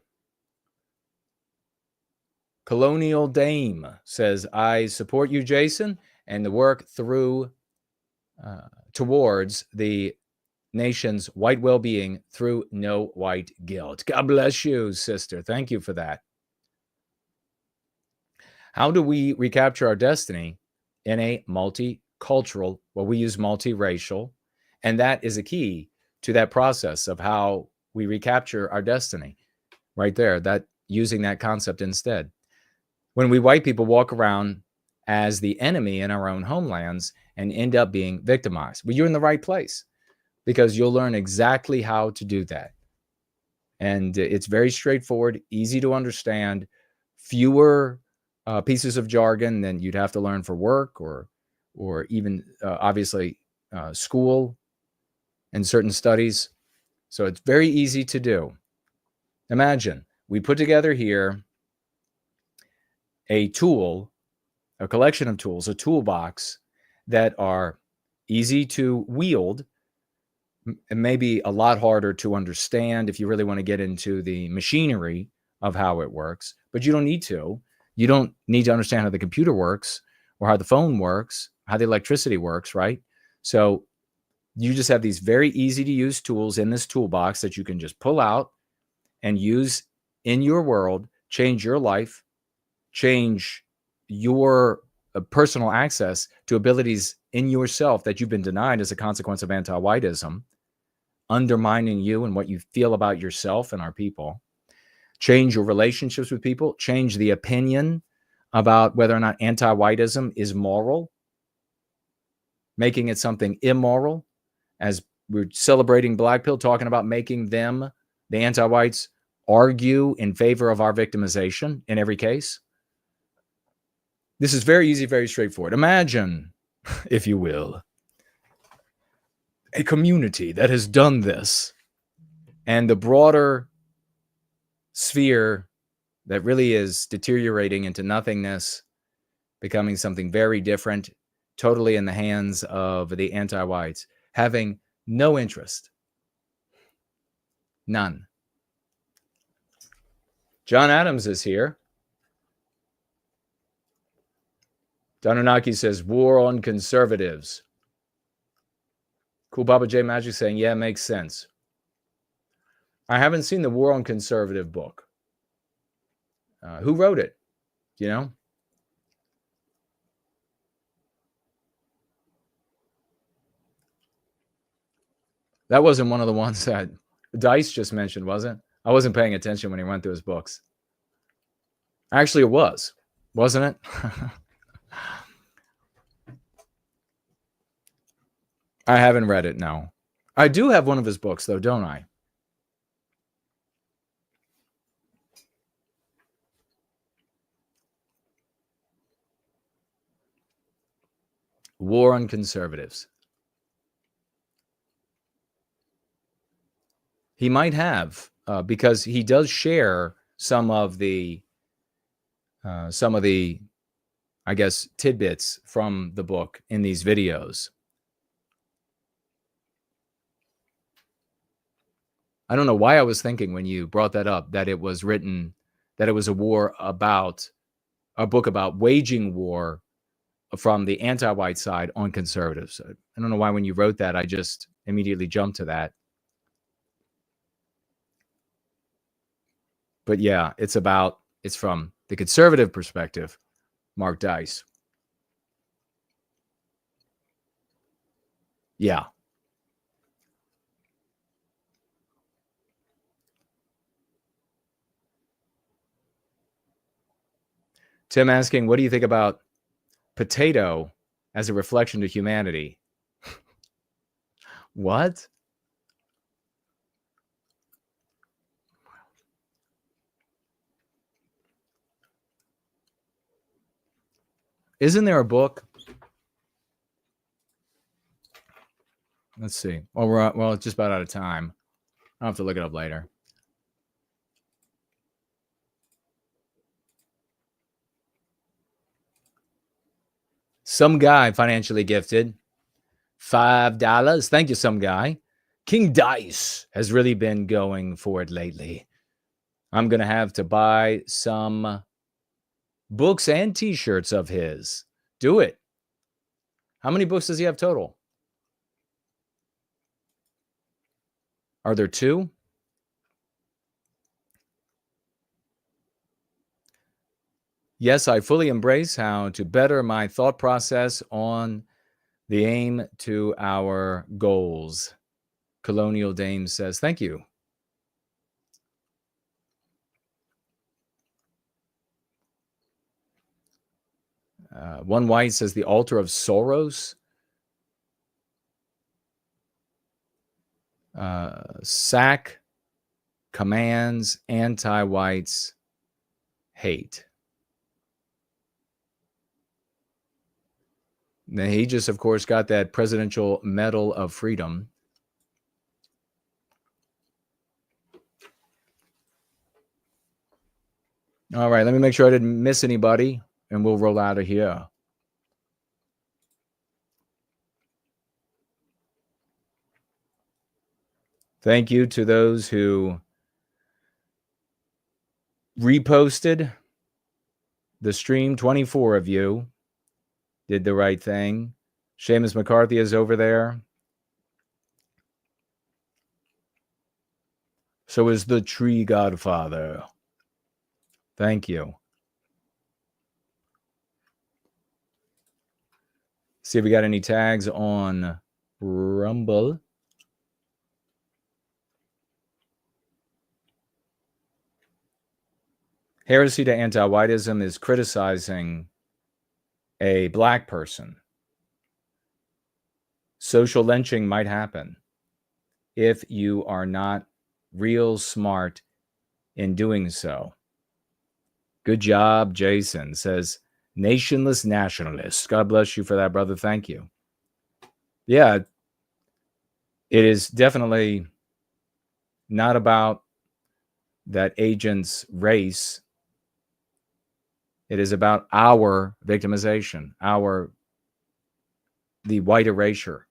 Colonial Dame says, I support you, Jason, and the work towards the nation's white well-being through no white guilt. God bless you, sister. Thank you for that. How do we recapture our destiny in a multicultural, well, we use multiracial, and that is a key to that process of how we recapture our destiny right there, that using that concept instead. When we white people walk around as the enemy in our own homelands and end up being victimized, well, you're in the right place because you'll learn exactly how to do that. And it's very straightforward, easy to understand, fewer pieces of jargon than you'd have to learn for work or even obviously school and certain studies. So it's very easy to do. Imagine we put together here a tool, a collection of tools, a toolbox that are easy to wield and maybe a lot harder to understand if you really want to get into the machinery of how it works, but you don't need to. You don't need to understand how the computer works or how the phone works, how the electricity works, right? So you just have these very easy to use tools in this toolbox that you can just pull out and use in your world, change your life, change your personal access to abilities in yourself that you've been denied as a consequence of anti-whiteism, undermining you and what you feel about yourself and our people. Change your relationships with people, change the opinion about whether or not anti-whiteism is moral, making it something immoral, as we're celebrating Black Pill, talking about making them, the anti-whites, argue in favor of our victimization in every case. This is very easy, very straightforward. Imagine, if you will, a community that has done this and the broader sphere that really is deteriorating into nothingness, becoming something very different, totally in the hands of the anti-whites, having no interest. None. John Adams is here. Donanaki says, war on conservatives. Cool Baba J Magic saying, yeah, makes sense. I haven't seen the War on Conservative book. Who wrote it? You know? That wasn't one of the ones that Dice just mentioned, was it? I wasn't paying attention when he went through his books. Actually, it was, wasn't it? I haven't read it, no. I do have one of his books, though, don't I? War on Conservatives. He might have, because he does share some of the, I guess, tidbits from the book in these videos. I don't know why I was thinking when you brought that up that it was written, that it was a war about, a book about waging war from the anti-white side on conservatives. I don't know why when you wrote that, I just immediately jumped to that. But yeah, it's from the conservative perspective, Mark Dice. Yeah. Tim asking, what do you think about potato as a reflection to humanity? What? Isn't there a book? Let's see. Well, it's just about out of time. I'll have to look it up later. Some guy financially gifted $5. Thank you, some guy. King Dice has really been going for it lately. I'm going to have to buy some books and t-shirts of his. Do it. How many books does he have total? Are there 2? Yes, I fully embrace how to better my thought process on the aim to our goals. Colonial Dame says, thank you. One White says, the altar of Soros. SAC commands anti-whites hate. Now, he just, of course, got that Presidential Medal of Freedom. All right, let me make sure I didn't miss anybody, and we'll roll out of here. Thank you to those who reposted the stream. 24 of you did the right thing. Seamus McCarthy is over there. So is the Tree Godfather. Thank you. See if we got any tags on Rumble. Heresy to anti-whiteism is criticizing a black person. Social lynching might happen if you are not real smart in doing so. Good job, Jason, says nationless nationalists. God bless you for that, brother. Thank you. Yeah, it is definitely not about that agent's race. It is about our victimization, the white erasure.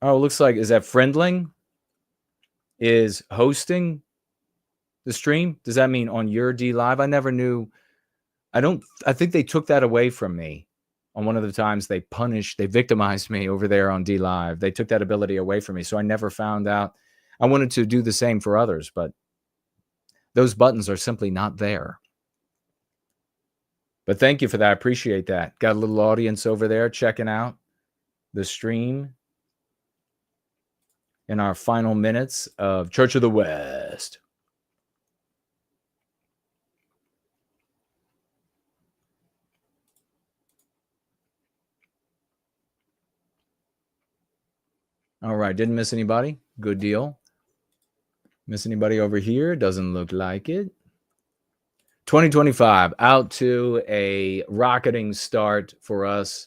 Oh, it looks like, is that Friendling is hosting the stream? Does that mean on your D Live? I never knew. I think they took that away from me on one of the times they victimized me over there on D Live. They took that ability away from me. So I never found out. I wanted to do the same for others, but those buttons are simply not there. But thank you for that. I appreciate that. Got a little audience over there checking out the stream in our final minutes of Church of the West. All right. Didn't miss anybody. Good deal. Miss anybody over here? Doesn't look like it. 2025, out to a rocketing start for us,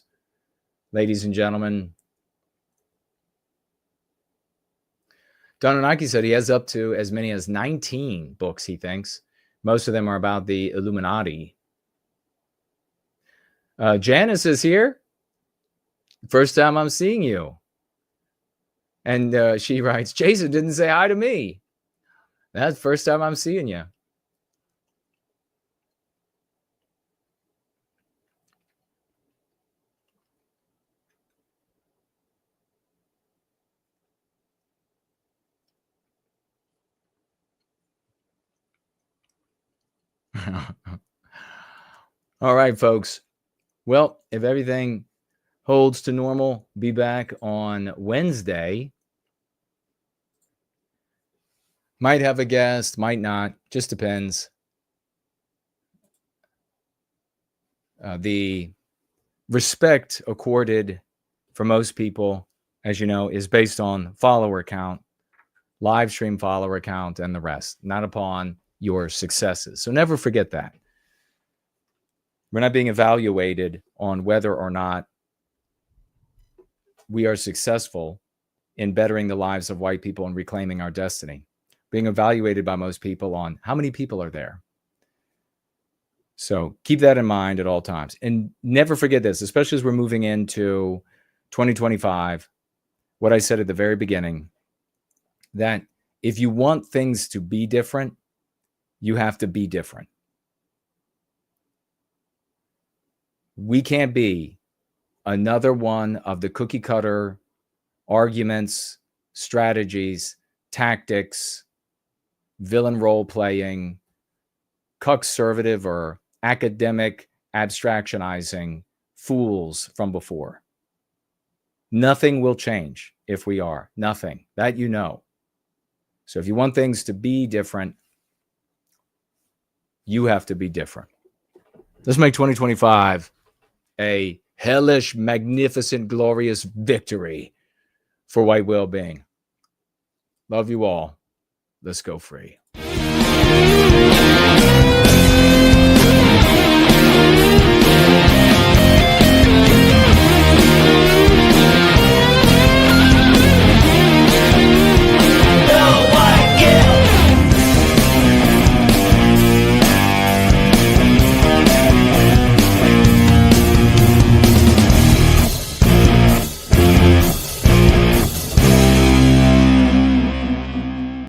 ladies and gentlemen. Don Anaki said he has up to as many as 19 books, he thinks. Most of them are about the Illuminati. Janice is here. First time I'm seeing you. And she writes, Jason didn't say hi to me. That's the first time I'm seeing you. All right, folks. Well, if everything holds to normal, be back on Wednesday. Might have a guest, might not. Just depends. The respect accorded for most people, as you know, is based on follower count, live stream follower count, and the rest, not upon your successes. So never forget that. We're not being evaluated on whether or not we are successful in bettering the lives of white people and reclaiming our destiny. Being evaluated by most people on how many people are there. So keep that in mind at all times. And never forget this, especially as we're moving into 2025, what I said at the very beginning, that if you want things to be different, you have to be different. We can't be another one of the cookie cutter arguments, strategies, tactics, villain role playing, conservative or academic abstractionizing fools from before. Nothing will change if we are. Nothing. That you know. So if you want things to be different, you have to be different. Let's make 2025 a hellish, magnificent, glorious victory for white well-being. Love you all. Let's go free.